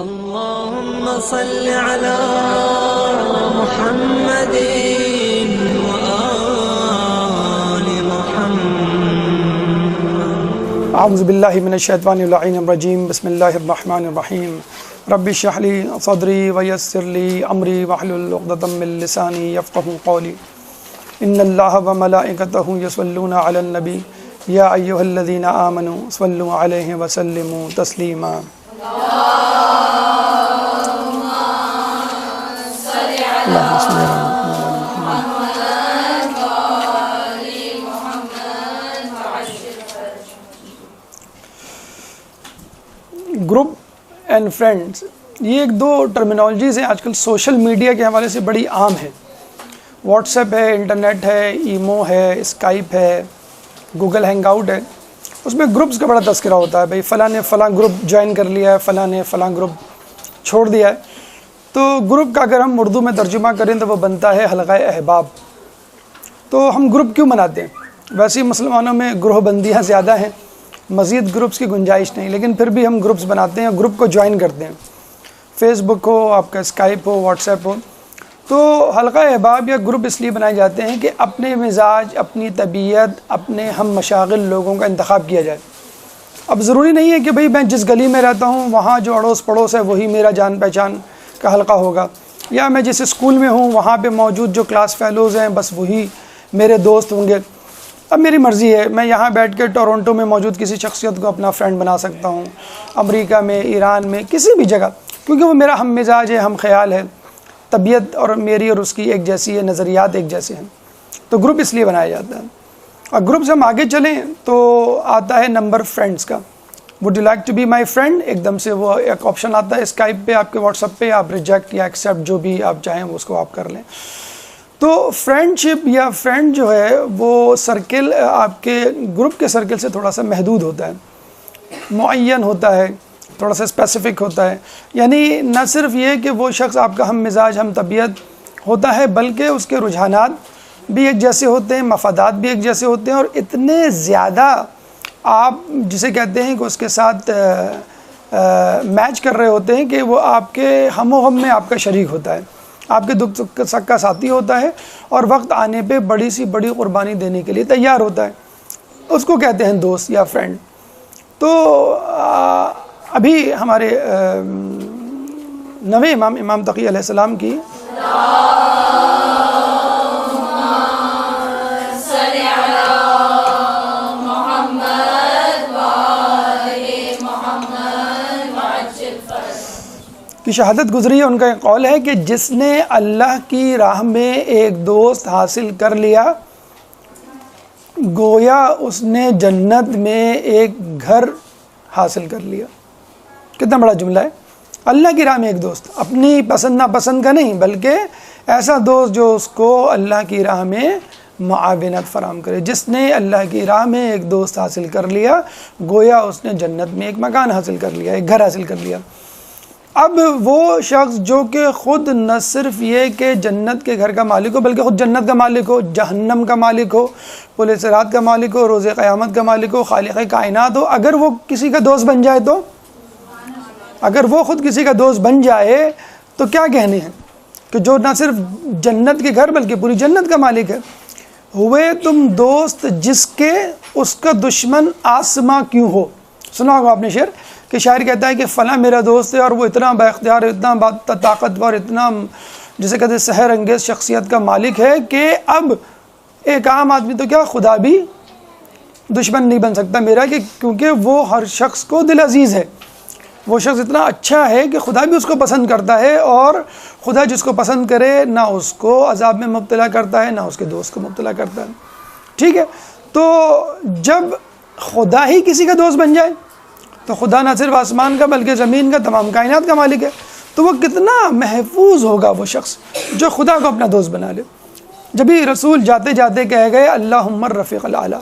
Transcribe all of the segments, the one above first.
اللهم صل على محمد وآل محمد. اعوذ باللہ من الشیطان اللعین الرجیم. بسم اللہ الرحمن الرحیم. رب اشرح لی صدری ویسر لی امری واحلل عقدۃ من لسانی یفقہوا قولی. ان اللہ وملائکتہ یصلون علی النبی یا ایھا الذین آمنوا صلوا علیہ وسلموا تسلیما. اللہم صل علی گروپ اینڈ فرینڈز، یہ ایک دو ٹرمینالوجیز ہیں آج کل سوشل میڈیا کے حوالے سے بڑی عام ہے. واٹس ایپ ہے، انٹرنیٹ ہے، ایمو ہے، اسکائپ ہے، گوگل ہینگ آؤٹ ہے. اس میں گروپس کا بڑا تذکرہ ہوتا ہے. بھائی فلاں نے فلاں گروپ جوائن کر لیا ہے، فلاں نے فلاں گروپ چھوڑ دیا ہے. تو گروپ کا اگر ہم اردو میں ترجمہ کریں تو وہ بنتا ہے حلقہ احباب. تو ہم گروپ کیوں بناتے ہیں؟ ویسے ہی مسلمانوں میں گروہ بندیاں زیادہ ہیں، مزید گروپس کی گنجائش نہیں، لیکن پھر بھی ہم گروپس بناتے ہیں، گروپ کو جوائن کرتے ہیں. فیس بک ہو، آپ کا اسکائپ ہو، واٹس ایپ ہو. تو حلقہ احباب یا گروپ اس لیے بنائے جاتے ہیں کہ اپنے مزاج، اپنی طبیعت، اپنے ہم مشاغل لوگوں کا انتخاب کیا جائے. اب ضروری نہیں ہے کہ بھئی میں جس گلی میں رہتا ہوں وہاں جو اڑوس پڑوس ہے وہی میرا جان پہچان کا حلقہ ہوگا، یا میں جس اسکول میں ہوں وہاں پہ موجود جو کلاس فیلوز ہیں بس وہی میرے دوست ہوں گے. اب میری مرضی ہے، میں یہاں بیٹھ کے ٹورنٹو میں موجود کسی شخصیت کو اپنا فرینڈ بنا سکتا ہوں، امریکہ میں، ایران میں، کسی بھی جگہ، کیونکہ وہ میرا ہم مزاج ہے، ہم خیال ہے، طبیعت اور میری اور اس کی ایک جیسی ہے، نظریات ایک جیسے ہیں. تو گروپ اس لیے بنایا جاتا ہے. اور گروپ سے ہم آگے چلیں تو آتا ہے نمبر فرینڈس کا. Would you like to be my friend, ایک دم سے وہ ایک آپشن آتا ہے اسکائپ پہ، آپ کے واٹس ایپ پہ، آپ ریجیکٹ یا ایکسیپٹ جو بھی آپ چاہیں اس کو آپ کر لیں. تو فرینڈ شپ یا فرینڈ جو ہے وہ سرکل آپ کے گروپ کے سرکل سے تھوڑا سا محدود ہوتا ہے، معین ہوتا ہے، تھوڑا سا اسپیسیفک ہوتا ہے. یعنی نہ صرف یہ کہ وہ شخص آپ کا ہم مزاج، ہم طبیعت ہوتا ہے، بلکہ اس کے رجحانات بھی ایک جیسے ہوتے ہیں، مفادات بھی ایک جیسے ہوتے ہیں، اور اتنے زیادہ آپ جسے کہتے ہیں کہ اس کے ساتھ میچ کر رہے ہوتے ہیں کہ وہ آپ کے ہم و غم میں آپ کا شریک ہوتا ہے، آپ کے دکھ سکھ کا ساتھی ہوتا ہے، اور وقت آنے پہ بڑی سی بڑی قربانی دینے کے لیے تیار ہوتا ہے. اس کو کہتے ہیں دوست یا فرینڈ. تو ابھی ہمارے نویں امام تقی علیہ السلام کی کی شہادت گزری ہے. ان کا ایک قول ہے کہ جس نے اللہ کی راہ میں ایک دوست حاصل کر لیا گویا اس نے جنت میں ایک گھر حاصل کر لیا. کتنا بڑا جملہ ہے. اللہ کی راہ میں ایک دوست، اپنی پسند ناپسند کا نہیں، بلکہ ایسا دوست جو اس کو اللہ کی راہ میں معاونت فراہم کرے. جس نے اللہ کی راہ میں ایک دوست حاصل کر لیا گویا اس نے جنت میں ایک مکان حاصل کر لیا، ایک گھر حاصل کر لیا. اب وہ شخص جو کہ خود نہ صرف یہ کہ جنت کے گھر کا مالک ہو، بلکہ خود جنت کا مالک ہو، جہنم کا مالک ہو، پل صراط کا مالک ہو، روز قیامت کا مالک ہو، خالق کائنات ہو، اگر وہ کسی کا دوست بن جائے تو، اگر وہ خود کسی کا دوست بن جائے تو کیا کہنے ہیں کہ جو نہ صرف جنت کے گھر بلکہ پوری جنت کا مالک ہے. ہوئے تم دوست جس کے اس کا دشمن آسماں کیوں ہو. سنا ہوگا آپ نے شعر کہ شاعر کہتا ہے کہ فلاں میرا دوست ہے اور وہ اتنا با اختیار، اتنا طاقتور، اتنا جسے کہتے ہیں سحر انگیز شخصیت کا مالک ہے کہ اب ایک عام آدمی تو کیا خدا بھی دشمن نہیں بن سکتا میرا، کہ کیونکہ وہ ہر شخص کو دل عزیز ہے. وہ شخص اتنا اچھا ہے کہ خدا بھی اس کو پسند کرتا ہے، اور خدا جس کو پسند کرے نہ اس کو عذاب میں مبتلا کرتا ہے نہ اس کے دوست کو مبتلا کرتا ہے. ٹھیک ہے. تو جب خدا ہی کسی کا دوست بن جائے تو خدا نہ صرف آسمان کا بلکہ زمین کا، تمام کائنات کا مالک ہے. تو وہ کتنا محفوظ ہوگا وہ شخص جو خدا کو اپنا دوست بنا لے. جبھی رسول جاتے جاتے کہہ گئے اللہم الرفیق الاعلیٰ،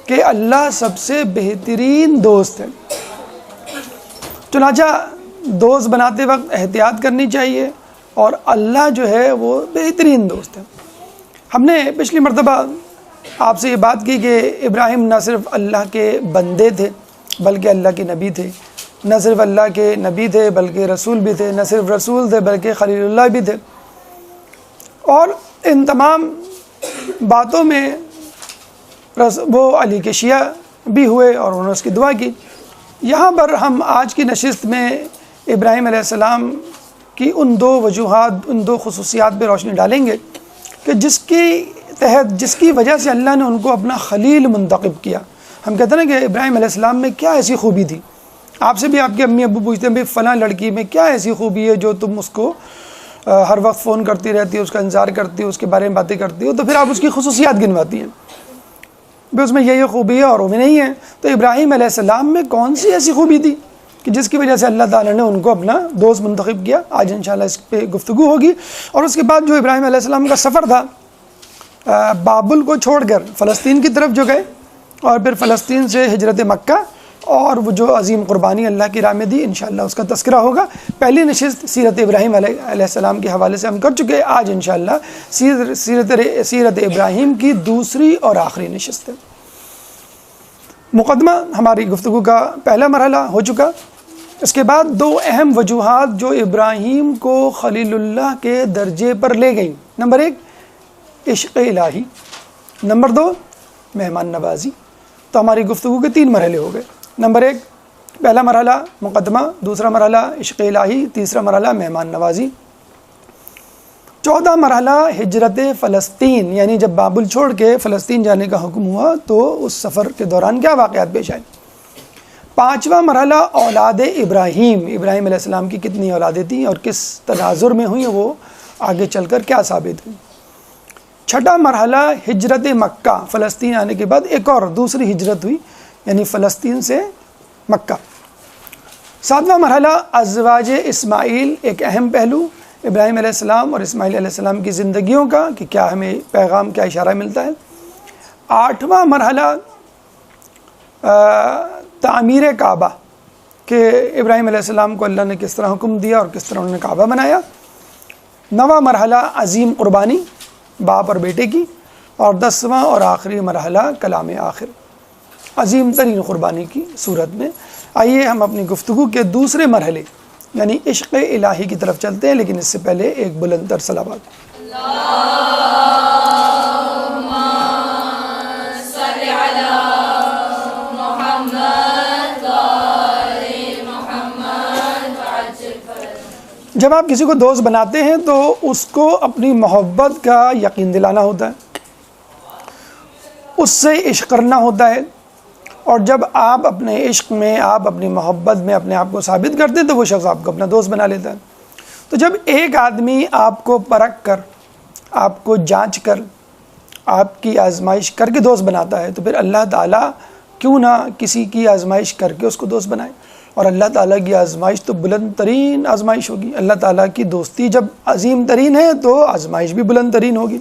کہ اللہ سب سے بہترین دوست ہے. چنانچہ دوست بناتے وقت احتیاط کرنی چاہیے، اور اللہ جو ہے وہ بہترین دوست ہے. ہم نے پچھلی مرتبہ آپ سے یہ بات کی کہ ابراہیم نہ صرف اللہ کے بندے تھے بلکہ اللہ کے نبی تھے. نہ صرف اللہ کے نبی تھے بلکہ رسول بھی تھے، نہ صرف رسول تھے بلکہ خلیل اللہ بھی تھے، اور ان تمام باتوں میں وہ علی کے شیعہ بھی ہوئے اور انہوں نے اس کی دعا کی۔ یہاں پر ہم آج کی نشست میں ابراہیم علیہ السلام کی ان دو وجوہات، ان دو خصوصیات پہ روشنی ڈالیں گے کہ جس کی وجہ سے اللہ نے ان کو اپنا خلیل منتخب کیا۔ ہم کہتے ہیں نا کہ ابراہیم علیہ السلام میں کیا ایسی خوبی تھی، آپ سے بھی آپ کے امی ابو پوچھتے ہیں بھائی فلاں لڑکی میں کیا ایسی خوبی ہے جو تم اس کو ہر وقت فون کرتی رہتی ہو، اس کا انتظار کرتی ہو، اس کے بارے میں باتیں کرتی ہو، تو پھر آپ اس کی خصوصیات گنواتی ہیں بھائی اس میں یہ خوبی ہے اور وہ بھی نہیں ہے۔ تو ابراہیم علیہ السلام میں کون سی ایسی خوبی تھی کہ جس کی وجہ سے اللہ تعالیٰ نے ان کو اپنا دوست منتخب کیا؟ آج انشاءاللہ اس پہ گفتگو ہوگی۔ اور اس کے بعد جو ابراہیم علیہ السلام کا سفر تھا، بابل کو چھوڑ کر فلسطین کی طرف جو گئے، اور پھر فلسطین سے ہجرت مکہ، اور وہ جو عظیم قربانی اللہ کی راہ میں دی، انشاءاللہ اس کا تذکرہ ہوگا۔ پہلی نشست سیرت ابراہیم علیہ السلام کے حوالے سے ہم کر چکے، آج انشاءاللہ سیرت ابراہیم کی دوسری اور آخری نشست ہے۔ مقدمہ ہماری گفتگو کا پہلا مرحلہ ہو چکا۔ اس کے بعد دو اہم وجوہات جو ابراہیم کو خلیل اللہ کے درجے پر لے گئیں، نمبر 1 عشق الہی، نمبر 2 مہمان نوازی۔ تو ہماری گفتگو کے 3 مرحلے ہو گئے۔ نمبر 1 پہلا مرحلہ مقدمہ، دوسرا مرحلہ عشق الہی، تیسرا مرحلہ مہمان نوازی۔ 14 مرحلہ ہجرت فلسطین، یعنی جب بابل چھوڑ کے فلسطین جانے کا حکم ہوا تو اس سفر کے دوران کیا واقعات پیش آئے۔ 5واں مرحلہ اولاد ابراہیم، ابراہیم علیہ السلام کی کتنی اولادیں تھیں اور کس تناظر میں ہوئیں، وہ آگے چل کر کیا ثابت ہوئی۔ 6واں مرحلہ ہجرت مکہ، فلسطین آنے کے بعد ایک اور دوسری ہجرت ہوئی، یعنی فلسطین سے مکہ۔ 7واں مرحلہ ازواج اسماعیل، ایک اہم پہلو ابراہیم علیہ السلام اور اسماعیل علیہ السلام کی زندگیوں کا کہ کیا ہمیں پیغام، کیا اشارہ ملتا ہے۔ 8واں مرحلہ تعمیر کعبہ، کہ ابراہیم علیہ السلام کو اللہ نے کس طرح حکم دیا اور کس طرح انہوں نے کعبہ بنایا۔ 9واں مرحلہ عظیم قربانی، باپ اور بیٹے کی، اور 10واں اور آخری مرحلہ کلام آخر، عظیم ترین قربانی کی صورت میں۔ آئیے ہم اپنی گفتگو کے دوسرے مرحلے یعنی عشق الہی کی طرف چلتے ہیں، لیکن اس سے پہلے ایک بلند تر صلوات۔ جب آپ کسی کو دوست بناتے ہیں تو اس کو اپنی محبت کا یقین دلانا ہوتا ہے، اس سے عشق کرنا ہوتا ہے، اور جب آپ اپنے عشق میں، آپ اپنی محبت میں اپنے آپ کو ثابت کرتے ہیں تو وہ شخص آپ کو اپنا دوست بنا لیتا ہے۔ تو جب ایک آدمی آپ کو پرکھ کر، آپ کو جانچ کر، آپ کی آزمائش کر کے دوست بناتا ہے، تو پھر اللہ تعالیٰ کیوں نہ کسی کی آزمائش کر کے اس کو دوست بنائے۔ اور اللہ تعالیٰ کی آزمائش تو بلند ترین آزمائش ہوگی۔ اللہ تعالیٰ کی دوستی جب عظیم ترین ہے تو آزمائش بھی بلند ترین ہوگی۔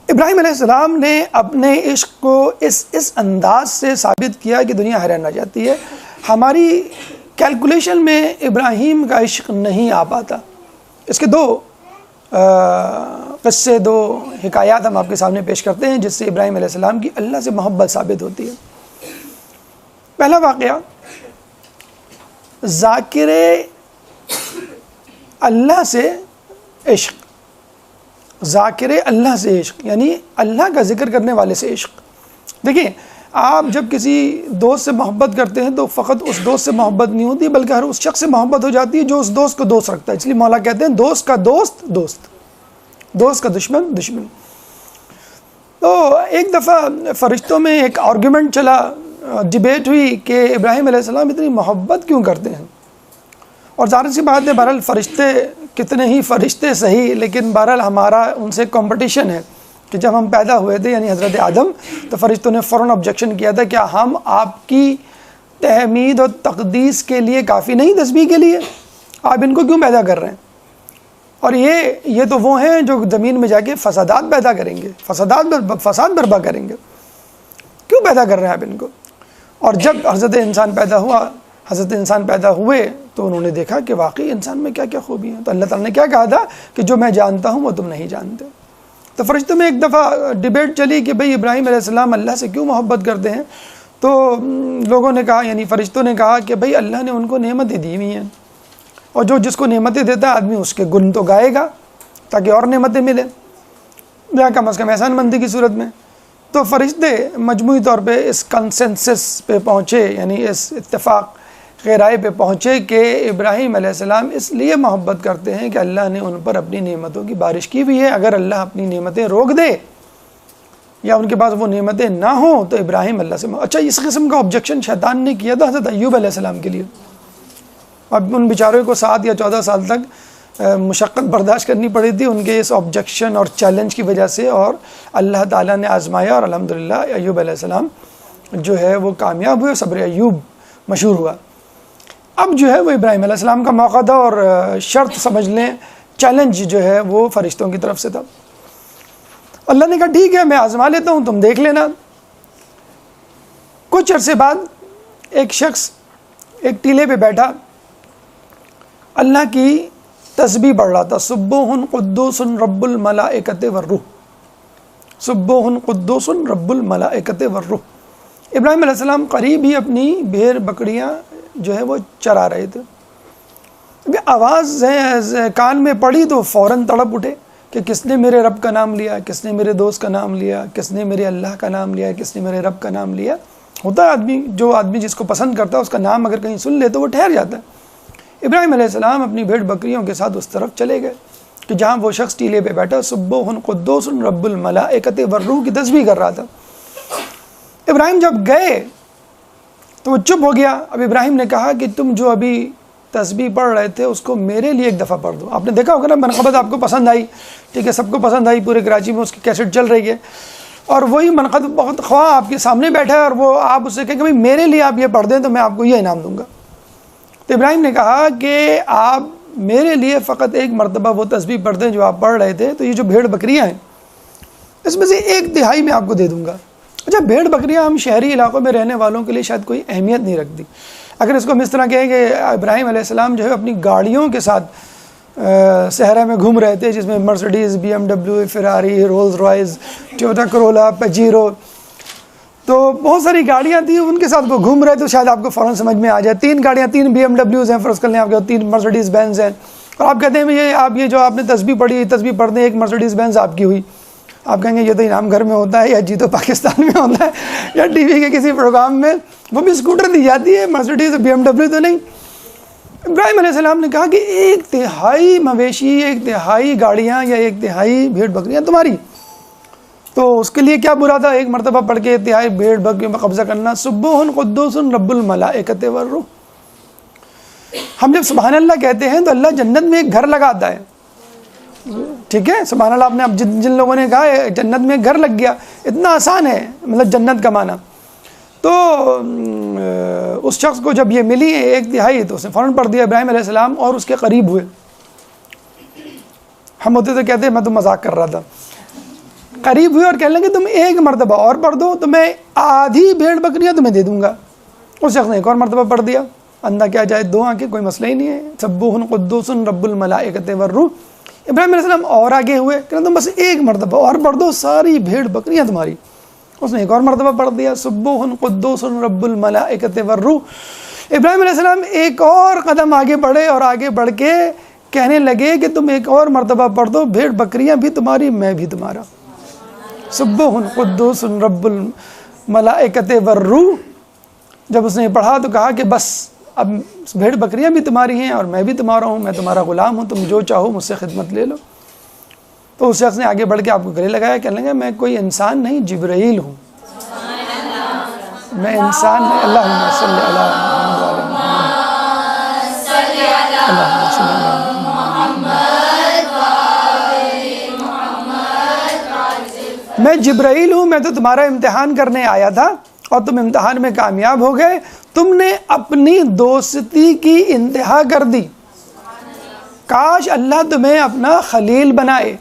ابراہیم علیہ السلام نے اپنے عشق کو اس انداز سے ثابت کیا کہ دنیا حیران رہ جاتی ہے۔ ہماری کیلکولیشن میں ابراہیم کا عشق نہیں آ پاتا۔ اس کے 2 قصے، 2 حکایات ہم آپ کے سامنے پیش کرتے ہیں جس سے ابراہیم علیہ السلام کی اللہ سے محبت ثابت ہوتی ہے۔ پہلا واقعہ، ذاکر اللہ سے عشق، ذاکر اللہ سے عشق یعنی اللہ کا ذکر کرنے والے سے عشق۔ دیکھیں، آپ جب کسی دوست سے محبت کرتے ہیں تو فقط اس دوست سے محبت نہیں ہوتی بلکہ ہر اس شخص سے محبت ہو جاتی ہے جو اس دوست کو دوست رکھتا ہے۔ اس لیے مولا کہتے ہیں دوست کا دوست دوست، دوست کا دشمن دشمن۔ تو ایک دفعہ فرشتوں میں ایک آرگیومنٹ چلا، ڈیبیٹ ہوئی کہ ابراہیم علیہ السلام اتنی محبت کیوں کرتے ہیں۔ اور ظاہر سی بات ہے، بہرحال فرشتے کتنے ہی فرشتے صحیح، لیکن بہرحال ہمارا ان سے کمپٹیشن ہے کہ جب ہم پیدا ہوئے تھے یعنی حضرت آدم، تو فرشتوں نے فوراً آبجیکشن کیا تھا، کیا ہم آپ کی تحمید اور تقدیس کے لیے کافی نہیں، تسبیح کے لیے؟ آپ ان کو کیوں پیدا کر رہے ہیں؟ اور یہ تو وہ ہیں جو زمین میں جا کے فسادات پیدا کریں گے، فساد برپا کریں گے، کیوں پیدا کر رہے ہیں آپ ان کو؟ اور جب حضرت انسان پیدا ہوئے تو انہوں نے دیکھا کہ واقعی انسان میں کیا کیا خوبی ہیں۔ تو اللہ تعالیٰ نے کیا کہا تھا کہ جو میں جانتا ہوں وہ تم نہیں جانتے۔ تو فرشتوں میں ایک دفعہ ڈیبیٹ چلی کہ بھئی ابراہیم علیہ السلام اللہ سے کیوں محبت کرتے ہیں؟ تو لوگوں نے کہا، یعنی فرشتوں نے کہا کہ بھئی اللہ نے ان کو نعمتیں دی ہوئی ہیں، اور جو جس کو نعمتیں دیتا ہے آدمی اس کے گن تو گائے گا تاکہ اور نعمتیں ملیں، یا کم از کم احسان مندی کی صورت میں۔ تو فرشتے مجموعی طور پہ اس کنسنسس پہ پہنچے، یعنی اس اتفاق رائے پہ پہنچے کہ ابراہیم علیہ السلام اس لیے محبت کرتے ہیں کہ اللہ نے ان پر اپنی نعمتوں کی بارش کی ہوئی ہے۔ اگر اللہ اپنی نعمتیں روک دے یا ان کے پاس وہ نعمتیں نہ ہوں تو ابراہیم اللہ سے اچھا، اس قسم کا آبجیکشن شیطان نے کیا تھا حضرت ایوب علیہ السلام کے لیے۔ اب ان بیچاروں کو 7 یا 14 سال تک مشقت برداشت کرنی پڑی تھی ان کے اس آبجیکشن اور چیلنج کی وجہ سے، اور اللہ تعالیٰ نے آزمایا اور الحمدللہ ایوب علیہ السلام جو ہے وہ کامیاب ہوئے، صبر ایوب مشہور ہوا۔ اب جو ہے وہ ابراہیم علیہ السلام کا موقع تھا، اور شرط سمجھ لیں چیلنج جو ہے وہ فرشتوں کی طرف سے تھا۔ اللہ نے کہا ٹھیک ہے میں آزما لیتا ہوں، تم دیکھ لینا۔ کچھ عرصے بعد ایک شخص ایک ٹیلے پہ بیٹھا اللہ کی تسبیح پڑھ رہا تھا، سبوح قدوس رب الملائکۃ والروح، سبوح قدوس رب الملائکۃ والروح۔ ابراہیم علیہ السلام قریب ہی اپنی بھیڑ بکریاں جو ہے وہ چرا رہے تھے۔ آواز کان میں پڑی تو فوراً تڑپ اٹھے کہ کس نے میرے رب کا نام لیا، کس نے میرے دوست کا نام لیا، کس نے میرے اللہ کا نام لیا، کس نے میرے رب کا نام لیا۔ ہوتا ہے آدمی، جو آدمی جس کو پسند کرتا ہے اس کا نام اگر کہیں سن لے تو وہ ٹھہر جاتا ہے۔ ابراہیم علیہ السلام اپنی بھیڑ بکریوں کے ساتھ اس طرف چلے گئے کہ جہاں وہ شخص ٹیلے پہ بیٹھا سبوح قدوس رب الملائکۃ والروح کی تسبیح کر رہا تھا۔ ابراہیم جب گئے تو وہ چپ ہو گیا۔ اب ابراہیم نے کہا کہ تم جو ابھی تسبیح پڑھ رہے تھے اس کو میرے لیے ایک دفعہ پڑھ دو۔ آپ نے دیکھا ہوگا نا منقبت آپ کو پسند آئی، ٹھیک ہے، سب کو پسند آئی، پورے کراچی میں اس کی کیسٹ چل رہی ہے، اور وہی منقبت بہت خواہ آپ کے سامنے بیٹھا ہے اور وہ آپ اس سے کہیں کہ بھائی میرے لیے آپ یہ پڑھ دیں تو میں آپ کو یہ انعام دوں گا۔ تو ابراہیم نے کہا کہ آپ میرے لیے فقط ایک مرتبہ وہ تسبیح پڑھ دیں جو آپ پڑھ رہے تھے، تو یہ جو بھیڑ بکریاں ہیں اس میں سے 1/3 میں آپ کو دے دوں گا۔ اچھا، بھیڑ بکریاں ہم شہری علاقوں میں رہنے والوں کے لیے شاید کوئی اہمیت نہیں رکھتی۔ اگر اس کو ہم اس طرح کہیں کہ ابراہیم علیہ السلام جو ہے اپنی گاڑیوں کے ساتھ صحرا میں گھوم رہے تھے، جس میں مرسڈیز، BMW، فراری، رولز رائس، ٹویوٹا کرولا، پجیرو، تو بہت ساری گاڑیاں تھیں، ان کے ساتھ وہ گھوم رہے تو شاید آپ کو فوراً سمجھ میں آ جائے۔ 3 گاڑیاں، 3 BMWs ہیں، فرض کر لیں آپ کے 3 مرسڈیز بینز ہیں، اور آپ کہتے ہیں یہ آپ یہ جو آپ نے تسبیح پڑھی، تسبیح پڑھ دیں، ایک مرسڈیز بینز آپ کی ہوئی۔ آپ کہیں گے یہ تو انعام گھر میں ہوتا ہے، یا جی تو پاکستان میں ہوتا ہے، یا ٹی وی کے کسی پروگرام میں وہ بھی اسکوٹر دی جاتی ہے، مرسڈیز BMW تو نہیں۔ ابراہیم علیہ السلام نے کہا کہ 1/3 مویشی، 1/3 گاڑیاں یا 1/3 بھیڑ بکریاں تمہاری، تو اس کے لیے کیا برا تھا ایک مرتبہ پڑھ کے 1/3 بھیڑ بکریوں پر قبضہ کرنا۔ سبوح قدوس رب الملائکۃ والروح۔ ہم جب سبحان اللہ کہتے ہیں تو اللہ جنت میں ایک گھر لگاتا ہے، ٹھیک ہے، سبحان اللہ۔ آپ نے اب جن لوگوں نے کہا جنت میں ایک گھر لگ گیا، اتنا آسان ہے مطلب جنت کا معنی۔ تو اس شخص کو جب یہ ملی 1/3 تو اس نے فوراً پڑھ دیا۔ ابراہیم علیہ السلام اور اس کے قریب ہوئے، ہم ہوتے تو کہتے ہیں میں تو مذاق کر رہا تھا، قریب ہوئے اور کہنے لگے تم ایک مرتبہ اور پڑھ دو تو میں آدھی بھیڑ بکریاں تمہیں دے دوں گا۔ اس شخص نے ایک اور مرتبہ پڑھ دیا، اندھا کیا جائے 2 آنکھیں، کوئی مسئلہ ہی نہیں ہے۔ سبوح قدوس رب الملائکۃ والروح۔ ابراہیم علیہ السلام اور آگے ہوئے کہ تم بس ایک مرتبہ اور پڑھ دو، ساری بھیڑ بکریاں تمہاری۔ اس نے ایک اور مرتبہ پڑھ دیا، سبوح قدوس رب الملائکۃ والروح۔ ابراہیم علیہ السلام ایک اور قدم آگے بڑھے اور آگے بڑھ کے کہنے لگے کہ تم ایک اور مرتبہ پڑھ دو، بھیڑ بکریاں بھی تمہاری، میں بھی تمہارا۔ سبوح قدوس رب الملائکۃ والروح۔ جب اس نے پڑھا تو کہا کہ بس اب بھیڑ بکریاں بھی تمہاری ہیں اور میں بھی تمہارا ہوں، میں تمہارا غلام ہوں، تم جو چاہو مجھ سے خدمت لے لو۔ تو اس شخص نے آگے بڑھ کے آپ کو گلے لگایا، کہنے لگا میں کوئی انسان نہیں، جبرائیل ہوں، میں انسان نہیں۔ اللہم صلی علی محمد وعلی محمد۔ میں جبرائیل ہوں، میں تو تمہارا امتحان کرنے آیا تھا اور تم امتحان میں کامیاب ہو گئے۔ تم نے اپنی دوستی کی انتہا کر دی، کاش اللہ تمہیں اپنا خلیل بنائے۔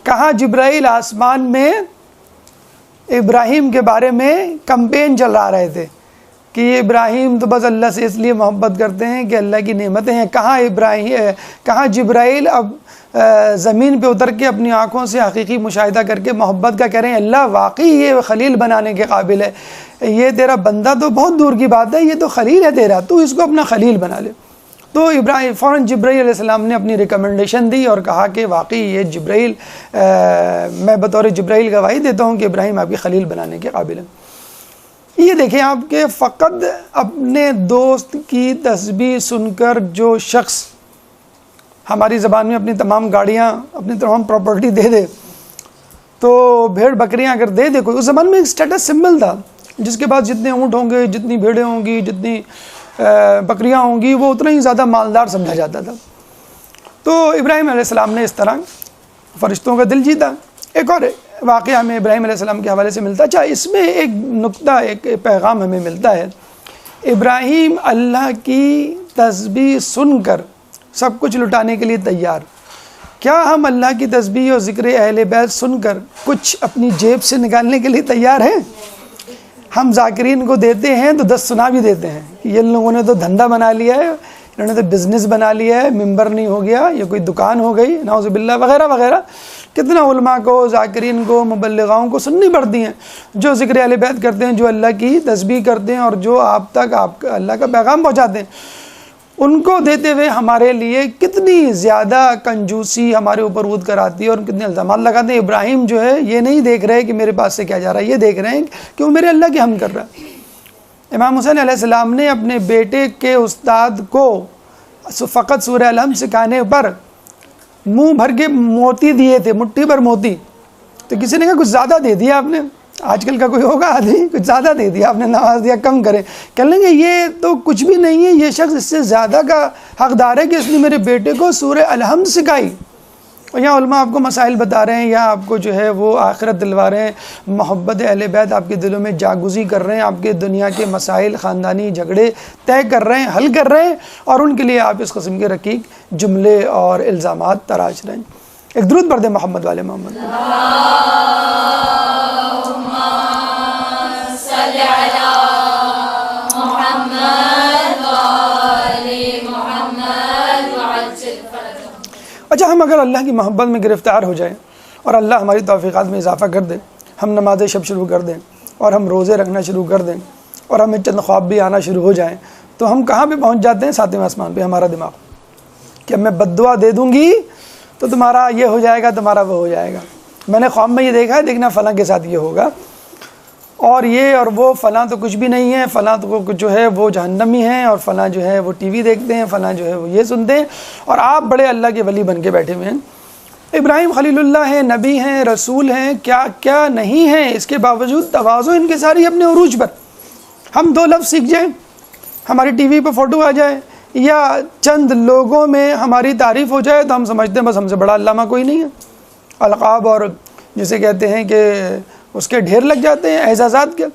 کہاں جبرائیل آسمان میں ابراہیم کے بارے میں کمپین چلا رہے تھے کہ یہ ابراہیم تو بس اللہ سے اس لیے محبت کرتے ہیں کہ اللہ کی نعمتیں ہیں۔ کہاں جبرائیل اب زمین پہ اتر کے اپنی آنکھوں سے حقیقی مشاہدہ کر کے محبت کا کہہ رہے ہیں اللہ واقعی یہ خلیل بنانے کے قابل ہے۔ یہ تیرا بندہ تو بہت دور کی بات ہے، یہ تو خلیل ہے تیرا، تو اس کو اپنا خلیل بنا لے۔ تو ابراہیم فوراً جبرائیل علیہ السلام نے اپنی ریکمنڈیشن دی اور کہا کہ واقعی یہ جبرائیل، میں بطور جبرائیل گواہی دیتا ہوں کہ ابراہیم آپ کی خلیل بنانے کے قابل ہیں۔ یہ دیکھیں آپ کہ فقط اپنے دوست کی تسبیح سن کر جو شخص ہماری زبان میں اپنی تمام گاڑیاں، اپنی تمام پراپرٹی دے دے، تو بھیڑ بکریاں اگر دے دے کوئی، اس زمان میں ایک اسٹیٹس سمبل تھا، جس کے بعد جتنے اونٹ ہوں گے، جتنی بھیڑیں ہوں گی، جتنی بکریاں ہوں گی، وہ اتنا ہی زیادہ مالدار سمجھا جاتا تھا۔ تو ابراہیم علیہ السلام نے اس طرح فرشتوں کا دل جیتا۔ ایک اور واقعہ ہمیں ابراہیم علیہ السلام کے حوالے سے ملتا ہے، اچھا اس میں ایک نقطہ، ایک پیغام ہمیں ملتا ہے۔ ابراہیم اللہ کی تسبیح سن کر سب کچھ لٹانے کے لیے تیار۔ کیا ہم اللہ کی تسبیح اور ذکر اہل بیت سن کر کچھ اپنی جیب سے نکالنے کے لیے تیار ہیں؟ ہم ذاکرین کو دیتے ہیں تو 10 سنا بھی دیتے ہیں کہ یہ لوگوں نے تو دھندا بنا لیا ہے، انہوں نے تو بزنس بنا لیا ہے، ممبر نہیں ہو گیا، یہ کوئی دکان ہو گئی، نعوذ باللہ وغیرہ وغیرہ۔ کتنا علماء کو، ذاکرین کو، مبلغاؤں کو سننی پڑتی ہیں جو ذکر اہل بیت کرتے ہیں، جو اللہ کی تسبیح کرتے ہیں اور جو آپ تک اللہ کا پیغام پہنچاتے ہیں۔ ان کو دیتے ہوئے ہمارے لیے کتنی زیادہ کنجوسی ہمارے اوپر عود کراتی ہے اور کتنے الزامات لگاتے ہیں۔ ابراہیم جو ہے یہ نہیں دیکھ رہے کہ میرے پاس سے کیا جا رہا ہے، یہ دیکھ رہے ہیں کہ وہ میرے اللہ کی حمد کر رہا ہے۔ امام حسین علیہ السلام نے اپنے بیٹے کے استاد کو فقط سورہ الحمد سکھانے پر منہ بھر کے موتی دیے تھے، مٹھی پر موتی۔ تو کسی نے کہا کچھ زیادہ دے دیا آپ نے، آج کل کا کوئی ہوگا آدمی، کچھ زیادہ دے دیا آپ نے، نواز دیا، کم کریں۔ کہہ لیں گے یہ تو کچھ بھی نہیں ہے، یہ شخص اس سے زیادہ کا حقدار ہے کہ اس نے میرے بیٹے کو سورہ الحمد سکھائی۔ اور یہاں علماء آپ کو مسائل بتا رہے ہیں، یا آپ کو جو ہے وہ آخرت دلوا رہے ہیں، محبت اہل بیت آپ کے دلوں میں جاگزی کر رہے ہیں، آپ کے دنیا کے مسائل، خاندانی جھگڑے طے کر رہے ہیں، حل کر رہے ہیں، اور ان کے لیے آپ اس قسم کے رقیق جملے اور الزامات تراش رہے ہیں۔ ایک درود پڑھ دیں محمد والے محمد۔ اچھا ہم اگر اللہ کی محبت میں گرفتار ہو جائیں اور اللہ ہماری توفیقات میں اضافہ کر دے، ہم نماز شب شروع کر دیں اور ہم روزے رکھنا شروع کر دیں اور ہمیں چند خواب بھی آنا شروع ہو جائیں، تو ہم کہاں پہ پہنچ جاتے ہیں؟ 7ویں آسمان پہ ہمارا دماغ، کہ میں بد دعا دے دوں گی تو تمہارا یہ ہو جائے گا، تمہارا وہ ہو جائے گا، میں نے خواب میں یہ دیکھا ہے، دیکھنا فلاں کے ساتھ یہ ہوگا، اور یہ اور وہ فلاں تو کچھ بھی نہیں ہے، فلاں تو جو ہے وہ جہنمی ہیں، اور فلاں جو ہے وہ ٹی وی دیکھتے ہیں، فلاں جو ہے وہ یہ سنتے ہیں، اور آپ بڑے اللہ کے ولی بن کے بیٹھے ہوئے ہیں۔ ابراہیم خلیل اللہ ہیں، نبی ہیں، رسول ہیں، کیا کیا نہیں ہیں، اس کے باوجود تواضع ان کے ساری اپنے عروج پر۔ ہم 2 لفظ سیکھ جائیں، ہماری ٹی وی پہ فوٹو آ جائے، یا چند لوگوں میں ہماری تعریف ہو جائے، تو ہم سمجھتے ہیں بس ہم سے بڑا علامہ کوئی نہیں ہے۔ القاب اور جسے کہتے ہیں کہ اس کے ڈھیر لگ جاتے ہیں، اعزازات کے۔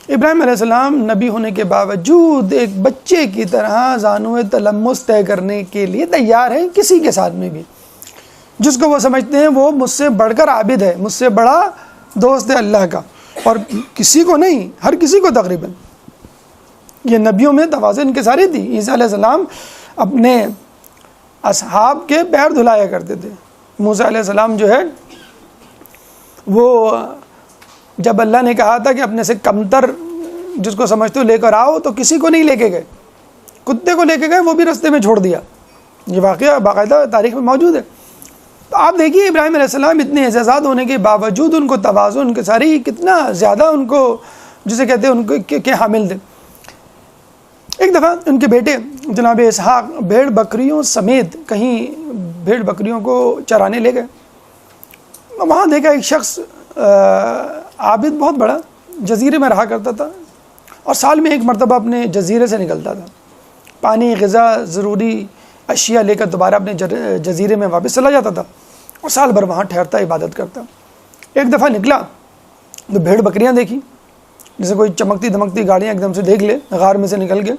ابراہیم علیہ السلام نبی ہونے کے باوجود ایک بچے کی طرح زانو تلمس طے کرنے کے لیے تیار ہیں، کسی کے ساتھ میں بھی، جس کو وہ سمجھتے ہیں وہ مجھ سے بڑھ کر عابد ہے، مجھ سے بڑا دوست ہے اللہ کا، اور کسی کو نہیں، ہر کسی کو تقریباً۔ یہ نبیوں میں تواضع ان کے ساری تھی۔ عیسیٰ علیہ السلام اپنے اصحاب کے پیر دھلایا کرتے تھے۔ موسیٰ علیہ السلام جو ہے وہ جب اللہ نے کہا تھا کہ اپنے سے کمتر جس کو سمجھتے ہو لے کر آؤ، تو کسی کو نہیں لے کے گئے، کتے کو لے کے گئے، وہ بھی رستے میں چھوڑ دیا۔ یہ واقعہ باقاعدہ تاریخ میں موجود ہے۔ تو آپ دیکھیے ابراہیم علیہ السلام اتنے اعزازات ہونے کے باوجود ان کو تواضع ان کے ساری کتنا زیادہ ان کو جسے کہتے ہیں ان کو کے حامل تھے۔ ایک دفعہ ان کے بیٹے جناب اسحاق بھیڑ بکریوں سمیت کہیں بھیڑ بکریوں کو چرانے لے گئے۔ وہاں دیکھا ایک شخص عابد بہت بڑا جزیرے میں رہا کرتا تھا، اور سال میں 1 مرتبہ اپنے جزیرے سے نکلتا تھا، پانی، غذا، ضروری اشیاء لے کر دوبارہ اپنے جزیرے میں واپس چلا جاتا تھا، اور سال بھر وہاں ٹھہرتا، عبادت کرتا۔ ایک دفعہ نکلا تو بھیڑ بکریاں دیکھی، جیسے کوئی چمکتی دھمکتی گاڑیاں ایک دم سے دیکھ لے، غار میں سے نکل گئے،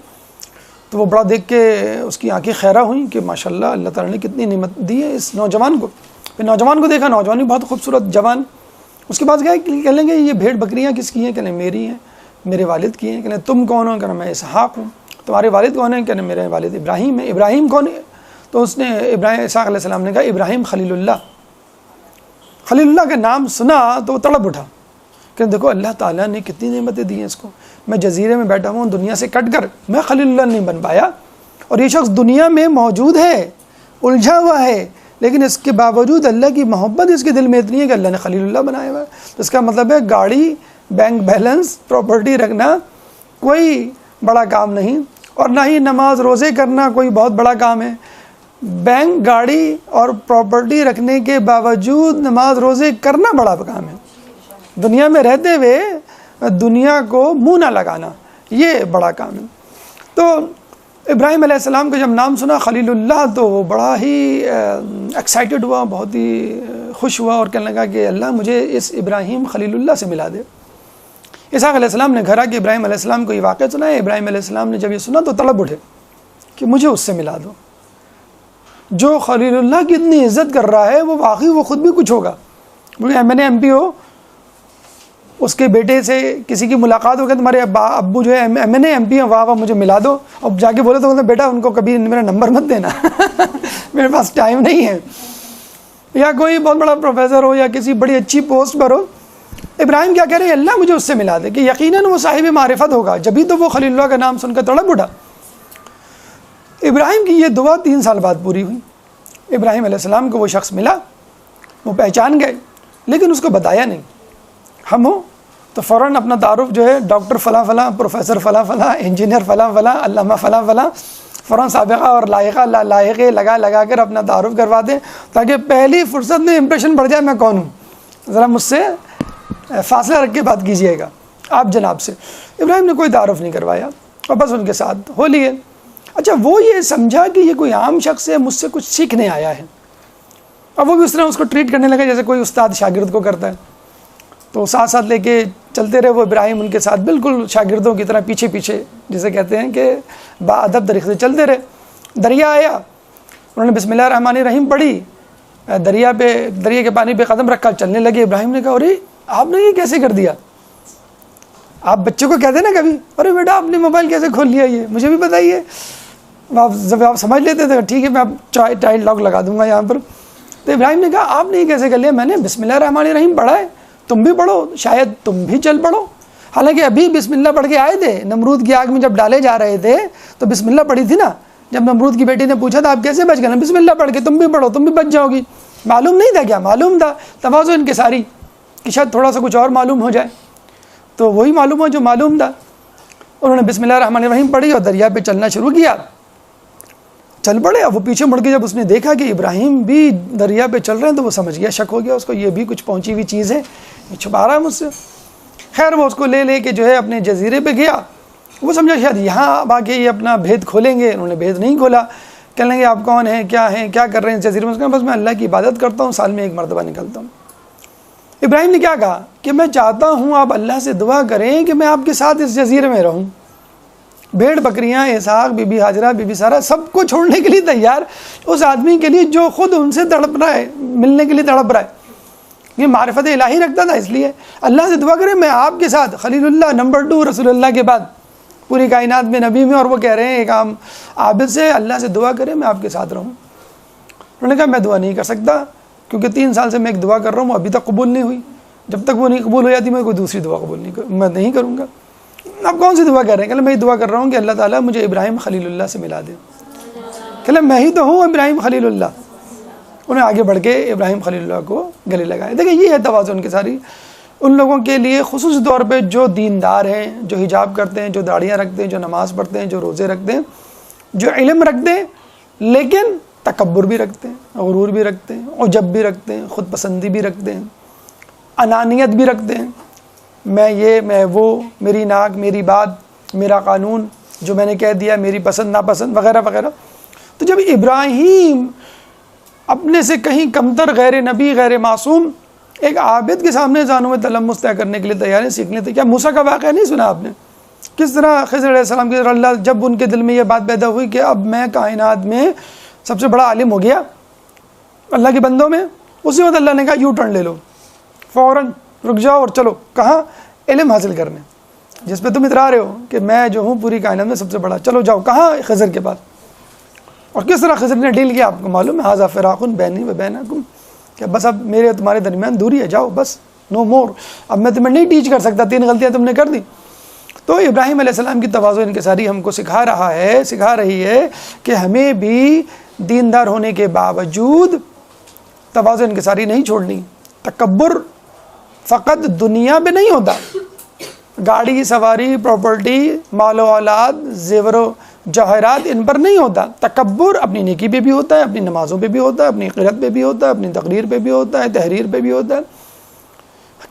تو وہ بڑا دیکھ کے اس کی آنکھیں خیرہ ہوئیں کہ ماشاءاللہ اللہ تعالیٰ نے کتنی نعمت دی ہے اس نوجوان کو۔ پھر نوجوان کو دیکھا، نوجوان بھی بہت خوبصورت جوان۔ اس کے بعد کہہ لیں گے یہ بھیڑ بکریاں کس کی ہیں؟ کہنے میری ہیں، میرے والد کی ہیں۔ کہنے تم کون ہو؟ کہنا میں اسحاق ہوں۔ تمہارے والد کون ہیں؟ کہنے میرے والد ابراہیم ہیں۔ ابراہیم کون ہے؟ تو اس نے اسحاق علیہ السلام نے کہا ابراہیم خلیل اللہ۔ خلیل اللہ کا نام سنا تو وہ تڑپ اٹھا، کہ دیکھو اللہ تعالیٰ نے کتنی نعمتیں دی ہیں اس کو، میں جزیرے میں بیٹھا ہوں دنیا سے کٹ کر، میں خلیل اللہ نہیں بن پایا، اور یہ شخص دنیا میں موجود ہے، الجھا ہوا ہے، لیکن اس کے باوجود اللہ کی محبت اس کے دل میں اتنی ہے کہ اللہ نے خلیل اللہ بنایا ہوا ہے۔ تو اس کا مطلب ہے گاڑی، بینک بیلنس، پراپرٹی رکھنا کوئی بڑا کام نہیں، اور نہ ہی نماز روزے کرنا کوئی بہت بڑا کام ہے۔ بینک، گاڑی اور پراپرٹی رکھنے کے باوجود نماز روزے کرنا بڑا کام ہے۔ دنیا میں رہتے ہوئے دنیا کو منہ نہ لگانا، یہ بڑا کام ہے۔ تو ابراہیم علیہ السلام کا جب نام سنا خلیل اللہ تو وہ بڑا ہی ایکسائٹڈ ہوا، بہت ہی خوش ہوا، اور کہنے لگا کہ اللہ مجھے اس ابراہیم خلیل اللہ سے ملا دے۔ اسحاق علیہ السلام نے گھر آ کے ابراہیم علیہ السلام کو یہ واقعہ سنایا۔ ابراہیم علیہ السلام نے جب یہ سنا تو تڑپ اٹھے کہ مجھے اس سے ملا دو، جو خلیل اللہ کی اتنی عزت کر رہا ہے، وہ واقعی وہ خود بھی کچھ ہوگا۔ M N A M P ہو، اس کے بیٹے سے کسی کی ملاقات ہو گئی، تمہارے ابو جو ہے M N A M P ہیں، واہ واہ مجھے ملا دو، اب جا کے بولے تو بیٹا ان کو کبھی میرا نمبر مت دینا میرے پاس ٹائم نہیں ہے۔ یا کوئی بہت بڑا پروفیسر ہو یا کسی بڑی اچھی پوسٹ پر ہو، ابراہیم کیا کہہ رہے ہیں، اللہ مجھے اس سے ملا دے، کہ یقیناً وہ صاحب معرفت ہوگا، جبھی تو وہ خلیل اللہ کا نام سن کر تڑپ اٹھا۔ ابراہیم کی یہ دعا 3 سال بعد پوری ہوئی۔ ابراہیم علیہ السلام کو وہ شخص ملا، وہ پہچان گئے، لیکن اس کو بتایا نہیں۔ ہم ہوں تو فوراً اپنا تعارف جو ہے ڈاکٹر فلاں فلاں، پروفیسر فلاں فلاں، انجینئر فلاں فلاں، علامہ فلاں فلاں، فوراً سابقہ اور لائقے لگا کر اپنا تعارف کروا دیں، تاکہ پہلی فرصت میں امپریشن بڑھ جائے میں کون ہوں، ذرا مجھ سے فاصلہ رکھ کے بات کیجئے گا آپ جناب سے۔ ابراہیم نے کوئی تعارف نہیں کروایا اور بس ان کے ساتھ ہو لیے۔ اچھا، وہ یہ سمجھا کہ یہ کوئی عام شخص ہے، مجھ سے کچھ سیکھنے آیا ہے، اور وہ بھی اس طرح اس کو ٹریٹ کرنے لگا جیسے کوئی استاد شاگرد کو کرتا ہے۔ تو ساتھ ساتھ لے کے چلتے رہے وہ ابراہیم، ان کے ساتھ بالکل شاگردوں کی طرح پیچھے پیچھے، جسے کہتے ہیں کہ باادب طریقے سے چلتے رہے۔ دریا آیا، انہوں نے بسم اللہ الرحمن الرحیم پڑھی، دریا کے پانی پہ قدم رکھا، چلنے لگے۔ ابراہیم نے کہا ارے آپ نے یہ کیسے کر دیا؟ آپ بچوں کو کہتے نا کبھی، ارے بیٹا آپ نے موبائل کیسے کھول لیا، یہ مجھے بھی بتائیے۔ جب آپ سمجھ لیتے تھے ٹھیک ہے میں اب ٹائل لاک لگا دوں گا یہاں پر۔ تو ابراہیم نے کہا آپ نے یہ کیسے کر لیا؟ میں نے بسم اللہ الرحمن الرحیم پڑھا ہے، تم بھی پڑھو، شاید تم بھی چل پڑھو۔ حالانکہ ابھی بسم اللہ پڑھ کے آئے تھے، نمرود کی آگ میں جب ڈالے جا رہے تھے تو بسم اللہ پڑھی تھی نا۔ جب نمرود کی بیٹی نے پوچھا تھا آپ کیسے بچ گئے، بسم اللہ پڑھ کے تم بھی پڑھو، تم بھی بچ جاؤ گی۔ معلوم نہیں تھا کیا؟ معلوم تھا، تواضع انکساری، کہ شاید تھوڑا سا کچھ اور معلوم ہو جائے، تو وہی معلوم ہو جو معلوم تھا۔ انہوں نے بسم اللہ الرحمن الرحیم پڑھی اور دریا پہ چلنا شروع کیا، چل پڑے۔ اب وہ پیچھے مڑ کے جب اس نے دیکھا کہ ابراہیم بھی دریا پہ چل رہے ہیں تو وہ سمجھ گیا، شک ہو گیا اس کو، یہ بھی کچھ پہنچی ہوئی چیز ہے، یہ چھپا رہا ہے مجھ سے۔ خیر وہ اس کو لے کے جو ہے اپنے جزیرے پہ گیا، وہ سمجھا شاید یہاں آ کے یہ اپنا بھید کھولیں گے، انہوں نے بھید نہیں کھولا۔ کہنے لگے آپ کون ہیں، کیا کر رہے ہیں اس جزیرے میں؟ اس نے کہا بس میں اللہ کی عبادت کرتا ہوں، سال میں 1 مرتبہ نکلتا ہوں۔ ابراہیم نے کیا کہا کہ میں چاہتا ہوں آپ اللہ سے دعا کریں کہ میں آپ کے ساتھ اس جزیرے میں رہوں۔ بھیڑ بکریاں، اسحاق، بی بی ہاجرہ، بی بی سارہ، سب کو چھوڑنے کے لیے تیار اس آدمی کے لیے جو خود ان سے تڑپ رہا ہے، ملنے کے لیے تڑپ رہا ہے۔ یہ معرفت الہی رکھتا تھا، اس لیے اللہ سے دعا کریں میں آپ کے ساتھ، خلیل اللہ نمبر 2 رسول اللہ کے بعد پوری کائنات میں نبی میں، اور وہ کہہ رہے ہیں ایک عام عابد سے اللہ سے دعا کریں میں آپ کے ساتھ رہوں۔ انہوں نے کہا میں دعا نہیں کر سکتا، کیونکہ 3 سال سے میں ایک دعا کر رہا ہوں، ابھی تک قبول نہیں ہوئی، جب تک وہ نہیں قبول ہو جاتی میں کوئی دوسری دعا قبول نہیں کروں گا۔ آپ کون سی دعا کر رہے ہیں؟ کہ میں یہ دعا کر رہا ہوں کہ اللہ تعالیٰ مجھے ابراہیم خلیل اللہ سے ملا دے۔ کہ میں ہی تو ہوں ابراہیم خلیل اللہ۔ انہیں آگے بڑھ کے ابراہیم خلیل اللہ کو گلے لگائے۔ دیکھیں یہ ہے تواضع ان کی ساری، ان لوگوں کے لیے خصوصی طور پہ جو دیندار ہیں، جو حجاب کرتے ہیں، جو داڑیاں رکھتے ہیں، جو نماز پڑھتے ہیں، جو روزے رکھتے ہیں، جو علم رکھتے ہیں، لیکن تکبر بھی رکھتے ہیں، غرور بھی رکھتے ہیں، عجب بھی رکھتے ہیں، خود پسندی بھی رکھتے ہیں، انانیت بھی رکھتے ہیں، میں یہ میں وہ، میری ناک میری بات، میرا قانون، جو میں نے کہہ دیا، میری پسند ناپسند وغیرہ وغیرہ۔ تو جب ابراہیم اپنے سے کہیں کمتر، غیر نبی، غیر معصوم ایک عابد کے سامنے زانوں میں تلمس طے کرنے کے لیے تیار ہیں، سیکھنے تھے۔ کیا موسیٰ کا واقعہ نہیں سنا آپ نے؟ کس طرح خضر علیہ السلام کی اللہ جب ان کے دل میں یہ بات پیدا ہوئی کہ اب میں کائنات میں سب سے بڑا عالم ہو گیا اللہ کے بندوں میں، اسی وقت اللہ نے کہا یو ٹرن لے لو، فوراً رک جاؤ اور چلو کہاں؟ علم حاصل کرنے، جس پہ تم اترا رہے ہو کہ میں جو ہوں پوری کائنات میں سب سے بڑا، چلو جاؤ کہاں؟ خضر کے پاس۔ اور کس طرح خضر نے ڈیل کیا آپ کو معلوم ہے، ھذا فراق بینی و بینکم، کہ بس اب میرے تمہارے درمیان دوری ہے، جاؤ بس نو مور، اب میں تمہیں نہیں ٹیچ کر سکتا، 3 غلطیاں تم نے کر دی. تو ابراہیم علیہ السلام کی تواضع انکساری ہم کو سکھا رہی ہے کہ ہمیں بھی دیندار ہونے کے باوجود تواضع انکساری نہیں چھوڑنی. تکبر فقط دنیا پہ نہیں ہوتا، گاڑی سواری، پراپرٹی، مال و اولاد، زیور و جواہرات، ان پر نہیں ہوتا. تکبر اپنی نیکی پہ بھی ہوتا ہے، اپنی نمازوں پہ بھی ہوتا ہے، اپنی قرات پہ بھی ہوتا ہے، اپنی تقریر پہ بھی ہوتا ہے، تحریر پہ بھی ہوتا ہے،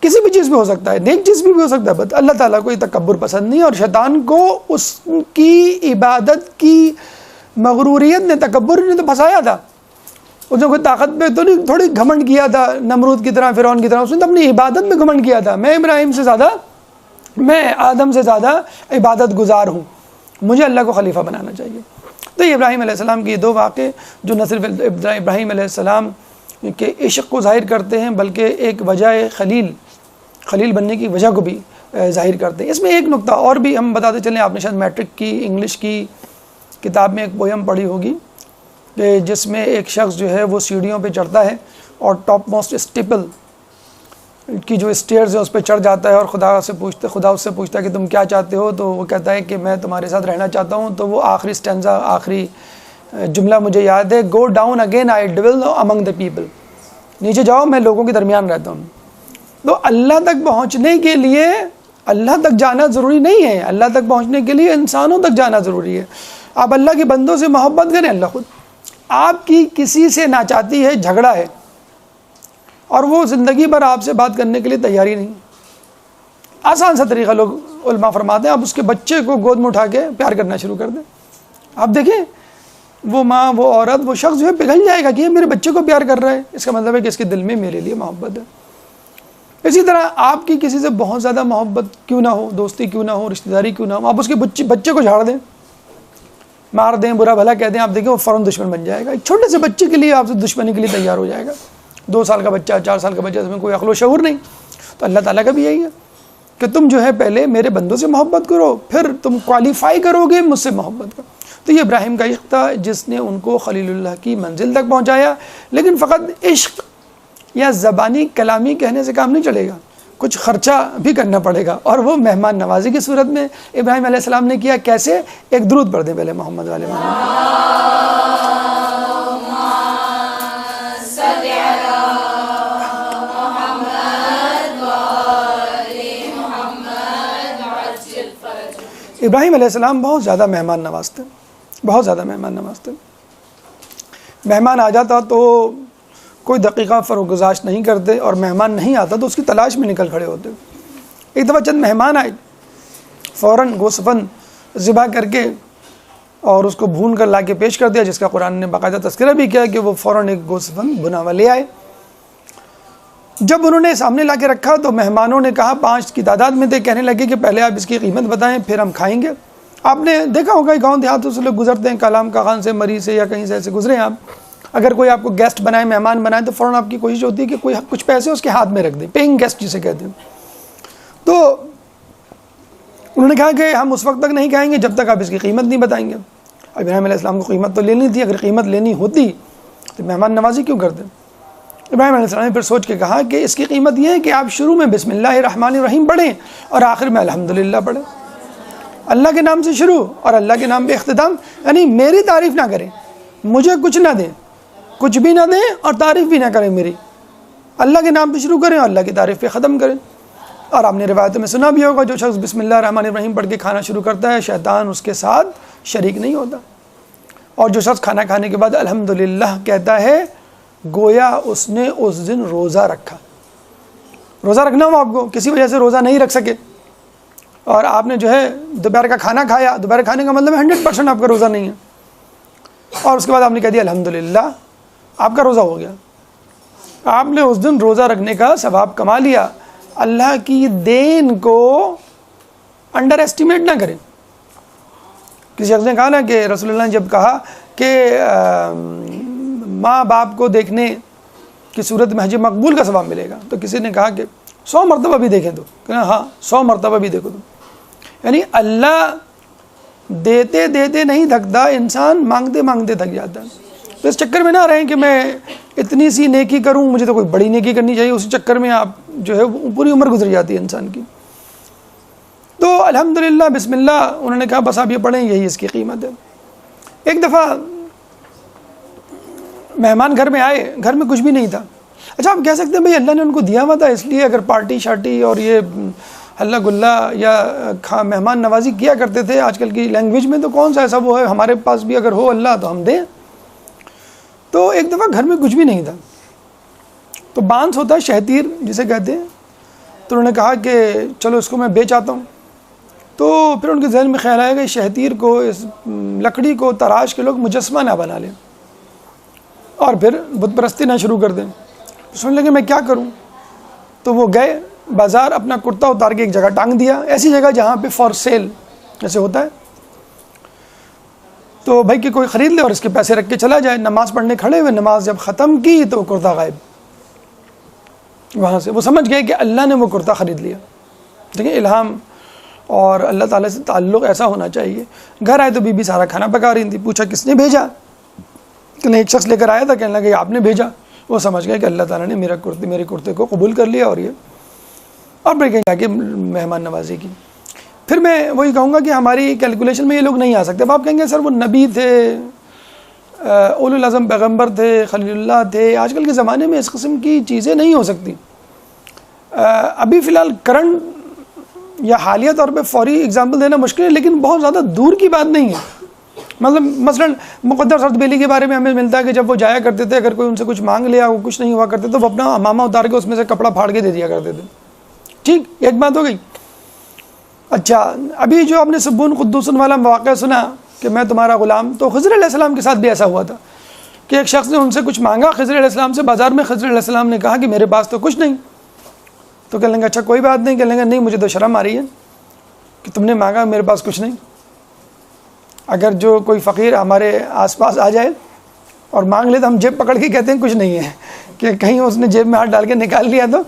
کسی بھی چیز پہ ہو سکتا ہے، نیک چیز بھی ہو سکتا ہے. بس اللہ تعالیٰ کو یہ تکبر پسند نہیں، اور شیطان کو اس کی عبادت کی مغروریت نے، تکبر نے تو پھنسایا تھا. اس نے کوئی طاقت پہ تو نہیں تھوڑی گھمنڈ کیا تھا، نمرود کی طرح، فرعون کی طرح. اس نے تو اپنی عبادت پہ گھمنڈ کیا تھا، میں آدم سے زیادہ عبادت گزار ہوں، مجھے اللہ کو خلیفہ بنانا چاہیے. تو یہ ابراہیم علیہ السلام کے یہ 2 واقعے جو نہ صرف ابراہیم علیہ السلام کے عشق کو ظاہر کرتے ہیں بلکہ ایک وجہ خلیل بننے کی وجہ کو بھی ظاہر کرتے ہیں. اس میں ایک نقطہ اور بھی ہم بتاتے چلیں، آپ نے شاید میٹرک کی انگلش کی کتاب میں ایک پویم پڑھی ہوگی کہ جس میں ایک شخص جو ہے وہ سیڑھیوں پہ چڑھتا ہے اور ٹاپ موسٹ اسٹیپل کی جو اسٹیئرز ہیں اس پہ چڑھ جاتا ہے، اور خدا اس سے پوچھتا ہے کہ تم کیا چاہتے ہو؟ تو وہ کہتا ہے کہ میں تمہارے ساتھ رہنا چاہتا ہوں. تو وہ آخری اسٹینزا، آخری جملہ مجھے یاد ہے، go down again I dwell among the people, نیچے جاؤ میں لوگوں کے درمیان رہتا ہوں. تو اللہ تک پہنچنے کے لیے اللہ تک جانا ضروری نہیں ہے، اللہ تک پہنچنے کے لیے انسانوں تک جانا ضروری ہے. آپ اللہ کے بندوں سے محبت کریں، اللہ خود آپ کی کسی سے ناچاتی ہے، جھگڑا ہے، اور وہ زندگی بھر آپ سے بات کرنے کے لیے تیاری نہیں. آسان سا طریقہ لوگ علماء فرماتے ہیں، آپ اس کے بچے کو گود میں اٹھا کے پیار کرنا شروع کر دیں. آپ دیکھیں وہ ماں، وہ عورت، وہ شخص جو ہے پگھل جائے گا کہ یہ میرے بچے کو پیار کر رہا ہے، اس کا مطلب ہے کہ اس کے دل میں میرے لیے محبت ہے. اسی طرح آپ کی کسی سے بہت زیادہ محبت کیوں نہ ہو، دوستی کیوں نہ ہو، رشتہ داری کیوں نہ ہو، آپ اس کے بچے کو جھاڑ دیں، مار دیں، برا بھلا کہہ دیں، آپ دیکھیں وہ فوراً دشمن بن جائے گا. ایک چھوٹے سے بچے کے لیے آپ سے دشمنی کے لیے تیار ہو جائے گا. 2 سال کا بچہ، 4 سال کا بچہ، اس میں کوئی عقل و شعور نہیں. تو اللہ تعالیٰ کا بھی یہی ہے کہ تم جو ہے پہلے میرے بندوں سے محبت کرو، پھر تم کوالیفائی کرو گے مجھ سے محبت کرو. تو یہ ابراہیم کا عشق تھا جس نے ان کو خلیل اللہ کی منزل تک پہنچایا. لیکن فقط عشق یا زبانی کلامی کہنے سے کام نہیں چلے گا، کچھ خرچہ بھی کرنا پڑے گا، اور وہ مہمان نوازی کی صورت میں ابراہیم علیہ السلام نے کیا. کیسے؟ ایک درود پڑھ دیں پہلے محمد والے محمد. ابراہیم علیہ السلام بہت زیادہ مہمان نواز تھے، بہت زیادہ مہمان نواز تھے. مہمان آ جاتا تو کوئی دقیقہ فروگزاشت نہیں کرتے، اور مہمان نہیں آتا تو اس کی تلاش میں نکل کھڑے ہوتے. ایک دفعہ چند مہمان آئے، فوراً گوسفند ذبح کر کے اور اس کو بھون کر لا کے پیش کر دیا، جس کا قرآن نے باقاعدہ تذکرہ بھی کیا کہ وہ فوراً ایک گوسفند بھنا ہوا لے آئے. جب انہوں نے سامنے لا کے رکھا تو مہمانوں نے کہا، 5 کی تعداد میں تھے، کہنے لگے کہ پہلے آپ اس کی قیمت بتائیں پھر ہم کھائیں گے. آپ نے دیکھا ہوگا گاؤں دیہاتوں سے لوگ گزرتے ہیں، کالام کاغان سے، مری سے، یا کہیں سے ایسے گزرے ہیں آپ، اگر کوئی آپ کو گیسٹ بنائے، مہمان بنائے، تو فوراً آپ کی کوشش ہوتی ہے کہ کوئی کچھ پیسے اس کے ہاتھ میں رکھ دیں، پیئنگ گیسٹ جسے کہتے ہیں. تو انہوں نے کہا کہ ہم اس وقت تک نہیں کھائیں گے جب تک آپ اس کی قیمت نہیں بتائیں گے. ابراہیم علیہ السلام کو قیمت تو لینی تھی، اگر قیمت لینی ہوتی تو مہمان نوازی کیوں کرتے. ابراہیم علیہ السلام نے پھر سوچ کے کہا کہ اس کی قیمت یہ ہے کہ آپ شروع میں بسم اللہ الرحمن الرحیم پڑھیں اور آخر میں الحمدللہ پڑھیں. اللہ کے نام سے شروع اور اللہ کے نام پہ اختتام، یعنی میری تعریف نہ کریں، مجھے کچھ نہ دیں، کچھ بھی نہ دیں اور تعریف بھی نہ کریں میری. اللہ کے نام پہ شروع کریں اور اللہ کی تعریف پہ ختم کریں. اور آپ نے روایتوں میں سنا بھی ہوگا، جو شخص بسم اللہ الرحمن الرحیم پڑھ کے کھانا شروع کرتا ہے شیطان اس کے ساتھ شریک نہیں ہوتا. اور جو شخص کھانا کھانے کے بعد الحمدللہ کہتا ہے گویا اس نے اس دن روزہ رکھا. روزہ رکھنا ہو آپ کو، کسی وجہ سے روزہ نہیں رکھ سکے اور آپ نے جو ہے دوپہر کا کھانا کھایا، دوپہر کھانے کا مطلب 100% آپ کا روزہ نہیں ہے، اور اس کے بعد آپ نے کہہ دیا الحمدللہ، آپ کا روزہ ہو گیا. آپ نے اس دن روزہ رکھنے کا ثواب کما لیا. اللہ کی دین کو انڈر ایسٹیمیٹ نہ کریں. کسی شخص نے کہا نا کہ رسول اللہ نے جب کہا کہ ماں باپ کو دیکھنے کی صورت میں حج مقبول کا ثواب ملے گا، تو کسی نے کہا کہ 100 مرتبہ بھی دیکھیں تو، کہنا ہاں 100 مرتبہ بھی دیکھو تو. یعنی اللہ دیتے دیتے نہیں تھکتا، انسان مانگتے مانگتے تھک جاتا ہے. تو اس چکر میں نہ رہیں کہ میں اتنی سی نیکی کروں، مجھے تو کوئی بڑی نیکی کرنی چاہیے، اسی چکر میں آپ جو ہے پوری عمر گزر جاتی ہے انسان کی۔ تو الحمدللہ بسم اللہ انہوں نے کہا بس آپ یہ پڑھیں، یہی اس کی قیمت ہے۔ ایک دفعہ مہمان گھر میں آئے، گھر میں کچھ بھی نہیں تھا۔ اچھا آپ کہہ سکتے ہیں بھئی اللہ نے ان کو دیا ہوا تھا اس لیے اگر پارٹی شارٹی اور یہ ہلہ گلہ یا مہمان نوازی کیا کرتے تھے آج کل کی لینگویج میں، تو کون سا ایسا وہ ہے ہمارے پاس بھی اگر ہو اللہ تو ہم دیں۔ تو ایک دفعہ گھر میں کچھ بھی نہیں تھا، تو بانس ہوتا ہے شہتیر جسے کہتے ہیں، تو انہوں نے کہا کہ چلو اس کو میں بیچ آتا ہوں۔ تو پھر ان کے ذہن میں خیال آیا کہ شہتیر کو، اس لکڑی کو تراش کے لوگ مجسمہ نہ بنا لیں اور پھر بت پرستی نہ شروع کر دیں۔ سن لگے میں کیا کروں؟ تو وہ گئے بازار، اپنا کرتا اتار کے ایک جگہ ٹانگ دیا، ایسی جگہ جہاں پہ فار سیل جیسے ہوتا ہے، تو بھائی کہ کوئی خرید لے اور اس کے پیسے رکھ کے چلا جائے۔ نماز پڑھنے کھڑے ہوئے، نماز جب ختم کی تو کرتا غائب۔ وہاں سے وہ سمجھ گئے کہ اللہ نے وہ کرتا خرید لیا۔ دیکھیں الہام اور اللہ تعالیٰ سے تعلق ایسا ہونا چاہیے۔ گھر آئے تو بی بی سارا کھانا پکا رہی تھی، پوچھا کس نے بھیجا؟ کہ ایک شخص لے کر آیا تھا، کہنے لگا کہ آپ نے بھیجا۔ وہ سمجھ گئے کہ اللہ تعالیٰ نے میرے کرتے کو قبول کر لیا اور یہ اور پھر کہیں جا کے مہمان نوازی کی۔ پھر میں وہی کہوں گا کہ ہماری کیلکولیشن میں یہ لوگ نہیں آ سکتے۔ اب آپ کہیں گے سر وہ نبی تھے، اولو العزم پیغمبر تھے، خلیل اللہ تھے، آج کل کے زمانے میں اس قسم کی چیزیں نہیں ہو سکتی۔ ابھی فی الحال کرنٹ یا حالیہ طور پہ فوری اگزامپل دینا مشکل ہے، لیکن بہت زیادہ دور کی بات نہیں ہے۔ مطلب مثلا مقدر سرد بیلی کے بارے میں ہمیں ملتا ہے کہ جب وہ جایا کرتے تھے، اگر کوئی ان سے کچھ مانگ لیا، وہ کچھ نہیں ہوا کرتے تو وہ اپنا امامہ اتار کے اس میں سے کپڑا پھاڑ کے دے دیا کرتے تھے۔ ٹھیک، ایک بات ہو گئی۔ اچھا ابھی جو آپ نے سبون قدوسن والا واقعہ سنا کہ میں تمہارا غلام، تو خضر علیہ السلام کے ساتھ بھی ایسا ہوا تھا کہ ایک شخص نے ان سے کچھ مانگا خضر علیہ السلام سے بازار میں۔ خضر علیہ السلام نے کہا کہ میرے پاس تو کچھ نہیں۔ تو کہنے لگا اچھا کوئی بات نہیں، کہنے لگا نہیں مجھے تو شرم آ رہی ہے کہ تم نے مانگا میرے پاس کچھ نہیں۔ اگر جو کوئی فقیر ہمارے آس پاس آ جائے اور مانگ لے تو ہم جیب پکڑ کے کہتے ہیں کچھ نہیں ہے، کہ کہیں اس نے جیب میں ہاتھ ڈال کے نکال لیا تو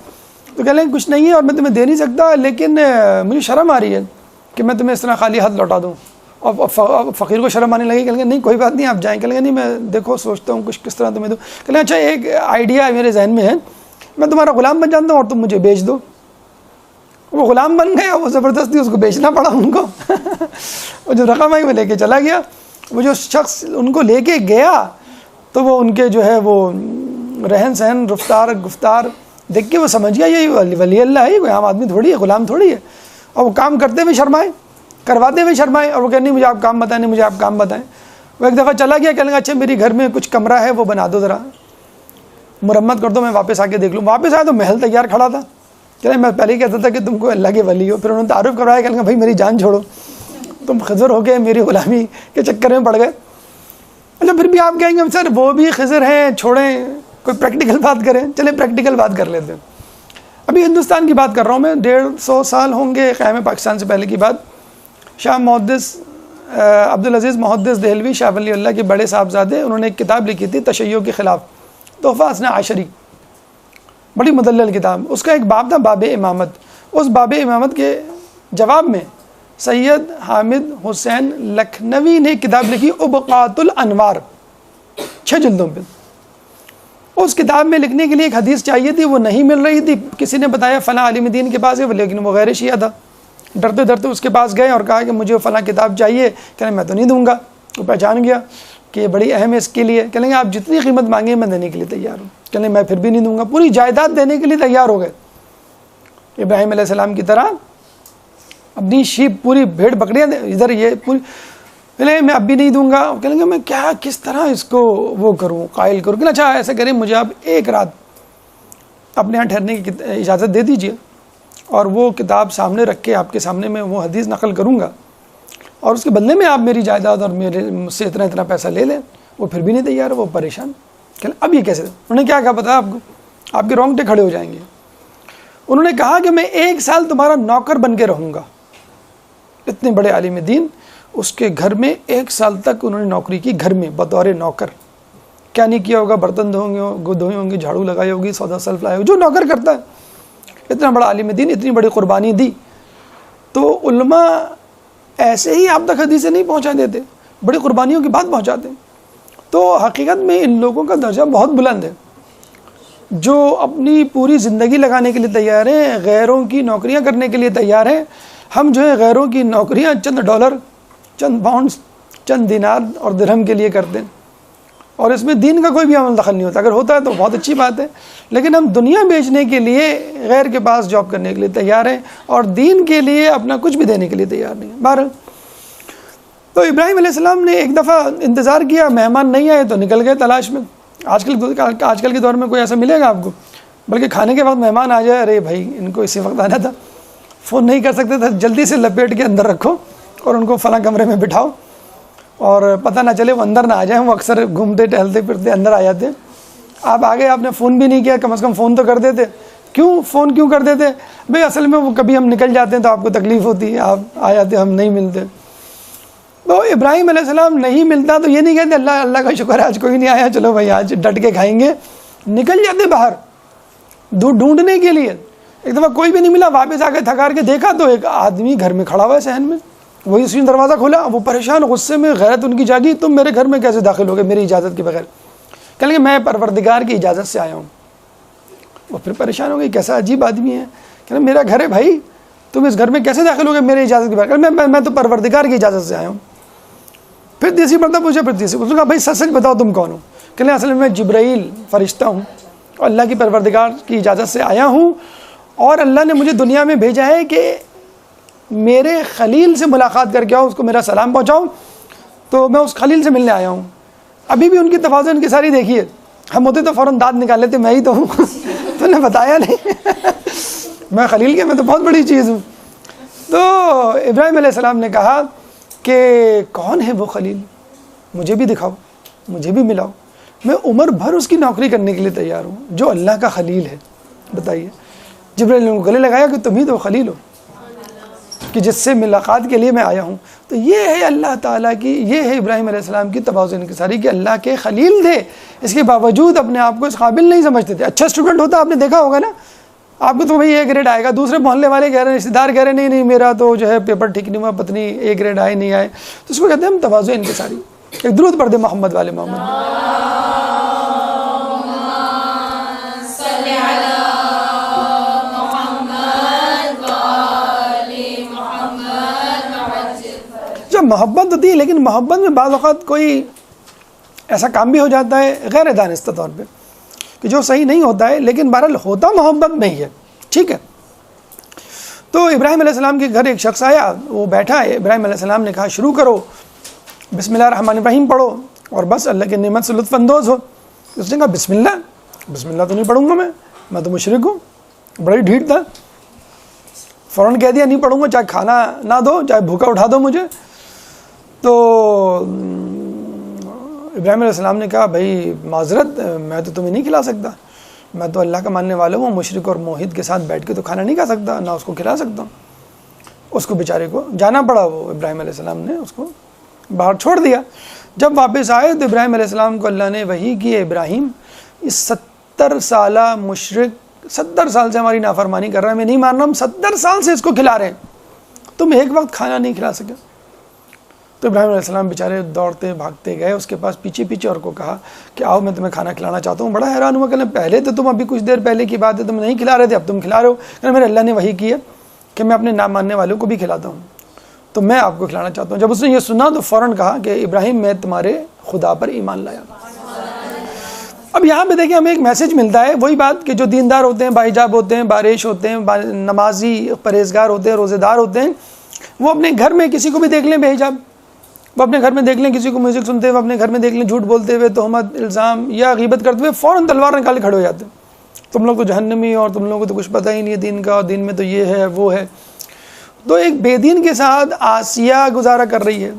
کہہ لیں کچھ نہیں ہے اور میں تمہیں دے نہیں سکتا، لیکن مجھے شرم آ رہی ہے کہ میں تمہیں اس طرح خالی ہاتھ لوٹا دوں۔ اور فقیر کو شرم آنے لگی، کہیں گے نہیں کوئی بات نہیں آپ جائیں، کہیں گے نہیں میں دیکھو سوچتا ہوں کچھ کس طرح تمہیں دوں۔ کہیں اچھا ایک آئیڈیا میرے ذہن میں ہے، میں تمہارا غلام بن جانتا ہوں اور تم مجھے بیچ دو۔ وہ غلام بن گیا، وہ زبردستی اس کو بیچنا پڑا ان کو۔ وہ جو رقم آئی وہ لے کے چلا گیا۔ وہ جو شخص ان کو لے کے گیا تو وہ ان کے جو ہے وہ رہن سہن رفتار گفتار دیکھ کے وہ سمجھ گیا یہ ولی اللہ ہے، کوئی عام آدمی تھوڑی ہے، غلام تھوڑی ہے۔ اور وہ کام کرتے ہوئے شرمائے، کرواتے ہوئے شرمائے، اور وہ کہنے مجھے آپ کام بتائیں، نہیں مجھے آپ کام بتائیں۔ وہ ایک دفعہ چلا گیا، کہنے لگا اچھا میری گھر میں کچھ کمرہ ہے وہ بنا دو، ذرا مرمت کر دو، میں واپس آ کے دیکھ لوں۔ واپس آیا تو محل تیار کھڑا تھا۔ کہنے میں پہلے ہی کہتا تھا کہ تم کو اللہ کے ولی ہو۔ پھر انہوں نے تعارف کروایا، کہنے لگا بھائی میری جان چھوڑو، تم خضر ہو گئے، میری غلامی کے چکر میں پڑ گئے۔ اچھا پھر بھی آپ کہیں گے سر وہ بھی خضر ہیں، چھوڑیں کوئی پریکٹیکل بات کریں۔ چلیں پریکٹیکل بات کر لیتے ہیں۔ ابھی ہندوستان کی بات کر رہا ہوں میں، 150 سال ہوں گے قیام پاکستان سے پہلے کی بات۔ شاہ محدث عبدالعزیز محدث دہلوی شاہ ولی اللہ کے بڑے صاحبزادے، انہوں نے ایک کتاب لکھی تھی تشیع کے خلاف، تحفہ اثنا عشری، بڑی مدلل کتاب۔ اس کا ایک باب تھا باب امامت۔ اس باب امامت کے جواب میں سید حامد حسین لکھنوی نے کتاب لکھی ابقات الانوار، 6 جلدوں پہ۔ اس کتاب میں لکھنے کے لیے ایک حدیث چاہیے تھی، وہ نہیں مل رہی تھی۔ کسی نے بتایا فلاں عالم دین کے پاس ہے، لیکن وہ غیر شیعہ تھا۔ ڈرتے ڈرتے اس کے پاس گئے اور کہا کہ مجھے فلاں کتاب چاہیے، کہنے میں تو نہیں دوں گا۔ وہ پہچان گیا کہ یہ بڑی اہم ہے اس کے لیے، کہیں گے آپ جتنی قیمت مانگیں میں دینے کے لیے تیار ہوں، کہنے میں پھر بھی نہیں دوں گا۔ پوری جائیداد دینے کے لیے تیار ہو گئے، ابراہیم علیہ السلام کی طرح اپنی شیپ پوری بھیڑ بکریاں ادھر یہ پوری، پہلے میں اب بھی نہیں دوں گا۔ کہیں گے میں کیا کس طرح اس کو وہ کروں قائل کروں، کہ اچھا ایسا کریں مجھے آپ ایک رات اپنے یہاں ٹھہرنے کی اجازت دے دیجئے، اور وہ کتاب سامنے رکھ کے آپ کے سامنے میں وہ حدیث نقل کروں گا، اور اس کے بدلے میں آپ میری جائیداد اور مجھ سے اتنا پیسہ لے لیں۔ وہ پھر بھی نہیں تیار، وہ پریشان، کہ اب یہ کیسے؟ انہوں نے کیا کہا پتا آپ کو؟ آپ کے رونگٹے کھڑے ہو جائیں گے۔ انہوں نے کہا کہ میں 1 سال تمہارا نوکر بن کے رہوں گا۔ اتنے بڑے عالم دین، اس کے گھر میں 1 سال تک انہوں نے نوکری کی، گھر میں بطور نوکر۔ کیا نہیں کیا ہوگا؟ برتن دھوئے ہوں گے، جھاڑو لگائی ہوگی، سودا سلف لائے ہوگا، جو نوکر کرتا ہے۔ اتنا بڑا عالم دین، اتنی بڑی قربانی دی۔ تو علماء ایسے ہی آپ تک حدیثیں نہیں پہنچا دیتے، بڑی قربانیوں کی بات پہنچاتے ہیں۔ تو حقیقت میں ان لوگوں کا درجہ بہت بلند ہے، جو اپنی پوری زندگی لگانے کے لیے تیار ہیں، غیروں کی نوکریاں کرنے کے لیے تیار ہیں۔ ہم جو ہے غیروں کی نوکریاں چند ڈالر، چند پاؤنڈز، چند دینار اور درہم کے لیے کرتے ہیں، اور اس میں دین کا کوئی بھی عمل دخل نہیں ہوتا۔ اگر ہوتا ہے تو بہت اچھی بات ہے، لیکن ہم دنیا بیچنے کے لیے غیر کے پاس جاب کرنے کے لیے تیار ہیں، اور دین کے لیے اپنا کچھ بھی دینے کے لیے تیار نہیں ہیں۔ بہرحال تو ابراہیم علیہ السلام نے ایک دفعہ انتظار کیا، مہمان نہیں آئے تو نکل گئے تلاش میں۔ آج کل کے دور میں کوئی ایسا ملے گا آپ کو، بلکہ کھانے کے وقت مہمان آ جائے، ارے بھائی ان کو اسی وقت آنا تھا، فون نہیں کر سکتے تھے، جلدی سے لپیٹ کے اندر رکھو اور ان کو فلاں کمرے میں بٹھاؤ، اور پتہ نہ چلے وہ اندر نہ آ جائیں، وہ اکثر گھومتے ٹہلتے پھرتے اندر آ جاتے ہیں۔ آپ آگے آپ نے فون بھی نہیں کیا، کم از کم فون تو کر دیتے۔ کیوں فون کیوں کر دیتے؟ بھئی اصل میں وہ کبھی ہم نکل جاتے ہیں تو آپ کو تکلیف ہوتی ہے، آپ آ جاتے ہم نہیں ملتے۔ تو ابراہیم علیہ السلام نہیں ملتا تو یہ نہیں کہتے اللہ کا شکر ہے آج کوئی نہیں آیا، چلو بھائی آج ڈٹ کے کھائیں گے، نکل جاتے باہر ڈھونڈنے کے لیے۔ ایک دفعہ کوئی بھی نہیں ملا، واپس آ کے تھکار کے دیکھا تو ایک آدمی گھر میں کھڑا ہوا ہے صحن میں، وہی اسی نے دروازہ کھولا، وہ پریشان غصے میں، غیرت ان کی جاگی، تم میرے گھر میں کیسے داخل ہو گئے میری اجازت کے بغیر؟ کہنے لگے میں پروردگار کی اجازت سے آیا ہوں۔ وہ پھر پریشان ہو گئی، کیسا عجیب آدمی ہے، کہ میرا گھر ہے بھائی، تم اس گھر میں کیسے داخل ہو گئے میری اجازت کے بغیر؟ میں تو پروردگار کی اجازت سے آیا ہوں۔ پھر تیسری مرتبہ پوچھا، پھر تیسری پوچھا، بھائی سچ سچ بتاؤ تم کون ہو؟ کہ اصل میں جبرائیل فرشتہ ہوں اور اللہ کی پروردگار کی اجازت سے آیا ہوں، اور اللہ نے مجھے دنیا میں بھیجا ہے کہ میرے خلیل سے ملاقات کر کے آؤ، اس کو میرا سلام پہنچاؤ، تو میں اس خلیل سے ملنے آیا ہوں۔ ابھی بھی ان کی تواضع ان کی ساری دیکھیے، ہم ہوتے تو فوراً دانت نکال لیتے، میں ہی تو ہوں تو نے بتایا نہیں میں خلیل کے، میں تو بہت بڑی چیز ہوں۔ تو ابراہیم علیہ السلام نے کہا کہ کون ہے وہ خلیل، مجھے بھی دکھاؤ، مجھے بھی ملاؤ، میں عمر بھر اس کی نوکری کرنے کے لیے تیار ہوں جو اللہ کا خلیل ہے۔ بتائیے، جبرائیل نے گلے لگایا کہ تم ہی تو خلیل ہو، کہ جس سے ملاقات کے لیے میں آیا ہوں۔ تو یہ ہے اللہ تعالیٰ کی، یہ ہے ابراہیم علیہ السلام کی تواضع انکساری، کہ اللہ کے خلیل تھے، اس کے باوجود اپنے آپ کو اس قابل نہیں سمجھتے تھے۔ اچھا اسٹوڈنٹ ہوتا آپ نے دیکھا ہوگا نا، آپ کو تو بھائی اے گریڈ آئے گا، دوسرے محلے والے کہہ رہے ہیں، رشتے دار کہہ رہے ہیں نہیں میرا تو جو ہے پیپر ٹھیک نہیں ہوا، پتہ نہیں اے گریڈ آئے نہیں آئے، تو اس کو کہتے ہیں ہم تواضع انکساری۔ ایک درود پڑھ دے محمد والے محمد۔ جب محبت ہوتی ہے، لیکن محبت میں بعض اوقات کوئی ایسا کام بھی ہو جاتا ہے غیر دانستہ طور پہ کہ جو صحیح نہیں ہوتا ہے، لیکن بہرحال ہوتا محبت میں ہی ہے، ٹھیک ہے۔ تو ابراہیم علیہ السلام کے گھر ایک شخص آیا، وہ بیٹھا ہے، ابراہیم علیہ السلام نے کہا شروع کرو، بسم اللہ الرحمن الرحیم پڑھو، اور بس اللہ کی نعمت سے لطف اندوز ہو۔ اس نے کہا بسم اللہ تو نہیں پڑھوں گا، میں تو مشرک ہوں، بڑی ڈھیٹ تھا، فوراً کہہ دیا نہیں پڑھوں گا، چاہے کھانا نہ دو، چاہے بھوکا اٹھا دو مجھے۔ تو ابراہیم علیہ السلام نے کہا بھائی معذرت، میں تو تمہیں نہیں کھلا سکتا، میں تو اللہ کا ماننے والا ہوں، مشرک اور موحد کے ساتھ بیٹھ کے تو کھانا نہیں کھا سکتا، نہ اس کو کھلا سکتا ہوں۔ اس کو بیچارے کو جانا پڑا، وہ ابراہیم علیہ السلام نے اس کو باہر چھوڑ دیا۔ جب واپس آئے تو ابراہیم علیہ السلام کو اللہ نے وحی کی، ابراہیم اس 70 سالہ مشرک 70 سال سے ہماری نافرمانی کر رہا ہے، میں نہیں مان رہا، ہم 70 سال سے اس کو کھلا رہے ہیں، تم ایک وقت کھانا نہیں کھلا سکے۔ تو ابراہیم علیہ السلام بیچارے دوڑتے بھاگتے گئے اس کے پاس پیچھے اور کو کہا کہ آؤ میں تمہیں کھانا کھلانا چاہتا ہوں۔ بڑا حیران ہوا، کہ پہلے تو تم ابھی کچھ دیر پہلے کی بات ہے تم نہیں کھلا رہے تھے، اب تم کھلا رہے ہو۔ کہ میرے اللہ نے وحی کی ہے کہ میں اپنے نہ ماننے والوں کو بھی کھلاتا ہوں، تو میں آپ کو کھلانا چاہتا ہوں۔ جب اس نے یہ سنا تو فوراً کہا کہ ابراہیم میں تمہارے خدا پر ایمان لایا۔ اب یہاں پہ دیکھیں ہمیں ایک میسج ملتا ہے، وہی بات کہ جو دیندار ہوتے ہیں، باحجاب ہوتے ہیں، بارش ہوتے ہیں، نمازی پرہیزگار ہوتے ہیں، روزے دار ہوتے ہیں، وہ اپنے گھر میں کسی کو بھی دیکھ لیں بے حجاب، وہ اپنے گھر میں دیکھ لیں کسی کو میوزک سنتے ہوئے، اپنے گھر میں دیکھ لیں جھوٹ بولتے ہوئے، تہمت الزام یا غیبت کرتے ہوئے، فوراً تلوار نکال کے کھڑے ہو جاتے ہیں، تم لوگ تو جہنمی، اور تم لوگوں کو تو کچھ پتہ ہی نہیں ہے دین کا، اور دین میں تو یہ ہے وہ ہے۔ تو ایک بے دین کے ساتھ آسیہ گزارا کر رہی ہے،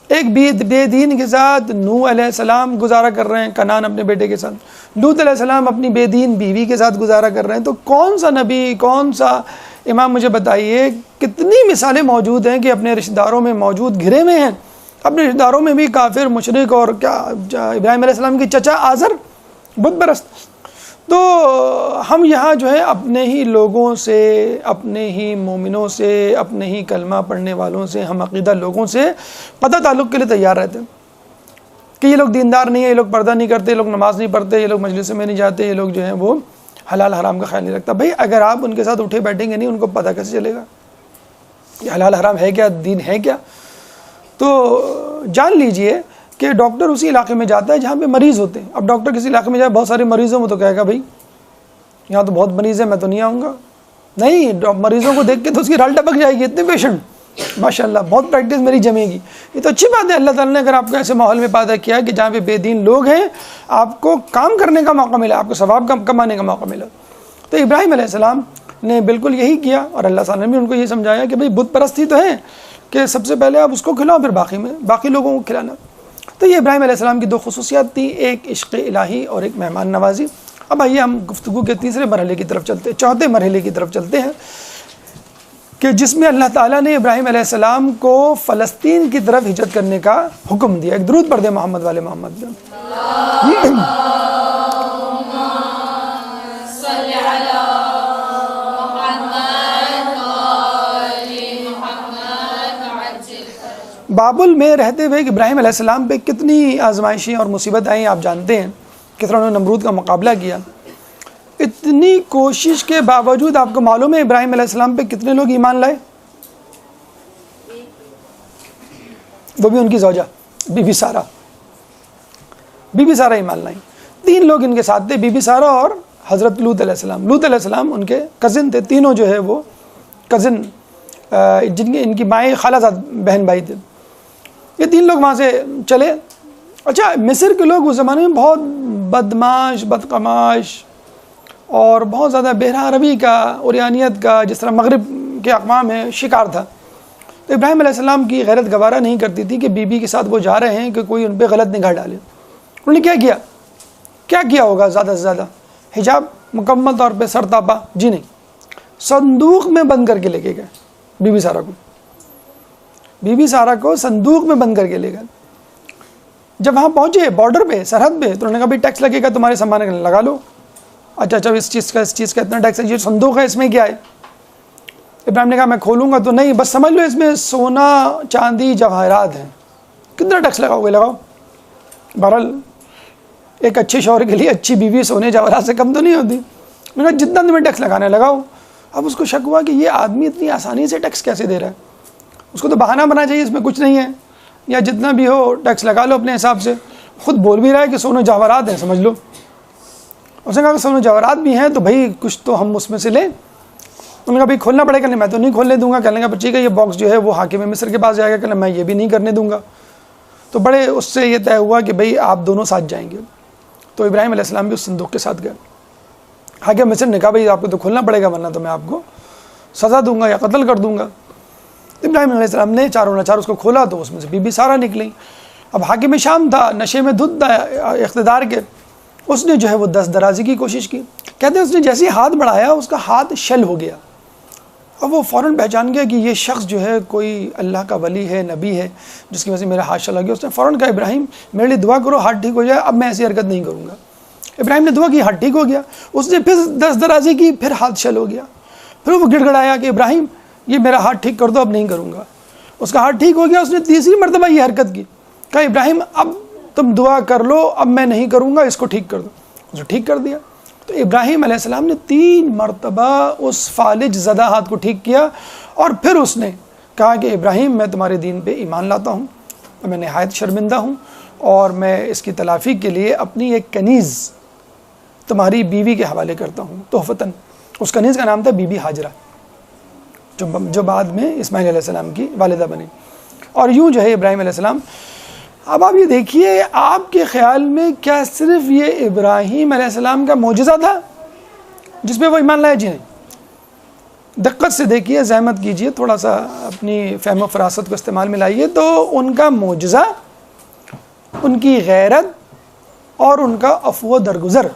ایک بے دین کے ساتھ نوح علیہ السلام گزارا کر رہے ہیں، کنان اپنے بیٹے کے ساتھ، لوط علیہ السلام اپنی بے دین بیوی کے ساتھ گزارا کر رہے ہیں۔ تو کون سا نبی، کون سا امام، مجھے بتائیے کتنی مثالیں موجود ہیں کہ اپنے رشتہ داروں میں موجود گھرے ہوئے ہیں، اپنے رشتہ داروں میں بھی کافر، مشرک، اور کیا ابراہیم علیہ السلام کی چچا آزر بت پرست۔ تو ہم یہاں جو ہے اپنے ہی لوگوں سے، اپنے ہی مومنوں سے، اپنے ہی کلمہ پڑھنے والوں سے، ہم عقیدہ لوگوں سے پتہ تعلق کے لیے تیار رہتے ہیں کہ یہ لوگ دیندار نہیں ہیں، یہ لوگ پردہ نہیں کرتے، یہ لوگ نماز نہیں پڑھتے، یہ لوگ مجلس میں نہیں جاتے، یہ لوگ جو ہیں وہ حلال حرام کا خیال نہیں رکھتا. بھائی اگر آپ ان کے ساتھ اٹھے بیٹھیں گے نہیں، ان کو پتہ کیسے چلے گا کہ حلال حرام ہے کیا، دین ہے کیا؟ تو جان لیجئے کہ ڈاکٹر اسی علاقے میں جاتا ہے جہاں پہ مریض ہوتے ہیں. اب ڈاکٹر کسی علاقے میں جائے بہت سارے مریضوں میں، تو کہے گا بھائی یہاں تو بہت مریض ہے، میں تو نہیں آؤں گا. نہیں، مریضوں کو دیکھ کے تو اس کی رال ٹپک جائے گی، اتنے پیشنٹ ماشاء اللہ، بہت پریکٹس میری جمے گی. یہ تو اچھی بات ہے، اللہ تعالیٰ نے اگر آپ کو ایسے ماحول میں پیدا کیا کہ جہاں پہ بے دین لوگ ہیں، آپ کو کام کرنے کا موقع ملا، آپ کو ثواب کمانے کا موقع ملا. تو ابراہیم علیہ السلام نے بالکل یہی کیا، اور اللہ تعالیٰ نے بھی ان کو یہ سمجھایا کہ بھئی بت پرستی تو ہے کہ سب سے پہلے آپ اس کو کھلاؤ، پھر باقی لوگوں کو کھلانا. تو یہ ابراہیم علیہ السلام کی دو خصوصیات تھیں، ایک عشق الہی اور ایک مہمان نوازی. اب آئیے ہم گفتگو کے تیسرے مرحلے کی طرف چلتے ہیں، چوتھے مرحلے کی طرف چلتے ہیں، کہ جس میں اللہ تعالیٰ نے ابراہیم علیہ السلام کو فلسطین کی طرف ہجرت کرنے کا حکم دیا. ایک درود پڑھ دیں محمد والے محمد میں. بابل میں رہتے ہوئے ابراہیم علیہ السلام پہ کتنی آزمائشیں اور مصیبت آئیں آپ جانتے ہیں. کس طرح انہوں نے نمرود کا مقابلہ کیا. اتنی کوشش کے باوجود آپ کو معلوم ہے ابراہیم علیہ السلام پہ کتنے لوگ ایمان لائے؟ وہ بھی ان کی زوجہ بی بی سارہ ایمان لائیں. 3 لوگ ان کے ساتھ تھے، بی بی سارہ اور حضرت لوط علیہ السلام. لوط علیہ السلام ان کے کزن تھے، تینوں جو ہے وہ کزن، ان کی مائیں خالہ زاد بہن بھائی تھے. یہ 3 لوگ وہاں سے چلے. اچھا، مصر کے لوگ اس زمانے میں بہت بدماش، بدقماش اور بہت زیادہ بہرہ روی کا، عریانیت کا، جس طرح مغرب کے اقوام ہیں، شکار تھا. تو ابراہیم علیہ السلام کی غیرت گوارہ نہیں کرتی تھی کہ بی کے ساتھ وہ جا رہے ہیں کہ کوئی ان پہ غلط نگاہ ڈالے. انہوں نے کیا کیا ہوگا؟ زیادہ سے زیادہ حجاب مکمل طور پہ سر تاپا؟ جی نہیں، صندوق میں بند کر کے لے کے گئے بی بی سارہ کو صندوق میں بند کر کے لے گئے. جب وہاں پہنچے بارڈر پہ، سرحد پہ، تو انہوں نے کہا بھائی ٹیکس لگے گا تمہارے سامان کا، لگا لو. اچھا اس چیز کا اتنا ٹیکس ہے، یہ صندوق ہے، اس میں کیا ہے؟ ابراہیم نے کہا میں کھولوں گا تو نہیں، بس سمجھ لو اس میں سونا چاندی جواہرات ہیں. کتنا ٹیکس لگاؤ گے؟ لگاؤ. بہرحال ایک اچھے شوہر کے لیے اچھی بیوی سونے جواہرات سے کم تو نہیں ہوتی. میں نے کہا جتنا تمہیں ٹیکس لگانا ہے لگاؤ. اب اس کو شک ہوا کہ یہ آدمی اتنی آسانی سے ٹیکس کیسے دے رہا ہے. اس کو تو بہانہ بنا چاہیے، اس میں کچھ نہیں ہے، یا جتنا بھی ہو ٹیکس لگا لو اپنے حساب سے. خود بول بھی رہا ہے کہ سونے جواہرات ہیں، سمجھ لو. اس نے کہا کہ سونے جواہرات بھی ہیں تو بھائی کچھ تو ہم اس میں سے لیں. انہوں نے کہا بھائی کھولنا پڑے گا. میں تو نہیں کھولنے دوں گا. کہنے کا ٹھیک ہے، یہ باکس جو ہے وہ حاکم مصر کے پاس جائے گا. کہنا میں یہ بھی نہیں کرنے دوں گا. تو بڑے اس سے یہ طے ہوا کہ بھائی آپ دونوں ساتھ جائیں گے. تو ابراہیم علیہ السلام بھی اس صندوق کے ساتھ گئے. حاکم مصر نے کہا بھائی آپ کو تو کھولنا پڑے گا ورنہ تو میں آپ کو سزا دوں گا یا قتل کر دوں گا. ابراہیم علیہ السلام نے چاروں ناچار اس کو کھولا تو اس میں سے بی سارہ نکلی. اب حاکم شام تھا، نشے میں دھت تھا اقتدار کے. اس نے جو ہے وہ دست درازی کی کوشش کی. کہتے ہیں اس نے جیسے ہاتھ بڑھایا اس کا ہاتھ شل ہو گیا. اب وہ فوراً پہچان گیا کہ یہ شخص جو ہے کوئی اللہ کا ولی ہے، نبی ہے، جس کی وجہ سے میرا ہاتھ شل ہو گیا. اس نے فوراً کہا ابراہیم میرے لیے دعا کرو، ہاتھ ٹھیک ہو جائے، اب میں ایسی حرکت نہیں کروں گا. ابراہیم نے دعا کی، ہاتھ ٹھیک ہو گیا. اس نے پھر دست درازی کی، پھر ہاتھ شل ہو گیا. پھر وہ گڑ گڑایا کہ ابراہیم یہ میرا ہاتھ ٹھیک کر دو، اب نہیں کروں گا. اس کا ہاتھ ٹھیک ہو گیا. اس نے تیسری مرتبہ یہ حرکت کی. کہا ابراہیم اب تم دعا کر لو، اب میں نہیں کروں گا، اس کو ٹھیک کر دو. اس نے ٹھیک کر دیا. تو ابراہیم علیہ السلام نے 3 مرتبہ اس فالج زدہ ہاتھ کو ٹھیک کیا. اور پھر اس نے کہا کہ ابراہیم میں تمہارے دین پہ ایمان لاتا ہوں، میں نہایت شرمندہ ہوں، اور میں اس کی تلافی کے لیے اپنی ایک کنیز تمہاری بیوی کے حوالے کرتا ہوں تحفتاً. اس کنیز کا نام تھا بی بی ہاجرہ، جو بعد میں اسماعیل علیہ السلام کی والدہ بنی. اور یوں جو ہے ابراہیم علیہ السلام. اب آپ یہ دیکھیے، آپ کے خیال میں کیا صرف یہ ابراہیم علیہ السلام کا معجزہ تھا جس پہ وہ ایمان لائے؟ جی نہیں. دقت سے دیکھیے، زحمت کیجیے، تھوڑا سا اپنی فہم و فراست کو استعمال میں لائیے. تو ان کا معجزہ، ان کی غیرت اور ان کا عفو و درگزر،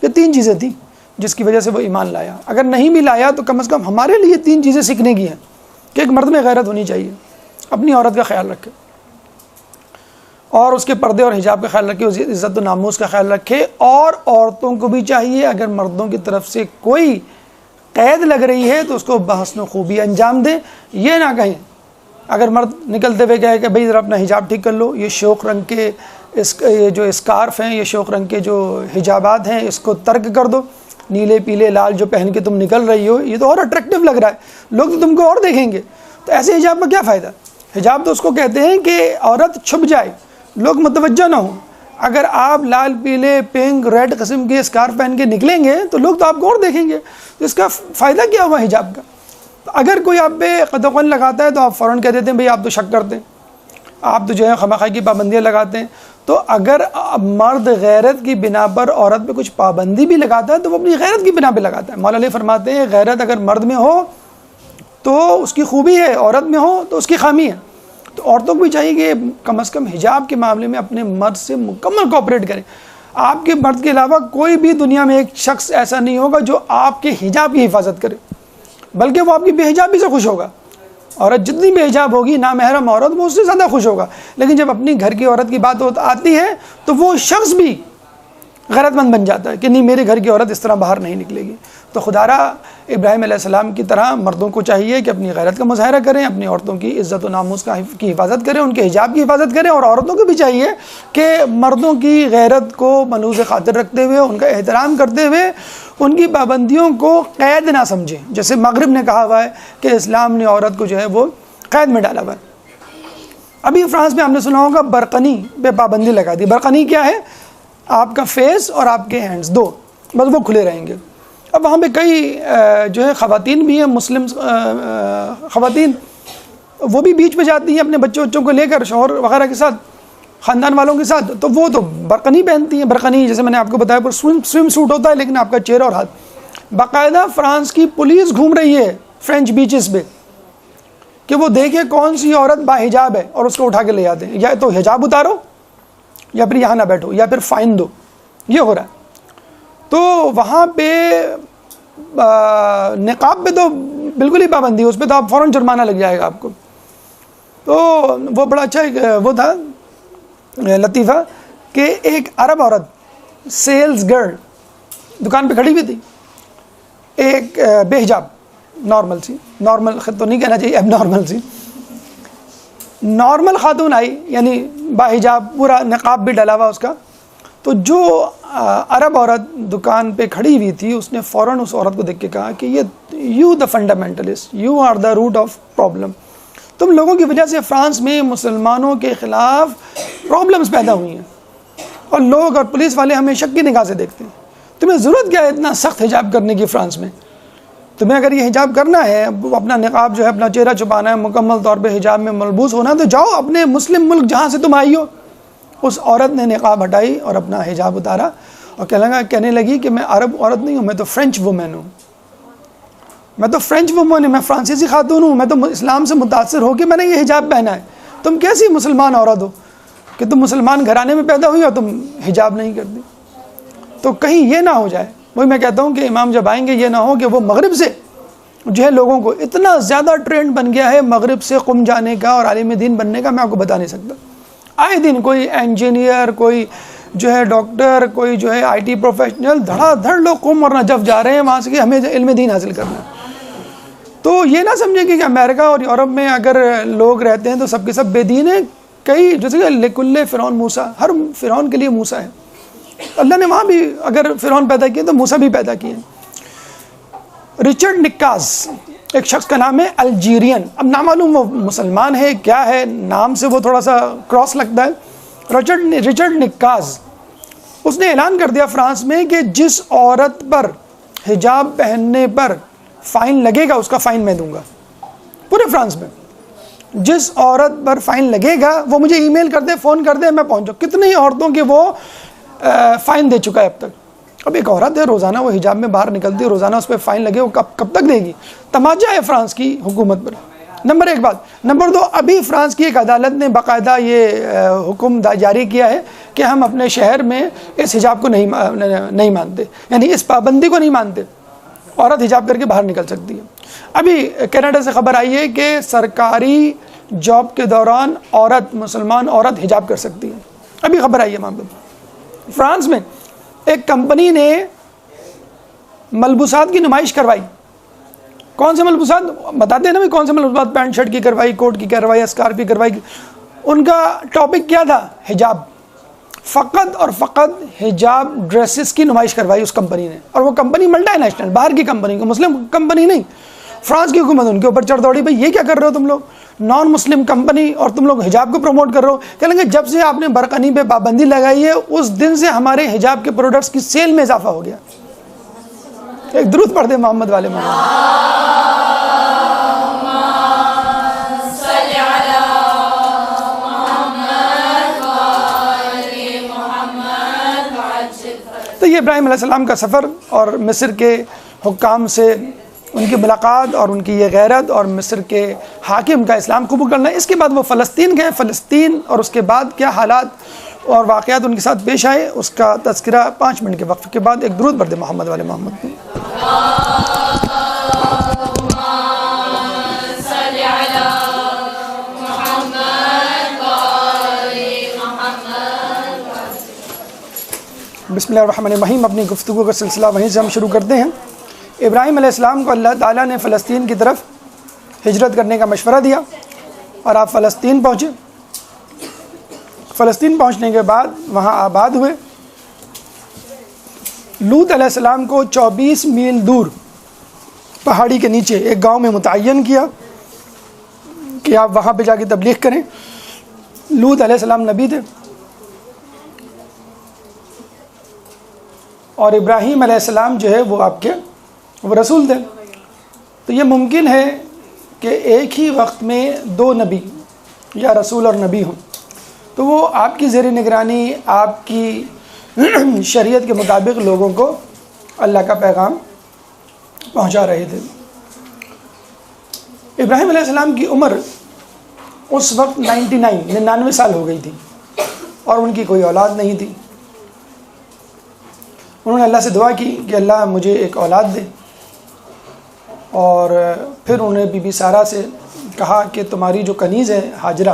یہ 3 چیزیں تھیں جس کی وجہ سے وہ ایمان لایا. اگر نہیں بھی لایا تو کم از کم ہمارے لیے 3 چیزیں سیکھنے کی ہیں کہ ایک مرد میں غیرت ہونی چاہیے، اپنی عورت کا خیال رکھے اور اس کے پردے اور حجاب کا خیال رکھے، اس کی عزت و ناموس کا خیال رکھے. اور عورتوں کو بھی چاہیے اگر مردوں کی طرف سے کوئی قید لگ رہی ہے تو اس کو بحسن و خوبی انجام دیں. یہ نہ کہیں اگر مرد نکلتے ہوئے کہے کہ بھائی ذرا اپنا حجاب ٹھیک کر لو، یہ شوق رنگ کے یہ جو اسکارف ہیں، یہ شوق رنگ کے جو حجابات ہیں، اس کو ترک کر دو. نیلے پیلے لال جو پہن کے تم نکل رہی ہو یہ تو اور اٹریکٹیو لگ رہا ہے، لوگ تو تم کو اور دیکھیں گے. تو ایسے حجاب کا کیا فائدہ؟ حجاب تو اس کو کہتے ہیں کہ عورت چھپ جائے، لوگ متوجہ نہ ہوں. اگر آپ لال پیلے پنک ریڈ قسم کے اسکارف پہن کے نکلیں گے تو لوگ تو آپ کو اور دیکھیں گے. تو اس کا فائدہ کیا ہوا حجاب کا؟ اگر کوئی آپ پہ قد و قن لگاتا ہے تو آپ فوراً کہہ دیتے ہیں بھئی آپ تو شک کرتے ہیں، آپ تو جو ہے خواہ کی پابندیاں لگاتے ہیں. تو اگر مرد غیرت کی بنا پر عورت پہ کچھ پابندی بھی لگاتا ہے تو وہ اپنی غیرت کی بنا پہ لگاتا ہے. مولا علی فرماتے ہیں غیرت اگر مرد میں ہو تو اس کی خوبی ہے، عورت میں ہو تو اس کی خامی ہے. تو عورتوں کو بھی چاہیے کہ کم از کم حجاب کے معاملے میں اپنے مرد سے مکمل کوآپریٹ کریں. آپ کے مرد کے علاوہ کوئی بھی دنیا میں ایک شخص ایسا نہیں ہوگا جو آپ کے حجاب کی حفاظت کرے، بلکہ وہ آپ کی بے حجابی سے خوش ہوگا. عورت جتنی بے حجاب ہوگی، نامحرم عورت، وہ اس سے زیادہ خوش ہوگا. لیکن جب اپنی گھر کی عورت کی بات آتی ہے تو وہ شخص بھی غیرت مند بن جاتا ہے کہ نہیں، میرے گھر کی عورت اس طرح باہر نہیں نکلے گی. تو خدارا ابراہیم علیہ السلام کی طرح مردوں کو چاہیے کہ اپنی غیرت کا مظاہرہ کریں، اپنی عورتوں کی عزت و ناموس کی حفاظت کریں، ان کے حجاب کی حفاظت کریں. اور عورتوں کو بھی چاہیے کہ مردوں کی غیرت کو ملحوظ خاطر رکھتے ہوئے، ان کا احترام کرتے ہوئے، ان کی پابندیوں کو قید نہ سمجھیں. جیسے مغرب نے کہا ہوا ہے کہ اسلام نے عورت کو جو ہے وہ قید میں ڈالا ہوا ہے. ابھی فرانس میں ہم نے سنا ہوگا برقنی پہ پابندی لگا دی. برقنی کیا ہے؟ آپ کا فیس اور آپ کے ہینڈز دو، بس وہ کھلے رہیں گے. اب وہاں پہ کئی جو ہے خواتین بھی ہیں، مسلم خواتین، وہ بھی بیچ پہ جاتی ہیں اپنے بچوں کو لے کر، شوہر وغیرہ کے ساتھ، خاندان والوں کے ساتھ. تو وہ تو برقنی پہنتی ہیں. برقنی جیسے میں نے آپ کو بتایا سوئم سوٹ ہوتا ہے لیکن آپ کا چہرہ اور ہاتھ. باقاعدہ فرانس کی پولیس گھوم رہی ہے فرینچ بیچز پہ کہ وہ دیکھے کون سی عورت با حجاب ہے اور اس کو اٹھا کے لے آتے ہیں. یا تو حجاب اتارو یا پھر یہاں نہ بیٹھو یا پھر فائن دو. یہ ہو رہا ہے. تو وہاں پہ نقاب پہ تو بالکل ہی پابندی ہے، اس پہ تو آپ فوراً جرمانہ لگ جائے گا آپ کو. تو وہ بڑا اچھا ایک وہ تھا لطیفہ کہ ایک عرب عورت سیلز گرل دکان پہ کھڑی ہوئی تھی، ایک بے حجاب نارمل سی، نارمل تو نہیں کہنا چاہیے، اب نارمل سی نارمل خاتون آئی، یعنی با حجاب، پورا نقاب بھی ڈلا ہوا اس کا. تو جو عرب عورت دکان پہ کھڑی ہوئی تھی اس نے فوراً اس عورت کو دیکھ کے کہا کہ یہ you the fundamentalist, you are the root of problem. تم لوگوں کی وجہ سے فرانس میں مسلمانوں کے خلاف پرابلمز پیدا ہوئی ہیں اور لوگ اور پولیس والے ہمیں شک کی نگاہ سے دیکھتے ہیں. تمہیں ضرورت کیا ہے اتنا سخت حجاب کرنے کی فرانس میں؟ تمہیں اگر یہ حجاب کرنا ہے، اپنا نقاب جو ہے اپنا چہرہ چھپانا ہے، مکمل طور پہ حجاب میں ملبوس ہونا ہے، تو جاؤ اپنے مسلم ملک جہاں سے تم آئی ہو. اس عورت نے نقاب ہٹائی اور اپنا حجاب اتارا اور کہنے لگی کہ میں عرب عورت نہیں ہوں، میں تو فرینچ وومن ہوں، میں تو فرینچ وومن ہوں، میں فرانسیسی خاتون ہوں، میں تو اسلام سے متاثر ہو کے میں نے یہ حجاب پہنا ہے. تم کیسی مسلمان عورت ہو کہ تم مسلمان گھرانے میں پیدا ہوئی اور تم حجاب نہیں کرتی؟ تو کہیں یہ نہ ہو جائے. وہی میں کہتا ہوں کہ امام جب آئیں گے یہ نہ ہو کہ وہ مغرب سے جو ہے لوگوں کو اتنا زیادہ ٹرینڈ بن گیا ہے مغرب سے قم جانے کا اور عالم دین بننے کا، میں آپ کو بتا نہیں سکتا. آئے دن کوئی انجینئر، کوئی جو ہے ڈاکٹر، کوئی جو ہے آئی ٹی پروفیشنل، دھڑا دھڑ لوگ قم اور نجف جا رہے ہیں وہاں سے کہ ہمیں علم دین حاصل کرنا ہے. تو یہ نہ سمجھیں کہ امریکہ اور یورپ میں اگر لوگ رہتے ہیں تو سب کے سب بے دین ہیں. کئی جیسے کہ لکل فرعون موسیٰ، ہر فرعون کے لیے موسیٰ ہے. اللہ نے وہاں بھی اگر فرعون پیدا کیے تو موسیٰ بھی پیدا کیے. رچرڈ نکاز ایک شخص کا نام ہے، الجیرین. اب نامعلوم وہ مسلمان ہے کیا ہے، نام سے وہ تھوڑا سا کراس لگتا ہے. رچرڈ نکاز، اس نے اعلان کر دیا فرانس میں کہ جس عورت پر حجاب پہننے پر فائن لگے گا اس کا فائن میں دوں گا. پورے فرانس میں جس عورت پر فائن لگے گا وہ مجھے ای میل کر دے، فون کر دے، میں پہنچ جاؤں. کتنی عورتوں کے وہ فائن دے چکا ہے اب تک. اب ایک عورت ہے روزانہ وہ حجاب میں باہر نکلتی ہے، روزانہ اس پہ فائن لگے، وہ کب تک دے گی؟ تماچا ہے فرانس کی حکومت پر. نمبر ایک بات. نمبر دو، ابھی فرانس کی ایک عدالت نے باقاعدہ یہ حکم جاری کیا ہے کہ ہم اپنے شہر میں اس حجاب کو نہیں مانتے، یعنی اس پابندی کو نہیں مانتے. عورت حجاب کر کے باہر نکل سکتی ہے. ابھی کینیڈا سے خبر آئی ہے کہ سرکاری جاب کے دوران عورت، مسلمان عورت حجاب کر سکتی ہے. ابھی خبر آئی ہے وہاں پہ. فرانس میں ایک کمپنی نے ملبوسات کی نمائش کروائی. کون سے ملبوسات بتاتے ہیں نا، کون سے ملبوسات؟ پینٹ شرٹ کی کروائی، کوٹ کی کروائی، اسکارف کی کروائی. ان کا ٹاپک کیا تھا؟ حجاب. فقط اور فقط حجاب ڈریسز کی نمائش کروائی اس کمپنی نے، اور وہ کمپنی ملٹی نیشنل، باہر کی کمپنی کو، مسلم کمپنی نہیں، فرانس کی حکومت ان کے اوپر چڑھ دوڑی، بھائی یہ کیا کر رہے ہو تم لوگ، نان مسلم کمپنی، اور تم لوگ حجاب کو پروموٹ کر رہے ہو. کہیں گے جب سے آپ نے برقعی پہ پابندی لگائی ہے اس دن سے ہمارے حجاب کے پروڈکٹس کی سیل میں اضافہ ہو گیا. ایک درود پڑھ دے محمد والے محمد. تو یہ ابراہیم علیہ السلام کا سفر اور مصر کے حکام سے ان کی ملاقات اور ان کی یہ غیرت اور مصر کے حاکم کا اسلام قبول کرنا. اس کے بعد وہ فلسطین گئے. فلسطین اور اس کے بعد کیا حالات اور واقعات ان کے ساتھ پیش آئے اس کا تذکرہ 5 منٹ کے وقفے کے بعد. ایک درود پڑھ دے محمد والے محمد. بسم اللہ الرحمن الرحیم. اپنی گفتگو کا سلسلہ وہیں سے ہم شروع کرتے ہیں. ابراہیم علیہ السلام کو اللہ تعالیٰ نے فلسطین کی طرف ہجرت کرنے کا مشورہ دیا اور آپ فلسطین پہنچے. فلسطین پہنچنے کے بعد وہاں آباد ہوئے. لوط علیہ السلام کو 24 میل دور پہاڑی کے نیچے ایک گاؤں میں متعین کیا کہ آپ وہاں پہ جا کے تبلیغ کریں. لوط علیہ السلام نبی تھے اور ابراہیم علیہ السلام جو ہے وہ آپ کے وہ رسول تھے. تو یہ ممکن ہے کہ ایک ہی وقت میں 2 نبی یا رسول اور نبی ہوں. تو وہ آپ کی زیر نگرانی آپ کی شریعت کے مطابق لوگوں کو اللہ کا پیغام پہنچا رہے تھے. ابراہیم علیہ السلام کی عمر اس وقت 99 سال ہو گئی تھی اور ان کی کوئی اولاد نہیں تھی. انہوں نے اللہ سے دعا کی کہ اللہ مجھے ایک اولاد دے، اور پھر انہوں نے بی بی سارہ سے کہا کہ تمہاری جو کنیز ہے ہاجرہ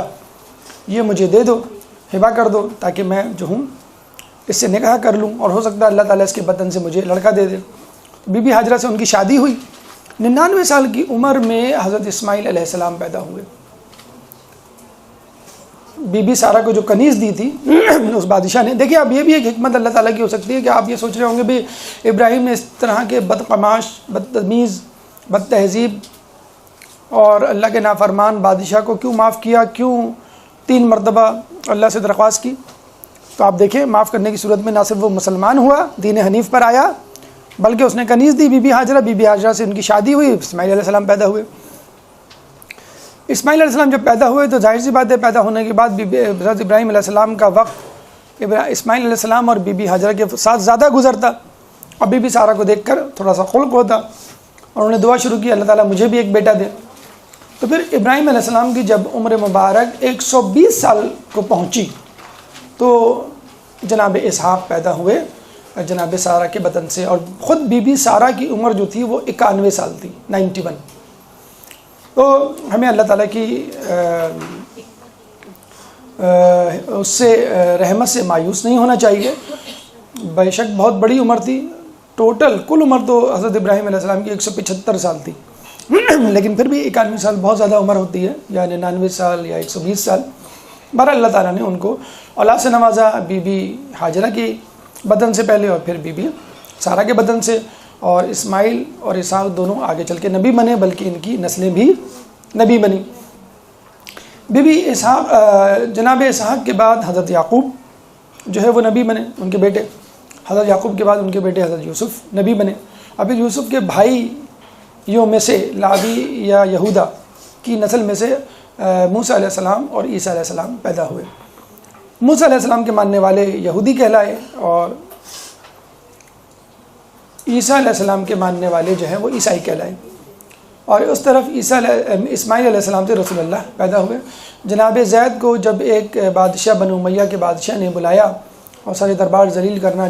یہ مجھے دے دو، ہبہ کر دو، تاکہ میں جو ہوں اس سے نکاح کر لوں اور ہو سکتا ہے اللہ تعالیٰ اس کے بدن سے مجھے لڑکا دے دے. بی بی ہاجرہ سے ان کی شادی ہوئی. 99 سال کی عمر میں حضرت اسماعیل علیہ السلام پیدا ہوئے. بی بی سارہ کو جو کنیز دی تھی اس بادشاہ نے، دیکھیے اب یہ بھی ایک حکمت اللہ تعالیٰ کی ہو سکتی ہے کہ آپ یہ سوچ رہے ہوں گے بھی ابراہیم نے اس طرح کے بدقماش، بدتمیز، بد تہذیب اور اللہ کے نافرمان بادشاہ کو کیوں معاف کیا، کیوں 3 مرتبہ اللہ سے درخواست کی. تو آپ دیکھیں معاف کرنے کی صورت میں نہ صرف وہ مسلمان ہوا، دین حنیف پر آیا، بلکہ اس نے کنیز دی بی بی ہاجرہ. بی بی ہاجرہ سے ان کی شادی ہوئی، اسماعیل علیہ السلام پیدا ہوئے. اسماعیل علیہ السلام جب پیدا ہوئے تو ظاہر سی بات ہے پیدا ہونے کے بعد حضرت ابراہیم علیہ السلام کا وقت اسماعیل علیہ السلام اور بی بی ہاجرہ کے ساتھ زیادہ گزرتا، اور بی بی سارہ کو دیکھ کر تھوڑا سا خلق ہوتا، اور انہوں نے دعا شروع کی اللہ تعالیٰ مجھے بھی ایک بیٹا دے. تو پھر ابراہیم علیہ السلام کی جب عمر مبارک 120 سال کو پہنچی تو جناب اسحاق پیدا ہوئے جناب سارہ کے بدن سے، اور خود بی بی سارہ کی عمر جو تھی وہ 91 سال تھی، 91. تو ہمیں اللہ تعالیٰ کی اس سے رحمت سے مایوس نہیں ہونا چاہیے. بے شک بہت بڑی عمر تھی. ٹوٹل کل عمر تو حضرت ابراہیم علیہ السلام کی 175 سال تھی، لیکن پھر بھی 91 سال بہت زیادہ عمر ہوتی ہے، یا 99 سال یا 120 سال. بہرحال اللہ تعالیٰ نے ان کو اولاد سے نوازا، بی بی ہاجرہ کی بدن سے پہلے اور پھر بی بی سارہ کے بدن سے، اور اسماعیل اور اسحاق دونوں آگے چل کے نبی بنے، بلکہ ان کی نسلیں بھی نبی بنی. بی بی اسحاق جناب اسحاق کے بعد حضرت یعقوب جو ہے وہ نبی بنے، ان کے بیٹے. حضرت یعقوب کے بعد ان کے بیٹے حضرت یوسف نبی بنے. ابھی یوسف کے بھائیوں میں سے لاوی یا یہودا کی نسل میں سے موسیٰ علیہ السلام اور عیسیٰ علیہ السلام پیدا ہوئے. موسیٰ علیہ السلام کے ماننے والے یہودی کہلائے، اور عیسیٰ علیہ السلام کے ماننے والے جو ہیں وہ عیسائی کہلائے. اور اس طرف اسماعیل علیہ السلام سے رسول اللہ پیدا ہوئے. جناب زید کو جب ایک بادشاہ بنو امیہ کے بادشاہ نے بلایا اور سارے دربار ذلیل کرنا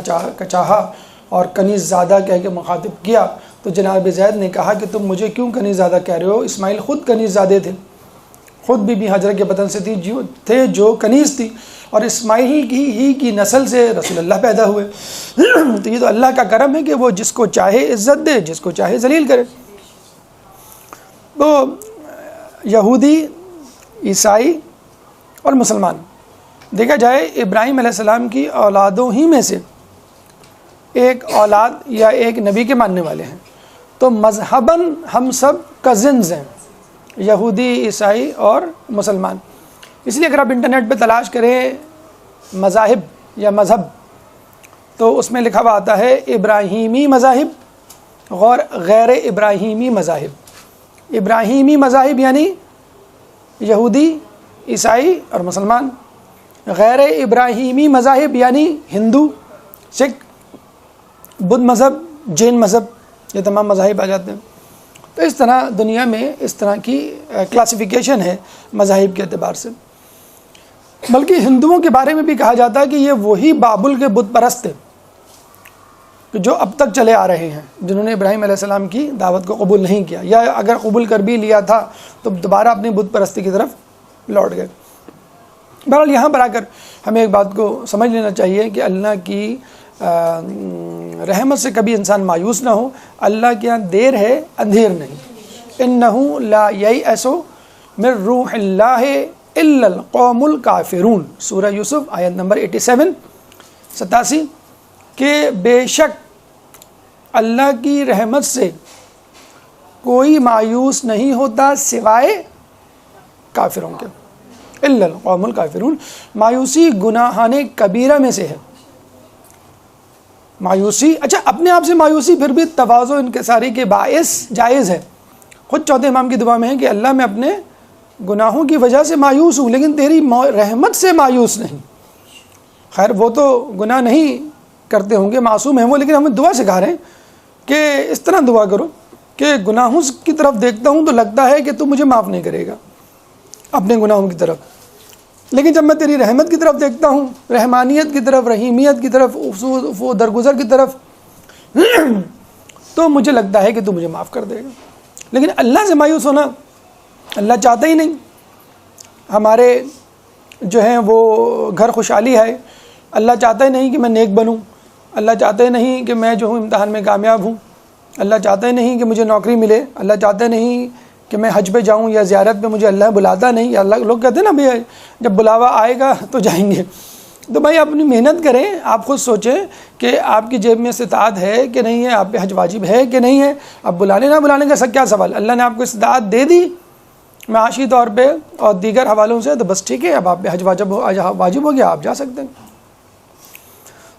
چاہا اور کنیز زادہ کہہ کے مخاطب کیا، تو جناب زید نے کہا کہ تم مجھے کیوں کنیز زادہ کہہ رہے ہو؟ اسماعیل خود کنیز زادے تھے، خود بی بی ہاجرہ کے بدن سے تھے جو کنیز تھی، اور اسماعیل کی نسل سے رسول اللہ پیدا ہوئے. تو یہ تو اللہ کا کرم ہے کہ وہ جس کو چاہے عزت دے، جس کو چاہے ذلیل کرے. تو یہودی، عیسائی اور مسلمان دیکھا جائے ابراہیم علیہ السلام کی اولادوں ہی میں سے ایک اولاد یا ایک نبی کے ماننے والے ہیں، تو مذہباً ہم سب کزنز ہیں، یہودی، عیسائی اور مسلمان۔ اس لیے اگر آپ انٹرنیٹ پہ تلاش کریں مذاہب یا مذہب تو اس میں لکھا ہوا آتا ہے ابراہیمی مذاہب اور غیر ابراہیمی مذاہب۔ ابراہیمی مذاہب یعنی یہودی، عیسائی اور مسلمان، غیر ابراہیمی مذاہب یعنی ہندو، سکھ، بدھ مذہب، جین مذہب، یہ تمام مذاہب آ جاتے ہیں۔ تو اس طرح دنیا میں اس طرح کی کلاسیفیکیشن ہے مذاہب کے اعتبار سے۔ بلکہ ہندوؤں کے بارے میں بھی کہا جاتا ہے کہ یہ وہی بابل کے بت پرست تھے جو اب تک چلے آ رہے ہیں، جنہوں نے ابراہیم علیہ السلام کی دعوت کو قبول نہیں کیا، یا اگر قبول کر بھی لیا تھا تو دوبارہ اپنی بت پرستی کی طرف لوٹ گئے۔ بہرحال یہاں پر آ کر ہمیں ایک بات کو سمجھ لینا چاہیے کہ اللہ کی رحمت سے کبھی انسان مایوس نہ ہو۔ اللہ کے یہاں دیر ہے، اندھیر نہیں۔ انہ لا ییأس من روح اللہ الا القوم الکافرون، سورہ یوسف آیت نمبر 87 کہ بے شک اللہ کی رحمت سے کوئی مایوس نہیں ہوتا سوائے کافروں کے، الا القوم الکافرون۔ مایوسی گناہان کبیرہ میں سے ہے۔ مایوسی، اچھا اپنے آپ سے مایوسی پھر بھی تواضع انکساری کے باعث جائز ہے۔ خود چوتھے امام کی دعا میں ہے کہ اللہ میں اپنے گناہوں کی وجہ سے مایوس ہوں لیکن تیری رحمت سے مایوس نہیں۔ خیر وہ تو گناہ نہیں کرتے ہوں گے، معصوم ہیں وہ، لیکن ہمیں دعا سکھا رہے ہیں کہ اس طرح دعا کرو کہ گناہوں کی طرف دیکھتا ہوں تو لگتا ہے کہ تو مجھے معاف نہیں کرے گا اپنے گناہوں کی طرف، لیکن جب میں تیری رحمت کی طرف دیکھتا ہوں، رحمانیت کی طرف، رحیمیت کی طرف، درگزر کی طرف، تو مجھے لگتا ہے کہ تو مجھے معاف کر دے گا۔ لیکن اللہ سے مایوس ہونا اللہ چاہتا ہی نہیں۔ ہمارے جو ہیں وہ گھر خوشحالی ہے، اللہ چاہتا ہی نہیں کہ میں نیک بنوں، اللہ چاہتا ہی نہیں کہ میں جو ہوں امتحان میں کامیاب ہوں، اللہ چاہتا ہی نہیں کہ مجھے نوکری ملے، اللہ چاہتا ہی نہیں کہ میں حج پہ جاؤں یا زیارت پہ، مجھے اللہ بلاتا نہیں، یا اللہ، لوگ کہتے ہیں نا بھائی جب بلاوا آئے گا تو جائیں گے۔ تو بھائی اپنی محنت کریں، آپ خود سوچیں کہ آپ کی جیب میں استطاعت ہے کہ نہیں ہے، آپ پہ حج واجب ہے کہ نہیں ہے۔ اب بلانے نہ بلانے کا کیا سوال، اللہ نے آپ کو استطاعت دے دی معاشی طور پہ اور دیگر حوالوں سے، تو بس ٹھیک ہے، اب آپ پہ حج واجب ہو گیا، آپ جا سکتے ہیں۔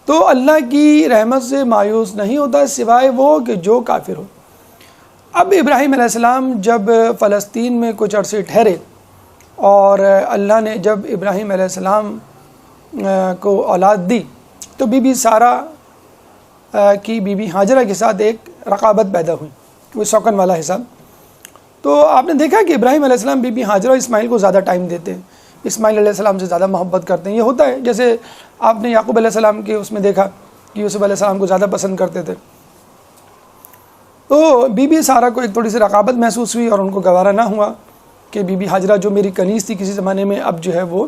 تو اللہ کی رحمت سے مایوس نہیں ہوتا سوائے وہ کہ جو کافر ہو۔ اب ابراہیم علیہ السلام جب فلسطین میں کچھ عرصے ٹھہرے اور اللہ نے جب ابراہیم علیہ السلام کو اولاد دی تو بی بی سارہ کی بی بی ہاجرہ کے ساتھ ایک رقابت پیدا ہوئی، وہ شوکن والا حساب۔ تو آپ نے دیکھا کہ ابراہیم علیہ السلام بی بی ہاجرہ اور اسماعیل کو زیادہ ٹائم دیتے ہیں، اسماعیل علیہ السلام سے زیادہ محبت کرتے ہیں۔ یہ ہوتا ہے، جیسے آپ نے یعقوب علیہ السلام کے اس میں دیکھا کہ یوسف علیہ السلام کو زیادہ پسند کرتے تھے۔ تو بی بی سارہ کو ایک تھوڑی سی رقابت محسوس ہوئی اور ان کو گوارا نہ ہوا کہ بی بی ہاجرہ جو میری کنیز تھی کسی زمانے میں، اب جو ہے وہ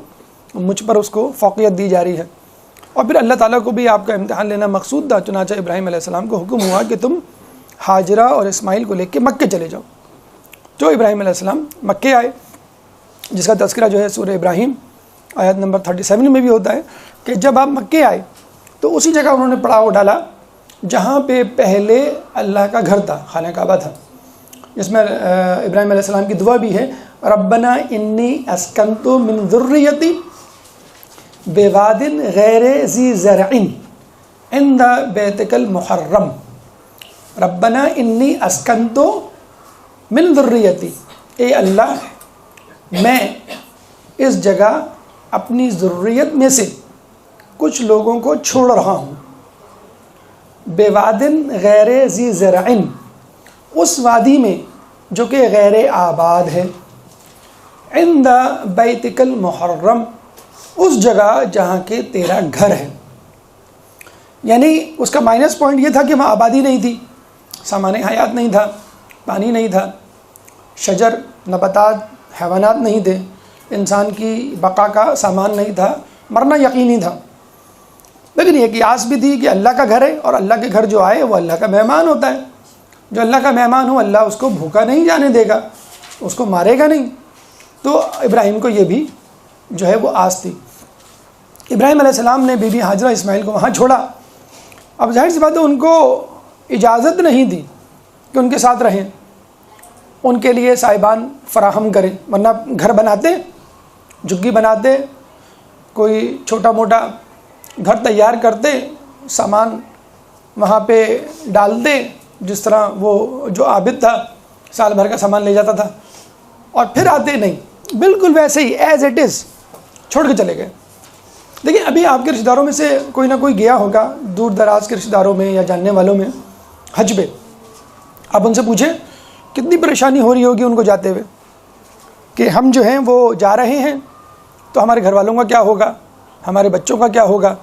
مجھ پر اس کو فوقیت دی جا رہی ہے۔ اور پھر اللہ تعالیٰ کو بھی آپ کا امتحان لینا مقصود تھا، چنانچہ ابراہیم علیہ السلام کو حکم ہوا کہ تم ہاجرہ اور اسماعیل کو لے کے مکے چلے جاؤ۔ جو ابراہیم علیہ السلام مکے آئے، جس کا تذکرہ جو ہے سورہ ابراہیم آیت نمبر 37 میں بھی ہوتا ہے کہ جب آپ مکے آئے تو اسی جگہ انہوں نے پڑاؤ ڈالا جہاں پہ پہلے اللہ کا گھر تھا، خانہ کعبہ تھا، جس میں ابراہیم علیہ السلام کی دعا بھی ہے، ربنا انی اسکنت من ذریتی بواد غیر ذی زرع عند بیتک المحرم، ربنا انی اسکنت من ذریتی، اے اللہ میں اس جگہ اپنی ذریت میں سے کچھ لوگوں کو چھوڑ رہا ہوں، بواد غیر ذی زرع، اس وادی میں جو کہ غیر آباد ہے، عند بیتک المحرم، اس جگہ جہاں کہ تیرا گھر ہے۔ یعنی اس کا مائنس پوائنٹ یہ تھا کہ وہاں آبادی نہیں تھی، سامان حیات نہیں تھا، پانی نہیں تھا، شجر نباتات حیوانات نہیں تھے، انسان کی بقا کا سامان نہیں تھا، مرنا یقینی تھا۔ لیکن یہ قیاس بھی تھی کہ اللہ کا گھر ہے اور اللہ کے گھر جو آئے وہ اللہ کا مہمان ہوتا ہے، جو اللہ کا مہمان ہو اللہ اس کو بھوکا نہیں جانے دے گا، اس کو مارے گا نہیں۔ تو ابراہیم کو یہ بھی جو ہے وہ آس تھی۔ ابراہیم علیہ السلام نے بی بی ہاجرہ اسماعیل کو وہاں چھوڑا. اب ظاہر سی بات ہے ان کو اجازت نہیں دی کہ ان کے ساتھ رہیں, ان کے لیے صاحبان فراہم کریں, ورنہ گھر بناتے, جھگی بناتے, کوئی چھوٹا موٹا گھر تیار کرتے, سامان وہاں پہ ڈالتے, جس طرح وہ جو عابد تھا سال بھر کا سامان لے جاتا تھا اور پھر آتے. نہیں, بالکل ویسے ہی ایز اٹ از چھوڑ کے چلے گئے. دیکھیں ابھی آپ کے رشتہ داروں میں سے کوئی نہ کوئی گیا ہوگا, دور دراز کے رشتہ داروں میں یا جاننے والوں میں حج پہ. آپ ان سے پوچھیں کتنی پریشانی ہو رہی ہوگی ان کو جاتے ہوئے کہ ہم جو ہیں وہ جا رہے ہیں تو ہمارے گھر والوں کا کیا ہوگا, ہمارے بچوں کا کیا ہوگا,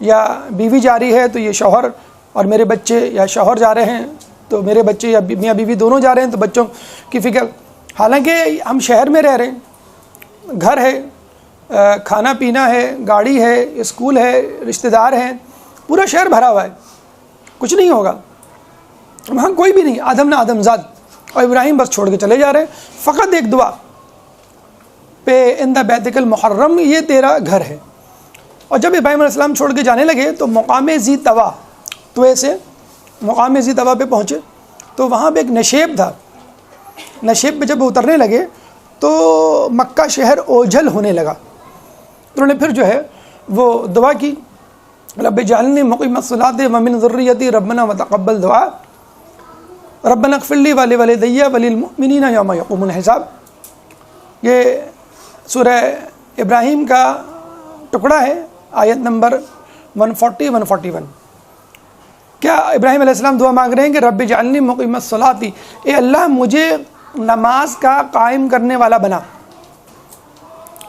یا بیوی جا رہی ہے تو یہ شوہر اور میرے بچے, یا شوہر جا رہے ہیں تو میرے بچے, یا میاں بیوی دونوں جا رہے ہیں تو بچوں کی فکر. حالانکہ ہم شہر میں رہ رہے ہیں, گھر ہے, کھانا پینا ہے, گاڑی ہے, اسکول ہے, رشتہ دار ہیں, پورا شہر بھرا ہوا ہے, کچھ نہیں ہوگا وہاں, کوئی بھی نہیں, آدم نہ آدم زاد. اور ابراہیم بس چھوڑ کے چلے جا رہے ہیں, فقط ایک دعا پہ ان دا بیتک المحرم, یہ تیرا گھر ہے. اور جب ابراہیم علیہ السلام چھوڑ کے جانے لگے تو مقام ذی طوا, توے سے مقام ذی طوا پہ پہنچے تو وہاں پہ ایک نشیب تھا. نشیب پہ جب اترنے لگے تو مکہ شہر اوجھل ہونے لگا. تو انہوں نے پھر جو ہے وہ دعا کی, رب اجعلنی مقیم الصلاۃ ومن ذریتی ربنا وتقبل دعا ربنا اغفر لی ولوالدی وللمؤمنین یوم یقوم الحساب. یہ سورہ ابراہیم کا ٹکڑا ہے, آیت نمبر 140-141. کیا ابراہیم علیہ السلام دعا مانگ رہے ہیں کہ رب اجعلنی مقیم الصلاۃ, اے اللہ مجھے نماز کا قائم کرنے والا بنا,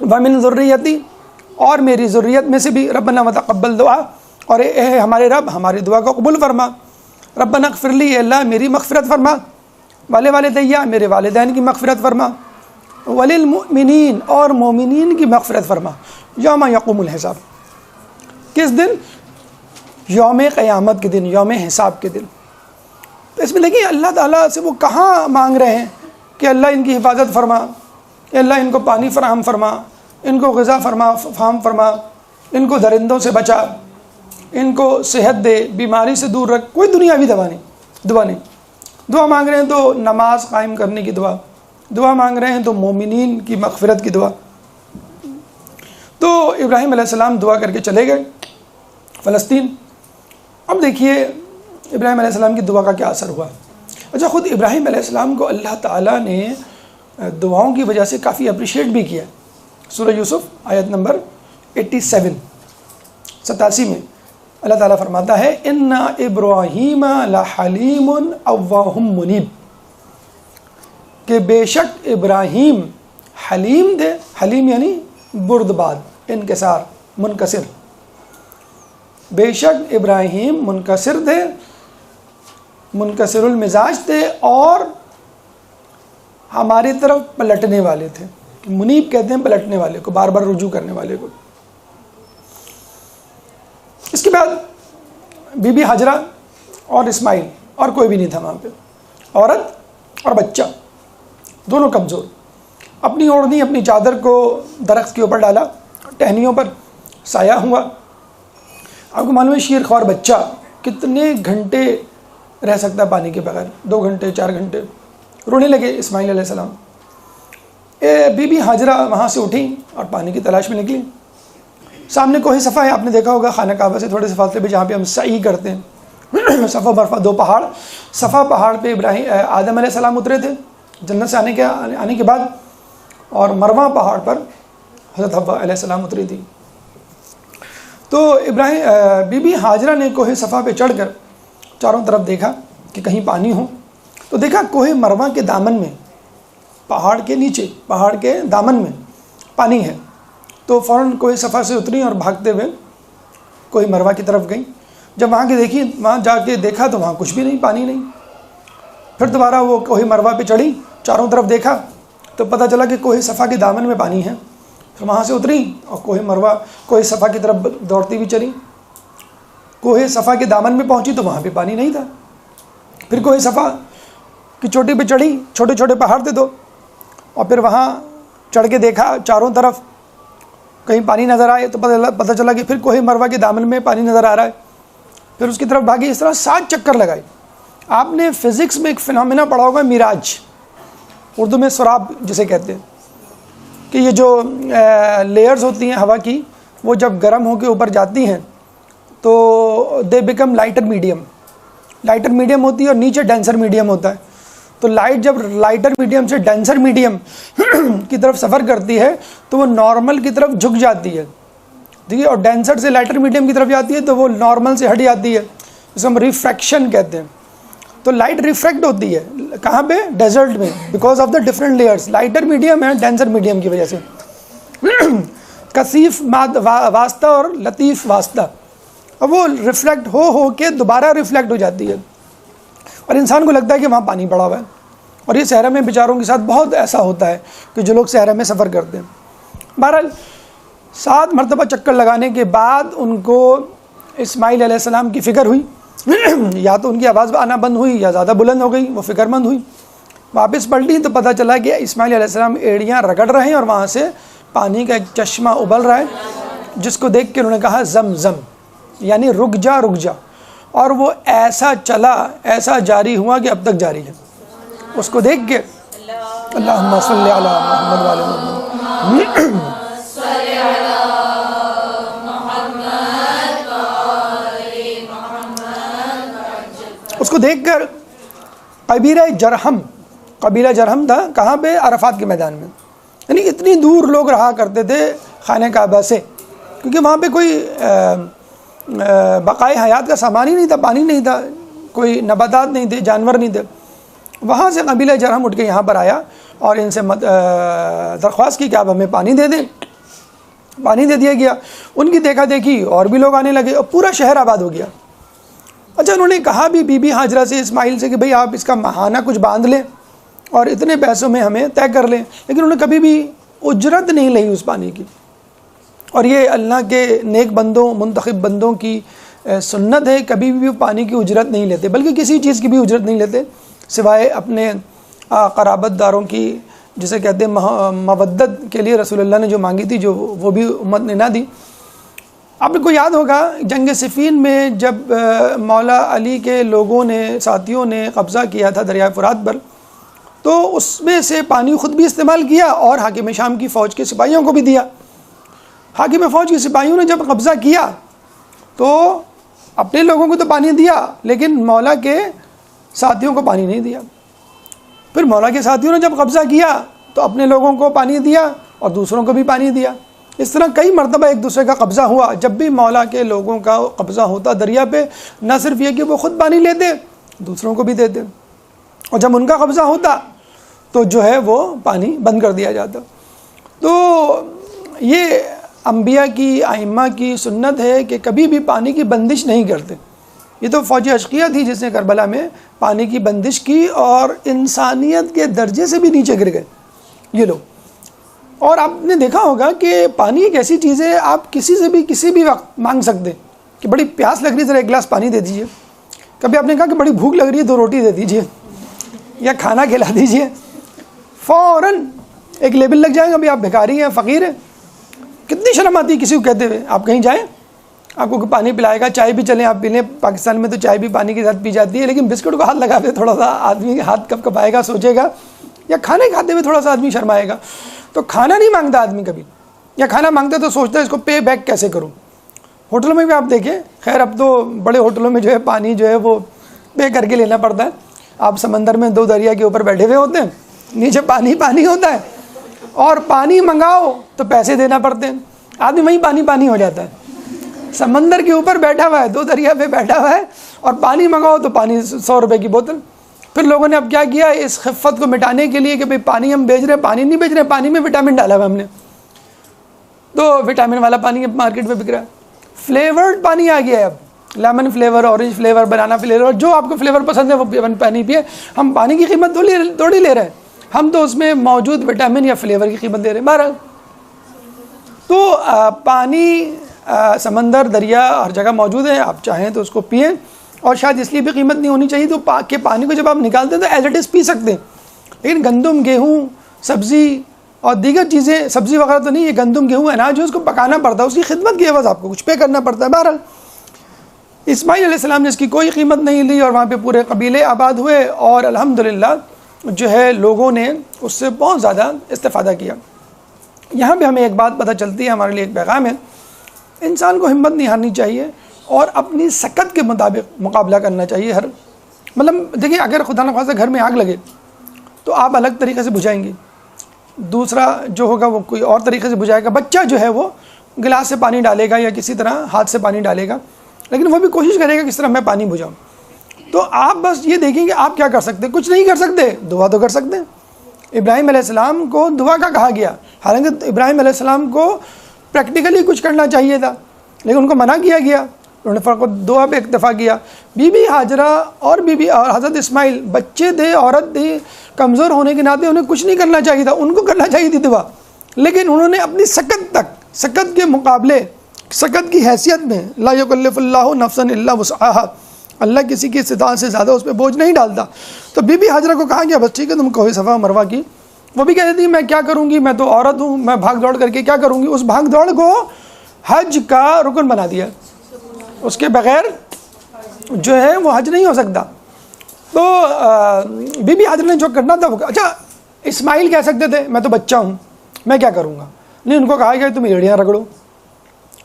ومن ذریتی, اور میری ذریت میں سے بھی, ربنا وتقبل دعا, اور اے ہمارے رب ہماری دعا کو قبول فرما, ربنا اغفر لی, اے اللہ میری مغفرت فرما, ولوالدی, میرے والدین کی مغفرت فرما, وللمؤمنین, اور مومنین کی مغفرت فرما, یوم یقوم الحساب, کس دن, یوم قیامت کے دن, یوم حساب کے دن. تو اس میں دیکھیں اللہ تعالیٰ سے وہ کہاں مانگ رہے ہیں کہ اللہ ان کی حفاظت فرما, اللہ ان کو پانی فراہم فرما, ان کو غذا فراہم فرما, ان کو درندوں سے بچا, ان کو صحت دے, بیماری سے دور رکھ. کوئی دنیاوی دعا نہیں. دعا مانگ رہے ہیں تو نماز قائم کرنے کی دعا, دعا مانگ رہے ہیں تو مومنین کی مغفرت کی دعا. تو ابراہیم علیہ السلام دعا کر کے چلے گئے فلسطین. اب دیکھیے ابراہیم علیہ السلام کی دعا کا کیا اثر ہوا. اچھا, خود ابراہیم علیہ السلام کو اللہ تعالیٰ نے دعاؤں کی وجہ سے کافی اپریشیٹ بھی کیا. سورہ یوسف آیت نمبر 87 میں اللہ تعالیٰ فرماتا ہے اِنَّ ابراہیم لحلیم اوّاہ منیب, کہ بے شک ابراہیم حلیم تھے. حلیم یعنی بردبار, انکسار, منکسر. بے شک ابراہیم منکسر تھے, منکسر المزاج تھے, اور ہماری طرف پلٹنے والے تھے. منیب کہتے ہیں پلٹنے والے کو, بار بار رجوع کرنے والے کو. اس کے بعد بی بی ہاجرہ اور اسماعیل, اور کوئی بھی نہیں تھا وہاں پہ, عورت اور بچہ دونوں کمزور. اپنی اوڑھنی, اپنی چادر کو درخت کے اوپر ڈالا, ٹہنیوں پر سایہ ہوا. آپ کو معلوم ہے شیر خوار بچہ کتنے گھنٹے رہ سکتا ہے پانی کے بغیر, 2 گھنٹے 4 گھنٹے. رونے لگے اسماعیل علیہ السلام. بی بی ہاجرہ وہاں سے اٹھی اور پانی کی تلاش میں نکلی. سامنے کوہ صفا ہے, آپ نے دیکھا ہوگا خانہ کعبہ سے تھوڑے سے فاصلے پہ جہاں پہ ہم سعی کرتے ہیں. صفا برفا 2 پہاڑ. صفا پہاڑ پہ آدم علیہ السلام اترے تھے جنت سے آنے کے بعد, اور مروہ پہاڑ پر حضرت حوا علیہ السلام اتری تھی. تو بی بی ہاجرہ نے کوہ صفا پہ چڑھ کر چاروں طرف دیکھا کہ کہیں پانی ہو. تو دیکھا کوہ مروہ کے دامن میں, پہاڑ کے نیچے, پہاڑ کے دامن میں پانی ہے. تو فوراً کوہ صفا سے اتری اور بھاگتے ہوئے کوہ مروہ کی طرف گئیں. جب وہاں جا کے دیکھا تو وہاں کچھ بھی نہیں, پانی نہیں. پھر دوبارہ وہ کوہ مروہ پہ چڑھی, چاروں طرف دیکھا تو پتہ چلا کہ کوہ صفا کے دامن میں پانی ہے. پھر وہاں سے اتری اور کوہ صفا کی طرف دوڑتی ہوئی چلی. کوہ صفا کے دامن میں پہنچی تو وہاں پہ پانی نہیں تھا. پھر کوہ صفا کی چوٹی پہ چڑھی, چھوٹے چھوٹے پہاڑ تھے 2, اور پھر وہاں چڑھ کے دیکھا چاروں طرف کہیں پانی نظر آئے تو پتہ چلا کہ پھر کوہ مروہ کے دامن میں پانی نظر آ رہا ہے، پھر اس کی طرف بھاگی، اس طرح 7 چکر لگائے۔ آپ نے فزکس میں ایک فنامنا پڑھا ہوگا، میراج، اردو میں سراب جسے کہتے ہیں، کہ یہ جو لیئرز ہوتی ہیں ہوا کی، وہ جب گرم ہو کے اوپر جاتی ہیں تو they become lighter medium, lighter medium ہوتی ہے اور نیچے ڈینسر میڈیم ہوتا ہے۔ تو لائٹ جب لائٹر میڈیم سے ڈینسر میڈیم کی طرف سفر کرتی ہے تو وہ نارمل کی طرف جھک جاتی ہے، ٹھیک ہے، اور ڈینسر سے لائٹر میڈیم کی طرف جاتی ہے تو وہ نارمل سے ہٹ جاتی ہے، جسے ہم ریفریکشن کہتے ہیں۔ تو لائٹ ریفریکٹ ہوتی ہے کہاں پہ؟ ڈیزرٹ میں، because of the different layers, lighter medium ہے ڈینسر میڈیم کی وجہ سے، کثیف واسطہ اور لطیف واسطہ، اب وہ ریفلیکٹ ہو کے دوبارہ ریفلیکٹ ہو جاتی ہے، اور انسان کو لگتا ہے کہ وہاں پانی پڑا ہوا ہے۔ اور یہ صحرا میں بیچاروں کے ساتھ بہت ایسا ہوتا ہے کہ جو لوگ صحرا میں سفر کرتے ہیں۔ بہرحال 7 مرتبہ چکر لگانے کے بعد ان کو اسماعیل علیہ السلام کی فکر ہوئی، یا تو ان کی آواز آنا بند ہوئی یا زیادہ بلند ہو گئی، وہ فکر مند ہوئی، واپس پلٹی تو پتہ چلا کہ اسماعیل علیہ السلام ایڑیاں رگڑ رہے ہیں اور وہاں سے پانی کا ایک چشمہ ابل رہا ہے، جس کو دیکھ کے انہوں نے کہا زم زم، یعنی رک جا رک جا، اور وہ ایسا چلا، ایسا جاری ہوا کہ اب تک جاری ہے۔ اس کو دیکھ کے اللہم صلی علی محمد وعلی محمد، اس کو دیکھ کر قبیلہ جرہم تھا، کہاں پہ؟ عرفات کے میدان میں، یعنی اتنی دور لوگ رہا کرتے تھے خانہ کعبہ سے، کیونکہ وہاں پہ کوئی بقائے حیات کا سامان ہی نہیں تھا، پانی نہیں تھا، کوئی نباتات نہیں تھے، جانور نہیں تھے۔ وہاں سے قبیلہ جرہم اٹھ کے یہاں پر آیا اور ان سے درخواست کی کہ آپ ہمیں پانی دے دیں، پانی دے دیا گیا۔ ان کی دیکھا دیکھی اور بھی لوگ آنے لگے اور پورا شہر آباد ہو گیا۔ اچھا، انہوں نے کہا بھی بی بی ہاجرہ سے، اسماعیل سے، کہ بھئی آپ اس کا ماہانہ کچھ باندھ لیں اور اتنے پیسوں میں ہمیں طے کر لیں، لیکن انہوں نے کبھی بھی اجرت نہیں لی اس پانی کی۔ اور یہ اللہ کے نیک بندوں، منتخب بندوں کی سنت ہے، کبھی بھی پانی کی اجرت نہیں لیتے، بلکہ کسی چیز کی بھی اجرت نہیں لیتے سوائے اپنے قرابت داروں کی، جسے کہتے ہیں مودت کے لیے رسول اللہ نے جو مانگی تھی، جو وہ بھی امت نے نہ دی۔ آپ کو یاد ہوگا جنگ صفین میں جب مولا علی کے لوگوں نے، ساتھیوں نے قبضہ کیا تھا دریائے فرات پر، تو اس میں سے پانی خود بھی استعمال کیا اور حاکم شام کی فوج کے سپاہیوں کو بھی دیا۔ حاکم فوج کے سپاہیوں نے جب قبضہ کیا تو اپنے لوگوں کو تو پانی دیا، لیکن مولا کے ساتھیوں کو پانی نہیں دیا۔ پھر مولا کے ساتھیوں نے جب قبضہ کیا تو اپنے لوگوں کو پانی دیا اور دوسروں کو بھی پانی دیا۔ اس طرح کئی مرتبہ ایک دوسرے کا قبضہ ہوا۔ جب بھی مولا کے لوگوں کا قبضہ ہوتا دریا پہ، نہ صرف یہ کہ وہ خود پانی لیتے، دوسروں کو بھی دیتے، اور جب ان کا قبضہ ہوتا تو جو ہے وہ پانی بند کر دیا جاتا۔ تو یہ انبیاء کی، ائمہ کی سنت ہے کہ کبھی بھی پانی کی بندش نہیں کرتے۔ یہ تو فوج اشقیہ تھی جس نے کربلا میں پانی کی بندش کی اور انسانیت کے درجے سے بھی نیچے گر گئے یہ لوگ۔ اور آپ نے دیکھا ہوگا کہ پانی ایک ایسی چیز ہے، آپ کسی سے بھی کسی بھی وقت مانگ سکتے ہیں کہ بڑی پیاس لگ رہی ہے، ذرا ایک گلاس پانی دے دیجئے۔ کبھی آپ نے کہا کہ بڑی بھوک لگ رہی ہے، 2 روٹی دے دیجئے یا کھانا کھلا دیجئے، فوراً ایک لیبل لگ جائے گا بھی آپ بھکاری ہیں، فقیر ہیں۔ کتنی شرم آتی ہے کسی کو کہتے ہوئے۔ آپ کہیں جائیں، آپ کو پانی پلائے گا، چائے بھی چلیں آپ پی لیں، پاکستان میں تو چائے بھی پانی کے ساتھ پی جاتی ہے، لیکن بسکٹ کو ہاتھ لگا دے تھوڑا سا آدمی ہاتھ کب کب آئے گا سوچے گا، یا کھانے کھاتے ہوئے تھوڑا سا آدمی شرمائے گا۔ تو کھانا نہیں مانگتا آدمی کبھی، یا کھانا مانگتا تو سوچتا ہے اس کو پے بیک کیسے کروں۔ ہوٹلوں میں بھی آپ دیکھیں، خیر اب تو بڑے ہوٹلوں میں جو ہے پانی جو ہے وہ پے کر کے لینا پڑتا ہے۔ آپ سمندر میں 2 دریا کے اوپر بیٹھے ہوئے ہوتے ہیں، نیچے پانی پانی ہوتا ہے، اور پانی منگاؤ تو پیسے دینا پڑتے ہیں، آدمی وہیں پانی پانی ہو جاتا ہے۔ سمندر کے اوپر بیٹھا ہوا ہے، 2 دریا پہ بیٹھا ہوا ہے، اور پانی منگاؤ تو پانی 100 روپے کی بوتل۔ پھر لوگوں نے اب کیا کیا اس خفت کو مٹانے کے لیے کہ بھئی پانی ہم بیچ رہے ہیں، پانی نہیں بیچ رہے ہیں، پانی میں وٹامن ڈالا ہوا ہم نے، تو وٹامن والا پانی مارکیٹ میں بک رہا ہے۔ فلیورڈ پانی آ گیا ہے اب، لیمن فلیور، اورنج فلیور، بنانا فلیور، جو آپ کو فلیور پسند ہے وہ پانی پیے۔ ہم پانی کی قیمت تھوڑی لے رہے ہیں، ہم تو اس میں موجود وٹامن یا فلیور کی قیمت دے رہے ہیں۔ بہرحال تو پانی سمندر، دریا ہر جگہ موجود ہے، آپ چاہیں تو اس کو پئیں، اور شاید اس لیے بھی قیمت نہیں ہونی چاہیے تو کہ پانی کو جب آپ نکالتے ہیں تو ایز اٹ از پی سکتے ہیں، لیکن گندم، گیہوں، سبزی، اور دیگر چیزیں سبزی وغیرہ تو نہیں، یہ گندم گیہوں اناج ہے، اس کو پکانا پڑتا ہے، اس کی خدمت کی عوض آپ کو کچھ پے کرنا پڑتا ہے۔ بہرحال اسماعیل علیہ السلام نے اس کی کوئی قیمت نہیں لی، اور وہاں پہ پورے قبیلے آباد ہوئے، اور الحمدللہ جو ہے لوگوں نے اس سے بہت زیادہ استفادہ کیا۔ یہاں پہ ہمیں ایک بات پتہ چلتی ہے، ہمارے لیے ایک پیغام ہے، انسان کو ہمت نہیں ہارنی چاہیے اور اپنی سکت کے مطابق مقابلہ کرنا چاہیے۔ ہر مطلب دیکھیں، اگر خدا نخواستہ گھر میں آگ لگے تو آپ الگ طریقے سے بجھائیں گے، دوسرا جو ہوگا وہ کوئی اور طریقے سے بجھائے گا، بچہ جو ہے وہ گلاس سے پانی ڈالے گا یا کسی طرح ہاتھ سے پانی ڈالے گا، لیکن وہ بھی کوشش کرے گا کس طرح میں پانی بجھاؤں۔ تو آپ بس یہ دیکھیں کہ آپ کیا کر سکتے، کچھ نہیں کر سکتے، دعا تو کر سکتے ہیں۔ ابراہیم علیہ السلام کو دعا کا کہا گیا، حالانکہ ابراہیم علیہ السلام کو پریکٹیکلی کچھ کرنا چاہیے تھا، لیکن ان کو منع کیا گیا، انہوں نے فقط دعا پہ اکتفا کیا۔ بی بی ہاجرہ اور اور حضرت اسماعیل بچے تھے، عورت تھی، کمزور ہونے کے ناطے انہیں کچھ نہیں کرنا چاہیے تھا، ان کو کرنا چاہیے تھی دعا، لیکن انہوں نے اپنی سکت کے مقابلے، سکت کی حیثیت میں، لا یکلف اللہ نفسا الا وسعہا، اللہ کسی کی استطاعت سے زیادہ اس پہ بوجھ نہیں ڈالتا۔ تو بی بی ہاجرہ کو کہا گیا بس ٹھیک ہے، تم کوہ صفا مروا کی، وہ بھی کہتی تھی میں کیا کروں گی، میں تو عورت ہوں، میں بھاگ دوڑ کر کے کیا کروں گی۔ اس بھاگ دوڑ کو حج کا رکن بنا دیا، اس کے بغیر جو ہے وہ حج نہیں ہو سکتا۔ تو بی بی ہاجرہ نے جو کرنا تھا وہ، اچھا اسماعیل کہہ سکتے تھے میں تو بچہ ہوں، میں کیا کروں گا، نہیں، ان کو کہا گیا تم ایڑیاں رگڑو۔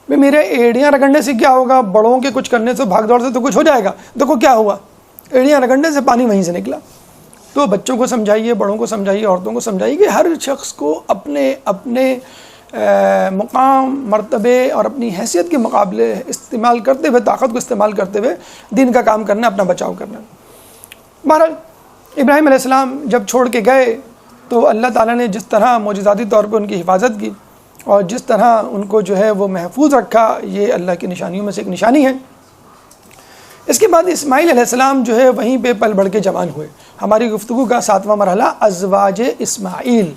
بھائی میرے ایڑیاں رگڑنے سے کیا ہوگا، بڑوں کے کچھ کرنے سے، بھاگ دوڑ سے تو کچھ ہو جائے گا، دیکھو کیا ہوا، ایڑیاں رگڑنے سے پانی وہیں سے نکلا۔ تو بچوں کو سمجھائیے، بڑوں کو سمجھائیے، عورتوں کو سمجھائیے کہ ہر شخص کو اپنے اپنے مقام، مرتبے اور اپنی حیثیت کے مقابلے استعمال کرتے ہوئے، طاقت کو استعمال کرتے ہوئے دین کا کام کرنا، اپنا بچاؤ کرنا۔ بہرحال ابراہیم علیہ السلام جب چھوڑ کے گئے تو اللہ تعالیٰ نے جس طرح معجزاتی طور پہ ان کی حفاظت کی اور جس طرح ان کو جو ہے وہ محفوظ رکھا، یہ اللہ کی نشانیوں میں سے ایک نشانی ہے۔ اس کے بعد اسماعیل علیہ السلام جو ہے وہیں پہ پل بڑھ کے جوان ہوئے۔ ہماری گفتگو کا 7واں مرحلہ ازواج اسماعیل،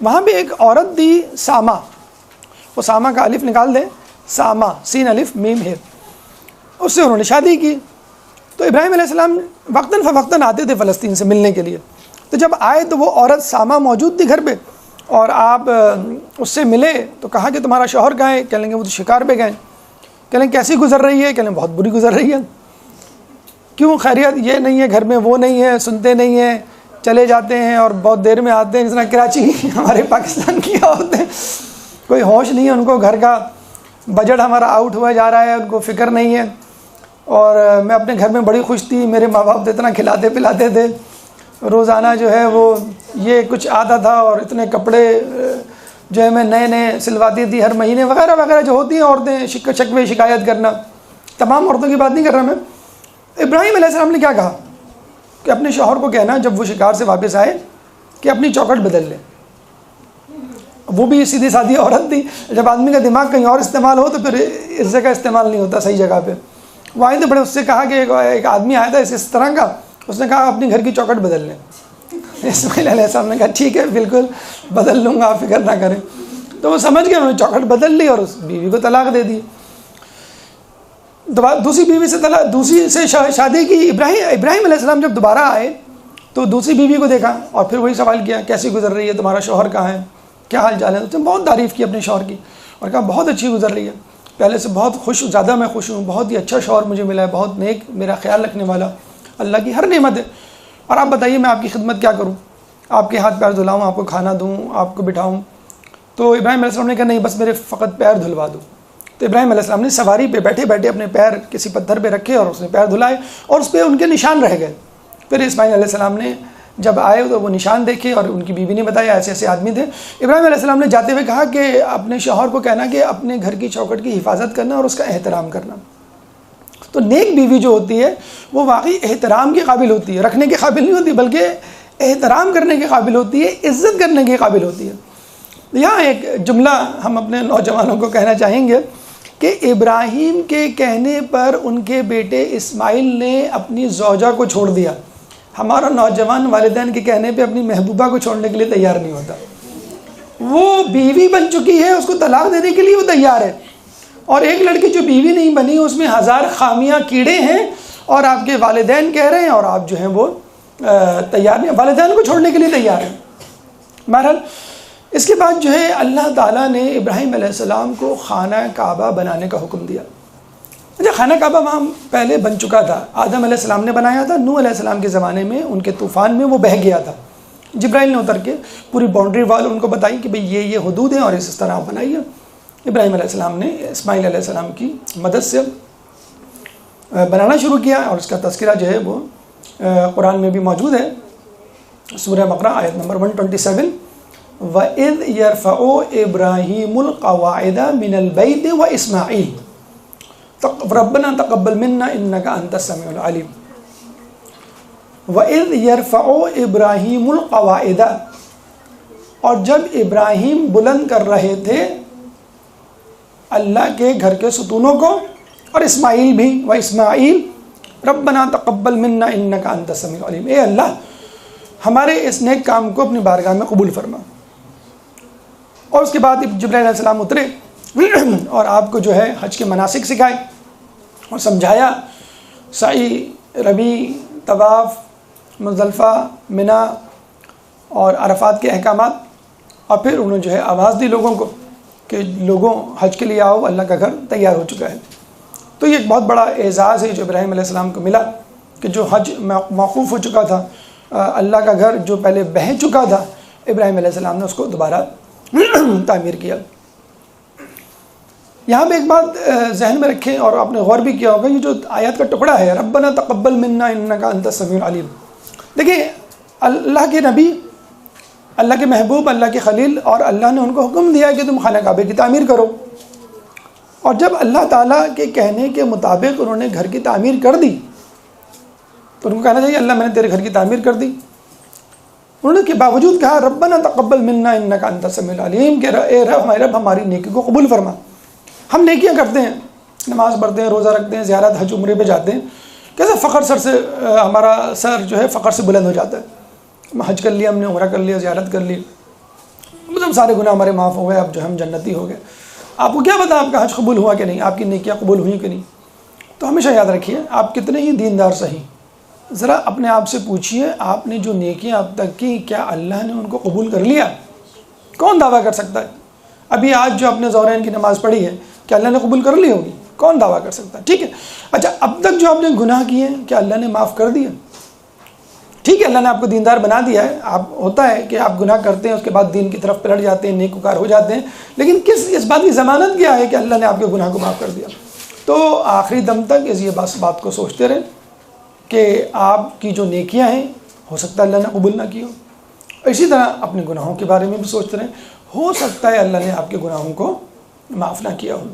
وہاں پہ ایک عورت تھی سامہ، وہ سامہ کا الف نکال دیں، سامہ، سین الف میم ہے، اس سے انہوں نے شادی کی۔ تو ابراہیم علیہ السلام وقتاً فوقتاً آتے تھے فلسطین سے ملنے کے لیے، تو جب آئے تو وہ عورت سامہ موجود تھی گھر پہ، اور آپ اس سے ملے تو کہا کہ تمہارا شوہر کہاں ہے، کہہ لیں گے وہ تو شکار پہ گئے، کہہ لیں کیسی گزر رہی ہے، کہہ لیں بہت بری گزر رہی ہے، کیوں خیریت، یہ نہیں ہے گھر میں، وہ نہیں ہے، سنتے نہیں ہیں، چلے جاتے ہیں اور بہت دیر میں آتے ہیں، جس طرح کراچی ہمارے پاکستان کیا ہوتے ہیں، کوئی ہوش نہیں ہے ان کو، گھر کا بجٹ ہمارا آؤٹ ہوا جا رہا ہے، ان کو فکر نہیں ہے۔ اور میں اپنے گھر میں بڑی خوش تھی، میرے ماں باپ تو اتنا کھلاتے پلاتے تھے، روزانہ جو ہے وہ یہ کچھ آتا تھا، اور اتنے کپڑے جو ہے میں نئے نئے سلواتی تھی ہر مہینے، وغیرہ وغیرہ جو ہوتی ہیں عورتیں، شکوے شکایت کرنا، تمام عورتوں کی بات نہیں کر رہا میں۔ ابراہیم علیہ السلام نے کیا کہا کہ اپنے شوہر کو کہنا جب وہ شکار سے واپس آئے کہ اپنی چوکھٹ بدل لے۔ وہ بھی سیدھی سادھی عورت تھی، جب آدمی کا دماغ کہیں اور استعمال ہو تو پھر اس جگہ استعمال نہیں ہوتا صحیح جگہ پہ۔ وہ آئے تو بڑے اس سے کہا کہ ایک آدمی آیا تھا اس طرح کا، اس نے کہا اپنی گھر کی چوکھٹ بدل لیں۔ اسماعیل علیہ السلام نے کہا ٹھیک ہے بالکل بدل لوں گا، آپ فکر نہ کریں۔ تو وہ سمجھ گئے، انہوں نے چوکھٹ بدل لی اور اس بیوی کو طلاق دے دی۔ دوسری بیوی سے شادی کی۔ ابراہیم علیہ السلام جب دوبارہ آئے تو دوسری بیوی کو دیکھا اور پھر وہی سوال کیا کیسی گزر رہی ہے، تمہارا شوہر کہاں ہے، کیا حال چال ہے۔ تو بہت تعریف کی اپنے شوہر کی اور کہا بہت اچھی گزر رہی ہے، پہلے سے بہت خوش، زیادہ میں خوش ہوں، بہت ہی اچھا شوہر مجھے ملا ہے، بہت نیک، میرا خیال رکھنے والا، اللہ کی ہر نعمت ہے، اور آپ بتائیے میں آپ کی خدمت کیا کروں، آپ کے ہاتھ پیر دھلاؤں، آپ کو کھانا دوں، آپ کو بٹھاؤں۔ تو ابراہیم علیہ السلام نے کہا نہیں بس میرے فقط پیر دھلوا دو۔ تو ابراہیم علیہ السلام نے سواری پہ بیٹھے بیٹھے اپنے پیر کسی پتھر پہ رکھے اور اس نے پیر دھلائے اور اس پہ ان کے نشان رہ گئے۔ پھر اسماعیل علیہ السلام نے جب آئے تو وہ نشان دیکھے اور ان کی بیوی نے بتایا ایسے ایسے آدمی تھے۔ ابراہیم علیہ السلام نے جاتے ہوئے کہا کہ اپنے شوہر کو کہنا کہ اپنے گھر کی چوکھٹ کی حفاظت کرنا اور اس کا احترام کرنا۔ تو نیک بیوی جو ہوتی ہے وہ واقعی احترام کے قابل ہوتی ہے، رکھنے کے قابل نہیں ہوتی بلکہ احترام کرنے کے قابل ہوتی ہے، عزت کرنے کے قابل ہوتی ہے۔ یہاں ایک جملہ ہم اپنے نوجوانوں کو کہنا چاہیں گے کہ ابراہیم کے کہنے پر ان کے بیٹے اسماعیل نے اپنی زوجہ کو چھوڑ دیا۔ ہمارا نوجوان والدین کے کہنے پہ اپنی محبوبہ کو چھوڑنے کے لیے تیار نہیں ہوتا، وہ بیوی بن چکی ہے، اس کو طلاق دینے کے لیے وہ تیار ہے، اور ایک لڑکی جو بیوی نہیں بنی اس میں ہزار خامیاں کیڑے ہیں، اور آپ کے والدین کہہ رہے ہیں اور آپ جو ہیں وہ تیار نہیں، والدین کو چھوڑنے کے لیے تیار ہیں۔ بہرحال اس کے بعد جو ہے اللہ تعالیٰ نے ابراہیم علیہ السلام کو خانہ کعبہ بنانے کا حکم دیا. اچھا، خانہ کعبہ وہاں پہلے بن چکا تھا، آدم علیہ السلام نے بنایا تھا، نوح علیہ السلام کے زمانے میں ان کے طوفان میں وہ بہہ گیا تھا. جبرائیل نے اتر کے پوری باؤنڈری وال ان کو بتائی کہ بھئی یہ حدود ہیں اور اس طرح آپ بنائیے. ابراہیم علیہ السلام نے اسماعیل علیہ السلام کی مدد سے بنانا شروع کیا، اور اس کا تذکرہ جو ہے وہ قرآن میں بھی موجود ہے. سورہ بقرہ آیت نمبر 127، وَإِذْ يَرْفَعُ إِبْرَاهِيمُ الْقَوَاعِدَ مِنَ الْبَيْتِ وَإِسْمَاعِيلُ رَبَّنَا تَقَبَّلْ مِنَّا إِنَّكَ أَنْتَ السَّمِيعُ الْعَلِيمُ. وَإِذْ يَرْفَعُ إِبْرَاهِيمُ الْقَوَاعِدَ، اور جب ابراہیم بلند کر رہے تھے اللہ کے گھر کے ستونوں کو، اور اسماعیل بھی، وَإِسْمَاعِيلُ رَبَّنَا تَقَبَّلْ مِنَّا إِنَّكَ أَنْتَ السَّمِيعُ الْعَلِيمُ، اے اللہ ہمارے اس نیک کام کو اپنی بارگاہ میں قبول فرما. اور اس کے بعد جبرائیل علیہ السلام اترے اور آپ کو جو ہے حج کے مناسک سکھائے اور سمجھایا، سعی، رمی، طواف، مزدلفہ، منا اور عرفات کے احکامات. اور پھر انہوں نے جو ہے آواز دی لوگوں کو کہ لوگوں حج کے لیے آؤ، اللہ کا گھر تیار ہو چکا ہے. تو یہ ایک بہت بڑا اعزاز ہے جو ابراہیم علیہ السلام کو ملا کہ جو حج موقوف ہو چکا تھا، اللہ کا گھر جو پہلے بہہ چکا تھا، ابراہیم علیہ السلام نے اس کو دوبارہ تعمیر کیا. یہاں پہ ایک بات ذہن میں رکھیں اور آپ نے غور بھی کیا ہوگا، یہ جو آیات کا ٹکڑا ہے ربنا تقبل منا انک انت السمیع العلیم، دیکھیں اللہ کے نبی، اللہ کے محبوب، اللہ کے خلیل، اور اللہ نے ان کو حکم دیا کہ تم خانہ کعبے کی تعمیر کرو. اور جب اللہ تعالیٰ کے کہنے کے مطابق انہوں نے گھر کی تعمیر کر دی تو ان کو کہنا چاہیے اللہ میں نے تیرے گھر کی تعمیر کر دی. انہوں نے کے باوجود کہا ربنا تقبل منا انک انت السمیع العلیم، کہ اے رب، ہمارے رب ہماری نیکی کو قبول فرما. ہم نیکیاں کرتے ہیں، نماز پڑھتے ہیں، روزہ رکھتے ہیں، زیارت، حج، عمرے پہ جاتے ہیں، کیسے فخر سر سے ہمارا سر جو ہے فخر سے بلند ہو جاتا ہے. حج کر لیا ہم نے، عمرہ کر لیا، زیارت کر لی، مطلب سارے گناہ ہمارے معاف ہو گئے، اب جو ہم جنتی ہو گئے. آپ کو کیا پتا آپ کا حج قبول ہوا کہ نہیں، آپ کی نیکیاں قبول ہوئیں کہ نہیں. تو ہمیشہ یاد رکھیے آپ کتنے ہی دیندار صحیح، ذرا اپنے آپ سے پوچھئے آپ نے جو نیکیاں اب تک کی کیا اللہ نے ان کو قبول کر لیا؟ کون دعویٰ کر سکتا ہے؟ ابھی آج جو آپ نے ظہرین کی نماز پڑھی ہے کیا اللہ نے قبول کر لی ہوگی؟ کون دعویٰ کر سکتا ہے؟ ٹھیک ہے. اچھا، اب تک جو آپ نے گناہ کیے ہیں کیا اللہ نے معاف کر دیا؟ ٹھیک ہے، اللہ نے آپ کو دیندار بنا دیا ہے، آپ ہوتا ہے کہ آپ گناہ کرتے ہیں اس کے بعد دین کی طرف پلٹ جاتے ہیں، نیکوکار ہو جاتے ہیں، لیکن اس بات کی ضمانت کیا ہے کہ اللہ نے آپ کے گناہ کو معاف کر دیا؟ تو آخری دم تک اس یہ بات کو سوچتے رہیں کہ آپ کی جو نیکیاں ہیں ہو سکتا ہے اللہ نے قبول نہ کی ہو. اسی طرح اپنے گناہوں کے بارے میں بھی سوچتے رہیں، ہو سکتا ہے اللہ نے آپ کے گناہوں کو معاف نہ کیا ہو.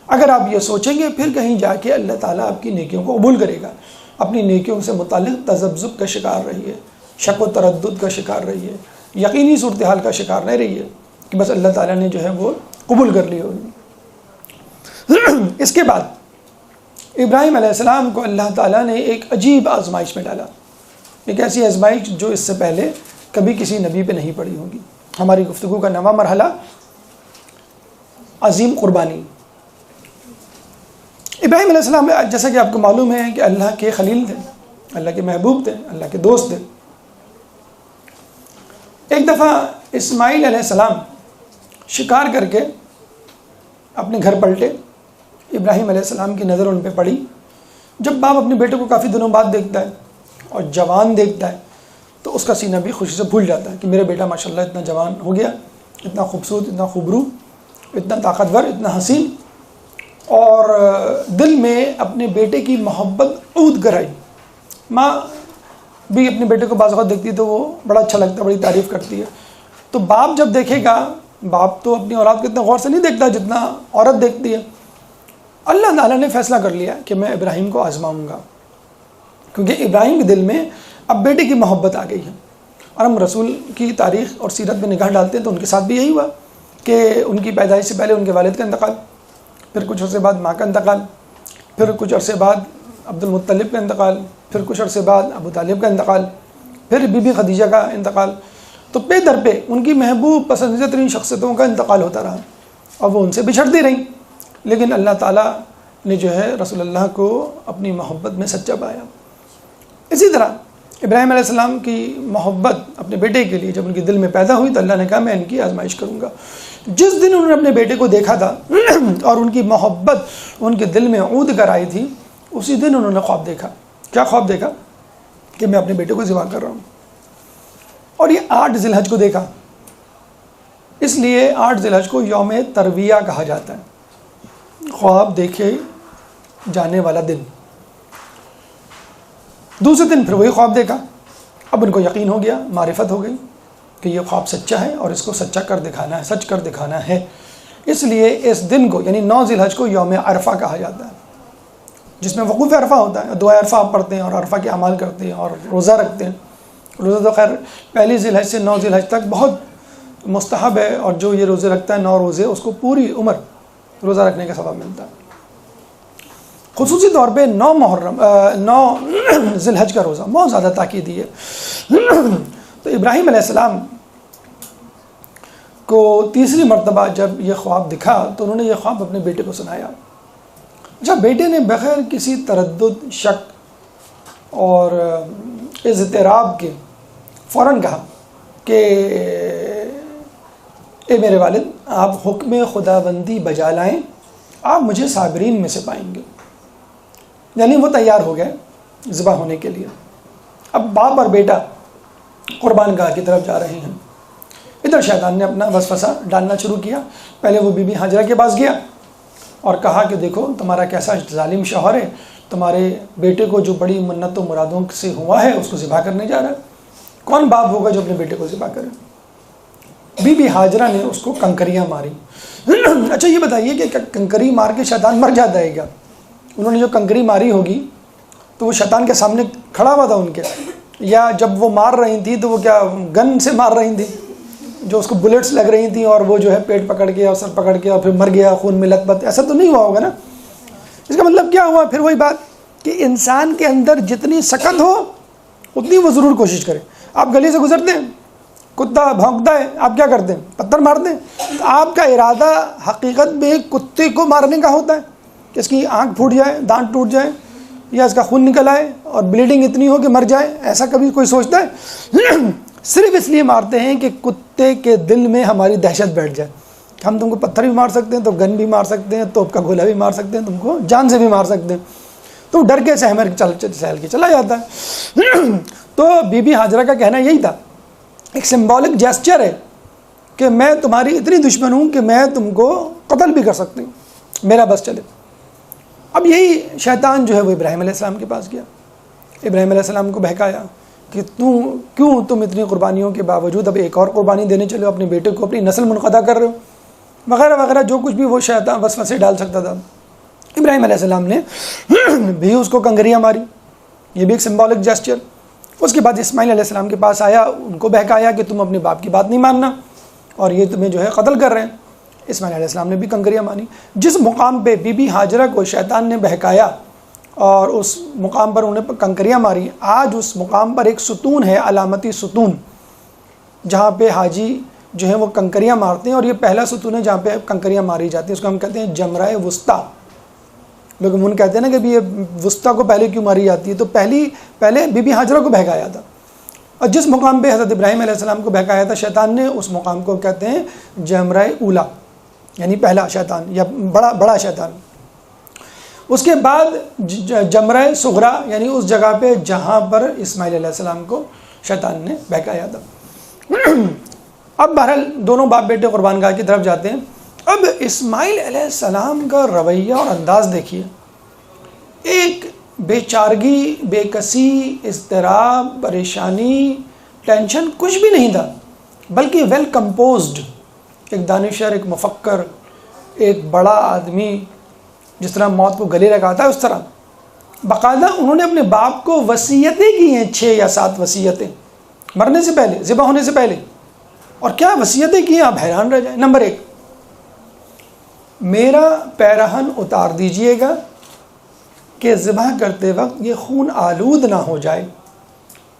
اگر آپ یہ سوچیں گے پھر کہیں جا کے اللہ تعالیٰ آپ کی نیکیوں کو قبول کرے گا. اپنی نیکیوں سے متعلق تذبذب کا شکار رہیے، شک و تردد کا شکار رہیے، یقینی صورتحال کا شکار نہیں رہیے کہ بس اللہ تعالیٰ نے جو ہے وہ قبول کر لی ہوگی. اس کے بعد ابراہیم علیہ السلام کو اللہ تعالیٰ نے ایک عجیب آزمائش میں ڈالا، ایک ایسی آزمائش جو اس سے پہلے کبھی کسی نبی پہ نہیں پڑی ہوگی. ہماری گفتگو کا نواں مرحلہ عظیم قربانی. ابراہیم علیہ السلام جیسا کہ آپ کو معلوم ہے کہ اللہ کے خلیل تھے، اللہ کے محبوب تھے، اللہ کے دوست تھے. ایک دفعہ اسماعیل علیہ السلام شکار کر کے اپنے گھر پلٹے. ابراہیم علیہ السلام کی نظر ان پہ پڑی. جب باپ اپنے بیٹے کو کافی دنوں بعد دیکھتا ہے اور جوان دیکھتا ہے تو اس کا سینہ بھی خوشی سے پھول جاتا ہے کہ میرا بیٹا ماشاءاللہ اتنا جوان ہو گیا، اتنا خوبصورت، اتنا خوبرو، اتنا طاقتور، اتنا حسین. اور دل میں اپنے بیٹے کی محبت عود کرائی. ماں بھی اپنے بیٹے کو بعض اوقات دیکھتی ہے تو وہ بڑا اچھا لگتا ہے، بڑی تعریف کرتی ہے. تو باپ جب دیکھے گا، باپ تو اپنی اولاد کو اتنا غور سے نہیں دیکھتا جتنا عورت دیکھتی ہے. اللہ تعالیٰ نے فیصلہ کر لیا کہ میں ابراہیم کو آزماؤں گا، کیونکہ ابراہیم کے دل میں اب بیٹے کی محبت آ گئی ہے. اور ہم رسول کی تاریخ اور سیرت میں نگاہ ڈالتے ہیں تو ان کے ساتھ بھی یہی ہوا کہ ان کی پیدائش سے پہلے ان کے والد کا انتقال، پھر کچھ عرصے بعد ماں کا انتقال، پھر کچھ عرصے بعد عبد المطلب کا انتقال، پھر کچھ عرصے بعد ابو طالب کا انتقال، پھر بی بی خدیجہ کا انتقال. تو پے در پہ ان کی محبوب پسندیدہ ترین شخصیتوں کا انتقال ہوتا رہا اور وہ ان سے بچھڑتی رہیں. لیکن اللہ تعالیٰ نے جو ہے رسول اللہ کو اپنی محبت میں سچا پایا. اسی طرح ابراہیم علیہ السلام کی محبت اپنے بیٹے کے لیے جب ان کے دل میں پیدا ہوئی تو اللہ نے کہا میں ان کی آزمائش کروں گا. جس دن انہوں نے اپنے بیٹے کو دیکھا تھا اور ان کی محبت ان کے دل میں عود کر آئی تھی، اسی دن انہوں نے خواب دیکھا. کیا خواب دیکھا؟ کہ میں اپنے بیٹے کو ذبح کر رہا ہوں. اور یہ 8 ذی الحج کو دیکھا، اس لیے 8 ذی الحج کو یوم ترویہ کہا جاتا ہے، خواب دیکھے جانے والا دن. دوسرے دن پھر وہی خواب دیکھا. اب ان کو یقین ہو گیا، معرفت ہو گئی کہ یہ خواب سچا ہے اور اس کو سچا کر دکھانا ہے، سچ کر دکھانا ہے. اس لیے اس دن کو یعنی 9 ذی الحج کو یوم عرفہ کہا جاتا ہے، جس میں وقوف عرفہ ہوتا ہے. دعائے عرفہ آپ پڑھتے ہیں اور عرفہ کے اعمال کرتے ہیں اور روزہ رکھتے ہیں. روزہ تو خیر پہلی ذی الحج سے 9 ذی الحج تک بہت مستحب ہے، اور جو یہ روزے رکھتا ہے 9 روزے اس کو پوری عمر روزہ رکھنے کا ثواب ملتا ہے. خصوصی طور پہ 9 ذی الحج کا روزہ بہت زیادہ تاکیدی ہے. تو ابراہیم علیہ السلام کو تیسری مرتبہ جب یہ خواب دکھا تو انہوں نے یہ خواب اپنے بیٹے کو سنایا. جب بیٹے نے بغیر کسی تردد، شک اور اضطراب کے فوراً کہا کہ اے میرے والد، آپ حکم خداوندی بجا لائیں، آپ مجھے صابرین میں سے پائیں گے. یعنی وہ تیار ہو گئے ذبح ہونے کے لیے. اب باپ اور بیٹا قربان گاہ کی طرف جا رہے ہیں. ادھر شیطان نے اپنا وسوسہ ڈالنا شروع کیا. پہلے وہ بی بی ہاجرہ کے پاس گیا اور کہا کہ دیکھو تمہارا کیسا ظالم شوہر ہے، تمہارے بیٹے کو جو بڑی منت و مرادوں سے ہوا ہے اس کو ذبح کرنے جا رہا ہے. کون باپ ہوگا جو اپنے بیٹے کو ذبح کرے؟ بی بی ہاجرہ نے اس کو کنکریاں ماری. اچھا یہ بتائیے کہ کنکری مار کے شیطان مر جاتا ہے کیا؟ انہوں نے جو کنکری ماری ہوگی تو وہ شیطان کے سامنے کھڑا ہوا تھا ان کے، یا جب وہ مار رہی تھی تو وہ کیا گن سے مار رہی تھی جو اس کو بلیٹس لگ رہی تھیں اور وہ جو ہے پیٹ پکڑ کے اور سر پکڑ کے اور پھر مر گیا خون میں لت پت؟ ایسا تو نہیں ہوا ہوگا نا. اس کا مطلب کیا ہوا؟ پھر وہی بات کہ انسان کے اندر جتنی سکت ہو اتنی وہ ضرور کوشش کرے. آپ گلی سے گزرتے ہیں، کتا بھونکتا ہے، آپ کیا کرتے ہیں؟ پتھر مارتے ہیں. تو آپ کا ارادہ حقیقت میں کتے کو مارنے کا ہوتا ہے کہ اس کی آنکھ پھوٹ جائے، دانت ٹوٹ جائے، یا اس کا خون نکل آئے اور بلیڈنگ اتنی ہو کہ مر جائے. ایسا کبھی کوئی سوچتا ہے؟ صرف اس لیے مارتے ہیں کہ کتے کے دل میں ہماری دہشت بیٹھ جائے. ہم تم کو پتھر بھی مار سکتے ہیں تو گن بھی مار سکتے ہیں، توپ کا گولا بھی مار سکتے ہیں، تم کو جان سے بھی مار سکتے ہیں. تو ڈر کے سہمر سہل کے چلا جاتا ہے. تو بی بی ہاجرہ کا کہنا یہی تھا، ایک سمبولک جیسچر ہے کہ میں تمہاری اتنی دشمن ہوں کہ میں تم کو قتل بھی کر سکتی ہوں، میرا بس چلے. اب یہی شیطان جو ہے وہ ابراہیم علیہ السلام کے پاس گیا. ابراہیم علیہ السلام کو بہکایا کہ کیوں تم اتنی قربانیوں کے باوجود اب ایک اور قربانی دینے چلے ہو، اپنے بیٹے کو اپنی نسل منقطع کر رہے ہو، وغیرہ وغیرہ جو کچھ بھی وہ شیطان وسوسے ڈال سکتا تھا. ابراہیم علیہ السلام نے بھی اس کو کنکریاں ماری، یہ بھی ایک سمبولک جیسچر. اس کے بعد اسماعیل علیہ السلام کے پاس آیا، ان کو بہکایا کہ تم اپنے باپ کی بات نہیں ماننا اور یہ تمہیں جو ہے قتل کر رہے ہیں. اسماعیل علیہ السلام نے بھی کنکریاں ماری. جس مقام پہ بی بی ہاجرہ کو شیطان نے بہکایا اور اس مقام پر انہیں کنکریاں ماری، آج اس مقام پر ایک ستون ہے، علامتی ستون، جہاں پہ حاجی جو ہے وہ کنکریاں مارتے ہیں. اور یہ پہلا ستون ہے جہاں پہ کنکریاں ماری جاتی ہیں. اس کو ہم کہتے ہیں جمرہ وسطیٰ. لوگ من کہتے ہیں نا کہ یہ وسطیٰ کو پہلے کیوں ماری جاتی ہے؟ تو پہلے بی بی ہاجرہ کو بہکایا تھا، اور جس مقام پہ حضرت ابراہیم علیہ السلام کو بہکایا تھا شیطان نے، اس مقام کو کہتے ہیں جمرہ اولا، یعنی پہلا شیطان یا بڑا شیطان. اس کے بعد جمرہ صغرا، یعنی اس جگہ پہ جہاں پر اسماعیل علیہ السلام کو شیطان نے بہکایا تھا. اب بہرحال دونوں باپ بیٹے قربان گاہ کی طرف جاتے ہیں. اب اسماعیل علیہ السلام کا رویہ اور انداز دیکھیے، ایک بے چارگی، بے کسی، اضطراب، پریشانی، ٹینشن کچھ بھی نہیں تھا، بلکہ ویل کمپوزڈ، ایک دانشور، ایک مفکر، ایک بڑا آدمی جس طرح موت کو گلے لگاتا ہے اس طرح. باقاعدہ انہوں نے اپنے باپ کو وصیتیں کی ہیں، 6 یا 7 وصیتیں مرنے سے پہلے، ذبح ہونے سے پہلے. اور کیا وصیتیں کی ہیں، آپ حیران رہ جائیں. نمبر 1، میرا پیرہن اتار دیجئے گا کہ ذبح کرتے وقت یہ خون آلود نہ ہو جائے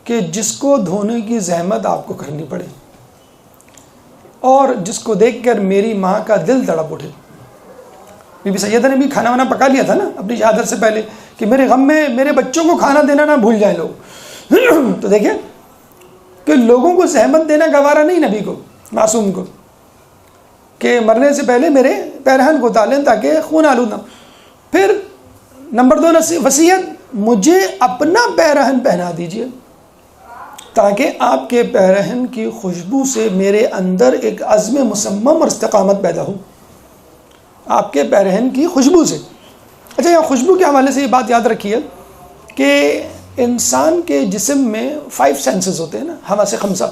کہ جس کو دھونے کی زحمت آپ کو کرنی پڑے اور جس کو دیکھ کر میری ماں کا دل تڑپ اٹھے. بی بی سیدہ نے بھی کھانا وانا پکا لیا تھا نا اپنی شہادت سے پہلے کہ میرے غم میں میرے بچوں کو کھانا دینا نہ بھول جائیں لوگ. تو دیکھیں کہ لوگوں کو زحمت دینا گوارا نہیں نبی کو، معصوم کو، کہ مرنے سے پہلے میرے پیرہن کو اتار لیں تاکہ خون آلود نہ۔ پھر نمبر 2 وصیت، مجھے اپنا پیرہن پہنا دیجئے تاکہ آپ کے پیرہن کی خوشبو سے میرے اندر ایک عزم مصمم اور استقامت پیدا ہو، آپ کے پیرہن کی خوشبو سے۔ اچھا، یہاں خوشبو کے حوالے سے یہ بات یاد رکھیے کہ انسان کے جسم میں 5 سینسز ہوتے ہیں نا، حواس 5،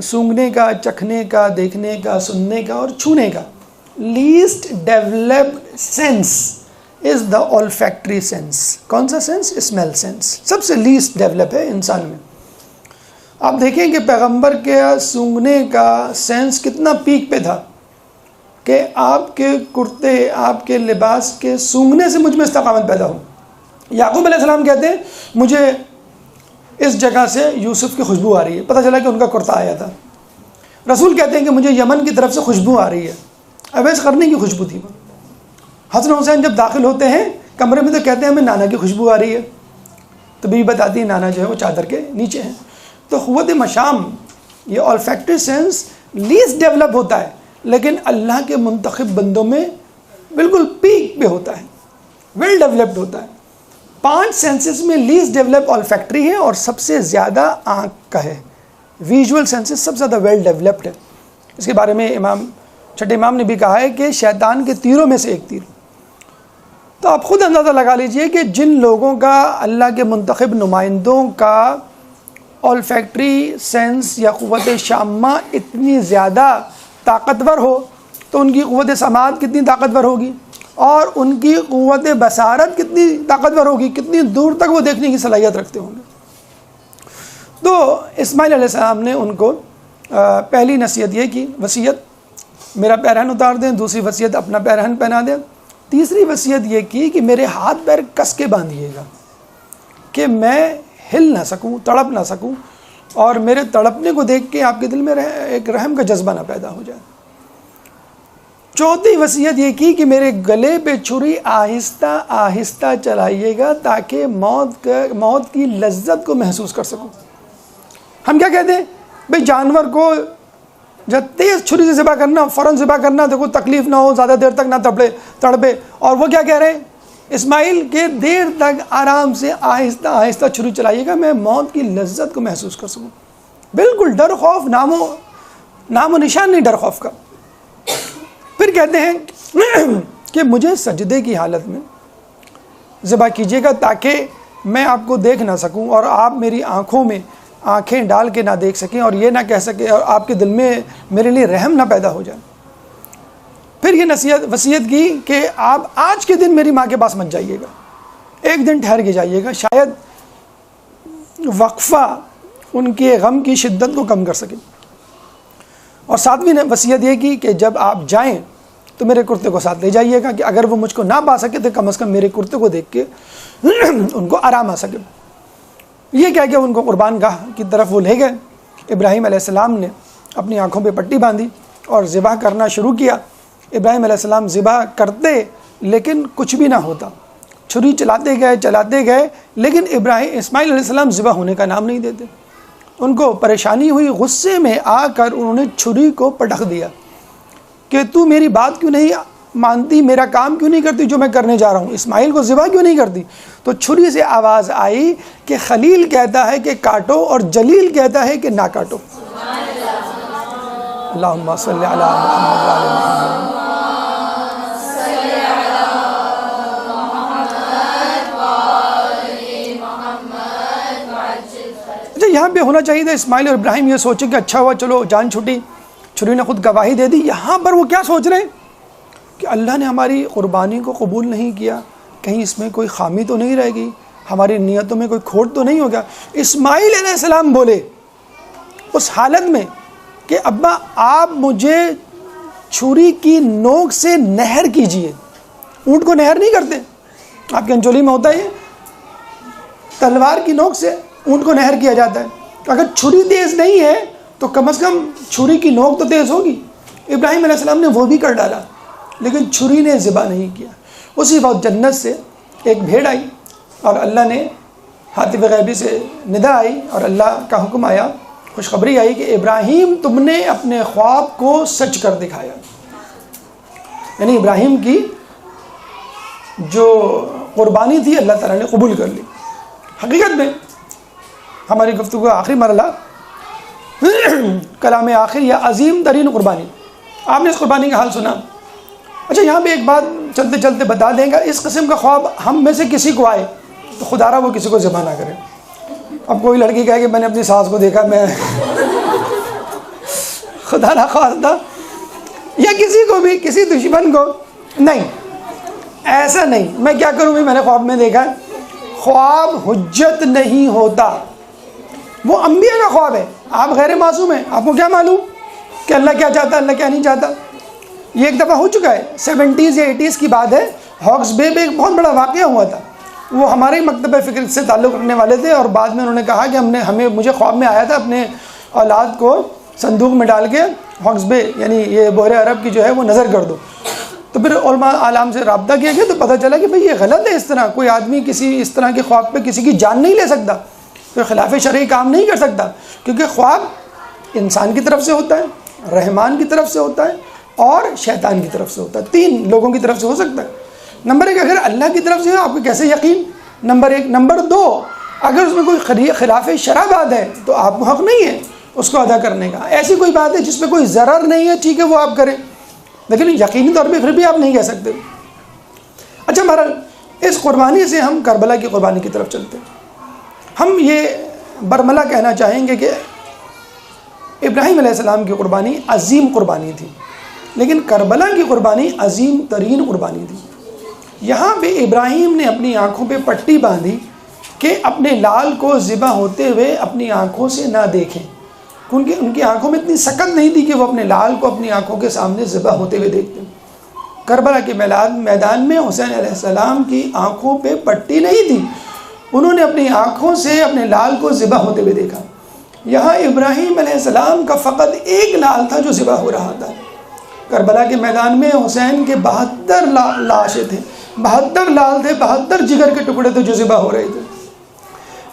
سونگھنے کا، چکھنے کا، دیکھنے کا، سننے کا اور چھونے کا۔ لیسٹ ڈیولپڈ سینس از دا olfactory سینس۔ کون سا سینس؟ اسمیل سینس، سب سے لیسٹ ڈیولپ ہے انسان میں۔ آپ دیکھیں کہ پیغمبر کے سونگھنے کا سینس کتنا پیک پہ تھا کہ آپ کے کرتے، آپ کے لباس کے سونگھنے سے مجھ میں استقامت پیدا ہو۔ یعقوب علیہ السلام کہتے ہیں مجھے اس جگہ سے یوسف کی خوشبو آ رہی ہے، پتہ چلا کہ ان کا کرتا آیا تھا۔ رسول کہتے ہیں کہ مجھے یمن کی طرف سے خوشبو آ رہی ہے، اویس قرنی کی خوشبو تھی وہ۔ حسن حسین جب داخل ہوتے ہیں کمرے میں تو کہتے ہیں ہمیں نانا کی خوشبو آ رہی ہے، تو بیوی بتاتی ہے نانا جو ہے وہ چادر کے نیچے ہیں۔ تو قوت مشام، یہ olfactory سینس لیسٹ ڈیولپ ہوتا ہے، لیکن اللہ کے منتخب بندوں میں بالکل پیک پہ ہوتا ہے، ویل ڈیولپڈ ہوتا ہے۔ 5 سینسز میں لیسٹ ڈیولپ olfactory ہے اور سب سے زیادہ آنکھ کا ہے۔ ویژول سینسز سب سے زیادہ ویل ڈیولپڈ ہے۔ اس کے بارے میں چھٹے امام نے بھی کہا ہے کہ شیطان کے تیروں میں سے ایک تیر۔ تو آپ خود اندازہ لگا لیجئے کہ جن لوگوں کا، اللہ کے منتخب نمائندوں کا olfactory سینس یا قوت شامہ اتنی زیادہ طاقتور ہو تو ان کی قوت سماعت کتنی طاقتور ہوگی، اور ان کی قوت بصارت کتنی طاقتور ہوگی، کتنی دور تک وہ دیکھنے کی صلاحیت رکھتے ہوں گے۔ تو اسماعیل علیہ السلام نے ان کو پہلی نصیحت یہ کی، وصیت میرا پیرہن اتار دیں، دوسری وصیت اپنا پیرہن پہنا دیں، تیسری وصیت یہ کی کہ میرے ہاتھ پیر کس کے باندھیے گا کہ میں ہل نہ سکوں، تڑپ نہ سکوں، اور میرے تڑپنے کو دیکھ کے آپ کے دل میں ایک رحم کا جذبہ نہ پیدا ہو جائے۔ چوتھی وصیت یہ کی کہ میرے گلے پہ چھری آہستہ آہستہ چلائیے گا تاکہ موت کی لذت کو محسوس کر سکوں۔ ہم کیا کہتے ہیں بھئی جانور کو جب تیز چھری سے ذبح کرنا، فوراً ذبح کرنا، دیکھو تکلیف نہ ہو، زیادہ دیر تک نہ تڑپے، اور وہ کیا کہہ رہے ہیں اسماعیل کے دیر تک آرام سے آہستہ آہستہ چھری چلائیے گا، میں موت کی لذت کو محسوس کر سکوں۔ بالکل ڈر خوف نام و نشان نہیں ڈر خوف کا۔ پھر کہتے ہیں کہ مجھے سجدے کی حالت میں ذبح کیجیے گا تاکہ میں آپ کو دیکھ نہ سکوں اور آپ میری آنکھوں میں آنکھیں ڈال کے نہ دیکھ سکیں اور یہ نہ کہہ سکیں اور آپ کے دل میں میرے لیے رحم نہ پیدا ہو جائے۔ پھر یہ وصیت کی کہ آپ آج کے دن میری ماں کے پاس مت جائیے گا، ایک دن ٹھہر کے جائیے گا، شاید وقفہ ان کے غم کی شدت کو کم کر سکے۔ اور ساتویں وصیت یہ کی کہ جب آپ جائیں تو میرے کرتے کو ساتھ لے جائیے گا کہ اگر وہ مجھ کو نہ پا سکے تو کم از کم میرے کرتے کو دیکھ کے ان کو آرام آ سکے۔ یہ کہہ کے ان کو قربان گاہ کی طرف وہ لے گئے۔ ابراہیم علیہ السلام نے اپنی آنکھوں پہ پٹی باندھی اور ذبح کرنا شروع کیا۔ ابراہیم علیہ السلام ذبح کرتے لیکن کچھ بھی نہ ہوتا، چھری چلاتے گئے لیکن اسماعیل علیہ السلام ذبح ہونے کا نام نہیں دیتے۔ ان کو پریشانی ہوئی، غصے میں آ کر انہوں نے چھری کو پٹخ دیا کہ تو میری بات کیوں نہیں مانتی، میرا کام کیوں نہیں کرتی جو میں کرنے جا رہا ہوں، اسماعیل کو ذبح کیوں نہیں کرتی؟ تو چھری سے آواز آئی کہ خلیل کہتا ہے کہ کاٹو اور جلیل کہتا ہے کہ نہ کاٹو۔ اللہم صلی علی محمد و آل محمد۔ اچھا، یہاں پہ ہونا چاہیے تھا اسماعیل اور ابراہیم یہ سوچیں کہ اچھا ہوا چلو جان چھوٹی، چھری نے خود گواہی دے دی۔ یہاں پر وہ کیا سوچ رہے ہیں کہ اللہ نے ہماری قربانی کو قبول نہیں کیا، کہیں اس میں کوئی خامی تو نہیں رہ گئی، ہماری نیتوں میں کوئی کھوٹ تو نہیں ہو گیا۔ اسماعیل علیہ السلام بولے اس حالت میں کہ ابا آپ مجھے چھری کی نوک سے نہر کیجئے۔ اونٹ کو نہر نہیں کرتے، آپ کے انچولی میں ہوتا ہے، تلوار کی نوک سے اونٹ کو نہر کیا جاتا ہے۔ اگر چھری تیز نہیں ہے تو کم از کم چھری کی نوک تو تیز ہوگی۔ ابراہیم علیہ السلام نے وہ بھی کر ڈالا لیکن چھری نے ذبح نہیں کیا۔ اسی وقت جنت سے ایک بھیڑ آئی اور اللہ نے ہاتف غیبی سے ندا آئی اور اللہ کا حکم آیا، خوشخبری آئی کہ ابراہیم تم نے اپنے خواب کو سچ کر دکھایا. یعنی ابراہیم کی جو قربانی تھی اللہ تعالیٰ نے قبول کر لی. حقیقت میں ہماری گفتگو کا آخری مرحلہ کلام آخر یا عظیم ترین قربانی. آپ نے اس قربانی کا حال سنا. اچھا یہاں پہ ایک بات چلتے چلتے بتا دیں گا، اس قسم کا خواب ہم میں سے کسی کو آئے تو خدا را وہ کسی کو ذبح نہ کرے. اب کوئی لڑکی کہے کہ میں نے اپنی ساس کو دیکھا، میں خدا نہ خواستہ، یا کسی کو بھی کسی دشمن کو، نہیں ایسا نہیں. میں کیا کروں بھی، میں نے خواب میں دیکھا. خواب حجت نہیں ہوتا، وہ انبیاء کا خواب ہے. آپ غیر معصوم ہیں، آپ کو کیا معلوم کہ اللہ کیا چاہتا ہے، اللہ کیا نہیں چاہتا. یہ ایک دفعہ ہو چکا ہے، 70s یا 80s کی بات ہے. ہاکس بے میں ایک بہت بڑا واقعہ ہوا تھا. وہ ہمارے مکتبہ فکر سے تعلق رکھنے والے تھے، اور بعد میں انہوں نے کہا کہ مجھے خواب میں آیا تھا اپنے اولاد کو صندوق میں ڈال کے ہاکس بے یعنی یہ بحر عرب کی جو ہے وہ نظر کر دو. تو پھر علماء عالم سے رابطہ کیا گیا تو پتہ چلا کہ بھئی یہ غلط ہے. اس طرح کوئی آدمی کسی اس طرح کے خواب پہ کسی کی جان نہیں لے سکتا، کوئی خلاف شرعی کام نہیں کر سکتا، کیونکہ خواب انسان کی طرف سے ہوتا ہے، رحمان کی طرف سے ہوتا ہے اور شیطان کی طرف سے ہوتا ہے. 3 لوگوں کی طرف سے ہو سکتا ہے. نمبر 1 اگر اللہ کی طرف سے ہو آپ کو کیسے یقین، نمبر 1. نمبر 2 اگر اس میں کوئی خلاف شرع بات ہے تو آپ کو حق نہیں ہے اس کو ادا کرنے کا. ایسی کوئی بات ہے جس میں کوئی ضرر نہیں ہے، ٹھیک ہے وہ آپ کریں، لیکن یقینی طور پہ پھر بھی آپ نہیں کہہ سکتے. اچھا بہرحال اس قربانی سے ہم کربلا کی قربانی کی طرف چلتے ہیں. ہم یہ برملا کہنا چاہیں گے کہ ابراہیم علیہ السلام کی قربانی عظیم قربانی تھی، لیکن کربلا کی قربانی عظیم ترین قربانی تھی. یہاں پہ ابراہیم نے اپنی آنکھوں پہ پٹی باندھی کہ اپنے لال کو ذبح ہوتے ہوئے اپنی آنکھوں سے نہ دیکھیں، کیونکہ ان کی آنکھوں میں اتنی سکت نہیں تھی کہ وہ اپنے لال کو اپنی آنکھوں کے سامنے ذبح ہوتے ہوئے دیکھتے. کربلا کے میدان میں حسین علیہ السلام کی آنکھوں پہ پٹی نہیں تھی، انہوں نے اپنی آنکھوں سے اپنے لال کو ذبح ہوتے ہوئے دیکھا. یہاں ابراہیم علیہ السلام کا فقط ایک لال تھا جو ذبح ہو رہا تھا. کربلا کے میدان میں حسین کے 72 لاشیں تھے، 72 لال تھے، 72 جگر کے ٹکڑے تھے جو ذبح ہو رہے تھے.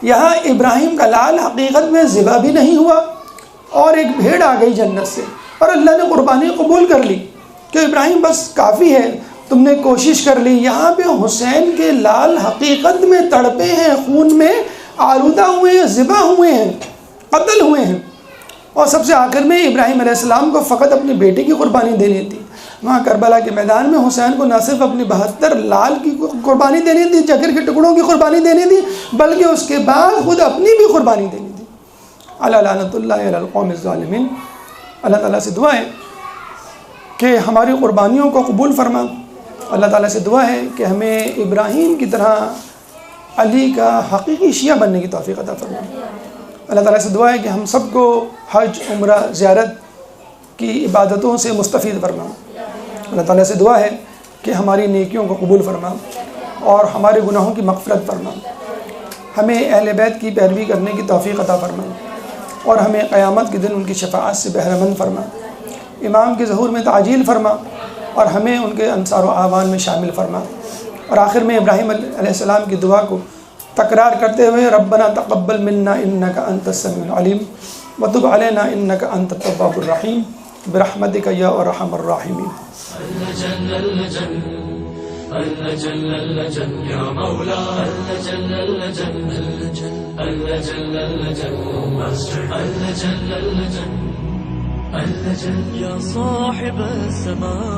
یہاں ابراہیم کا لال حقیقت میں ذبح بھی نہیں ہوا اور ایک بھیڑ آ گئی جنت سے اور اللہ نے قربانی قبول کر لی کہ ابراہیم بس کافی ہے، تم نے کوشش کر لی. یہاں پہ حسین کے لال حقیقت میں تڑپے ہیں، خون میں آلودہ ہوئے ہیں، ذبح ہوئے ہیں، قتل ہوئے ہیں. اور سب سے آخر میں ابراہیم علیہ السلام کو فقط اپنی بیٹے کی قربانی دینی تھی. وہاں کربلا کے میدان میں حسین کو نہ صرف اپنی 72 لال کی قربانی دینی تھی، جگر کے ٹکڑوں کی قربانی دینی تھی، بلکہ اس کے بعد خود اپنی بھی قربانی دینی تھی. اللہ لعنت اللہ علی القوم الظالمین. اللہ تعالیٰ سے دعا ہے کہ ہماری قربانیوں کو قبول فرما. اللہ تعالیٰ سے دعا ہے کہ ہمیں ابراہیم کی طرح علی کا حقیقی شیعہ بننے کی توفیق عطا فرما. اللہ تعالیٰ سے دعا ہے کہ ہم سب کو حج، عمرہ، زیارت کی عبادتوں سے مستفید فرما. اللہ تعالیٰ سے دعا ہے کہ ہماری نیکیوں کو قبول فرما اور ہمارے گناہوں کی مغفرت فرما. ہمیں اہل بیت کی پیروی کرنے کی توفیق عطا فرما اور ہمیں قیامت کے دن ان کی شفاعت سے بہرہ مند فرما. امام کے ظہور میں تعجیل فرما اور ہمیں ان کے انصار و اعوان میں شامل فرما. اور آخر میں ابراہیم علیہ السلام کی دعا کو تکرار کرتے ہوئے ربنا تقبل منا انک انت السمیع العلیم وتب علینا انک انت التواب الرحیم برحمتک یا ارحم الراحمین. يا مولا يا صاحب السماء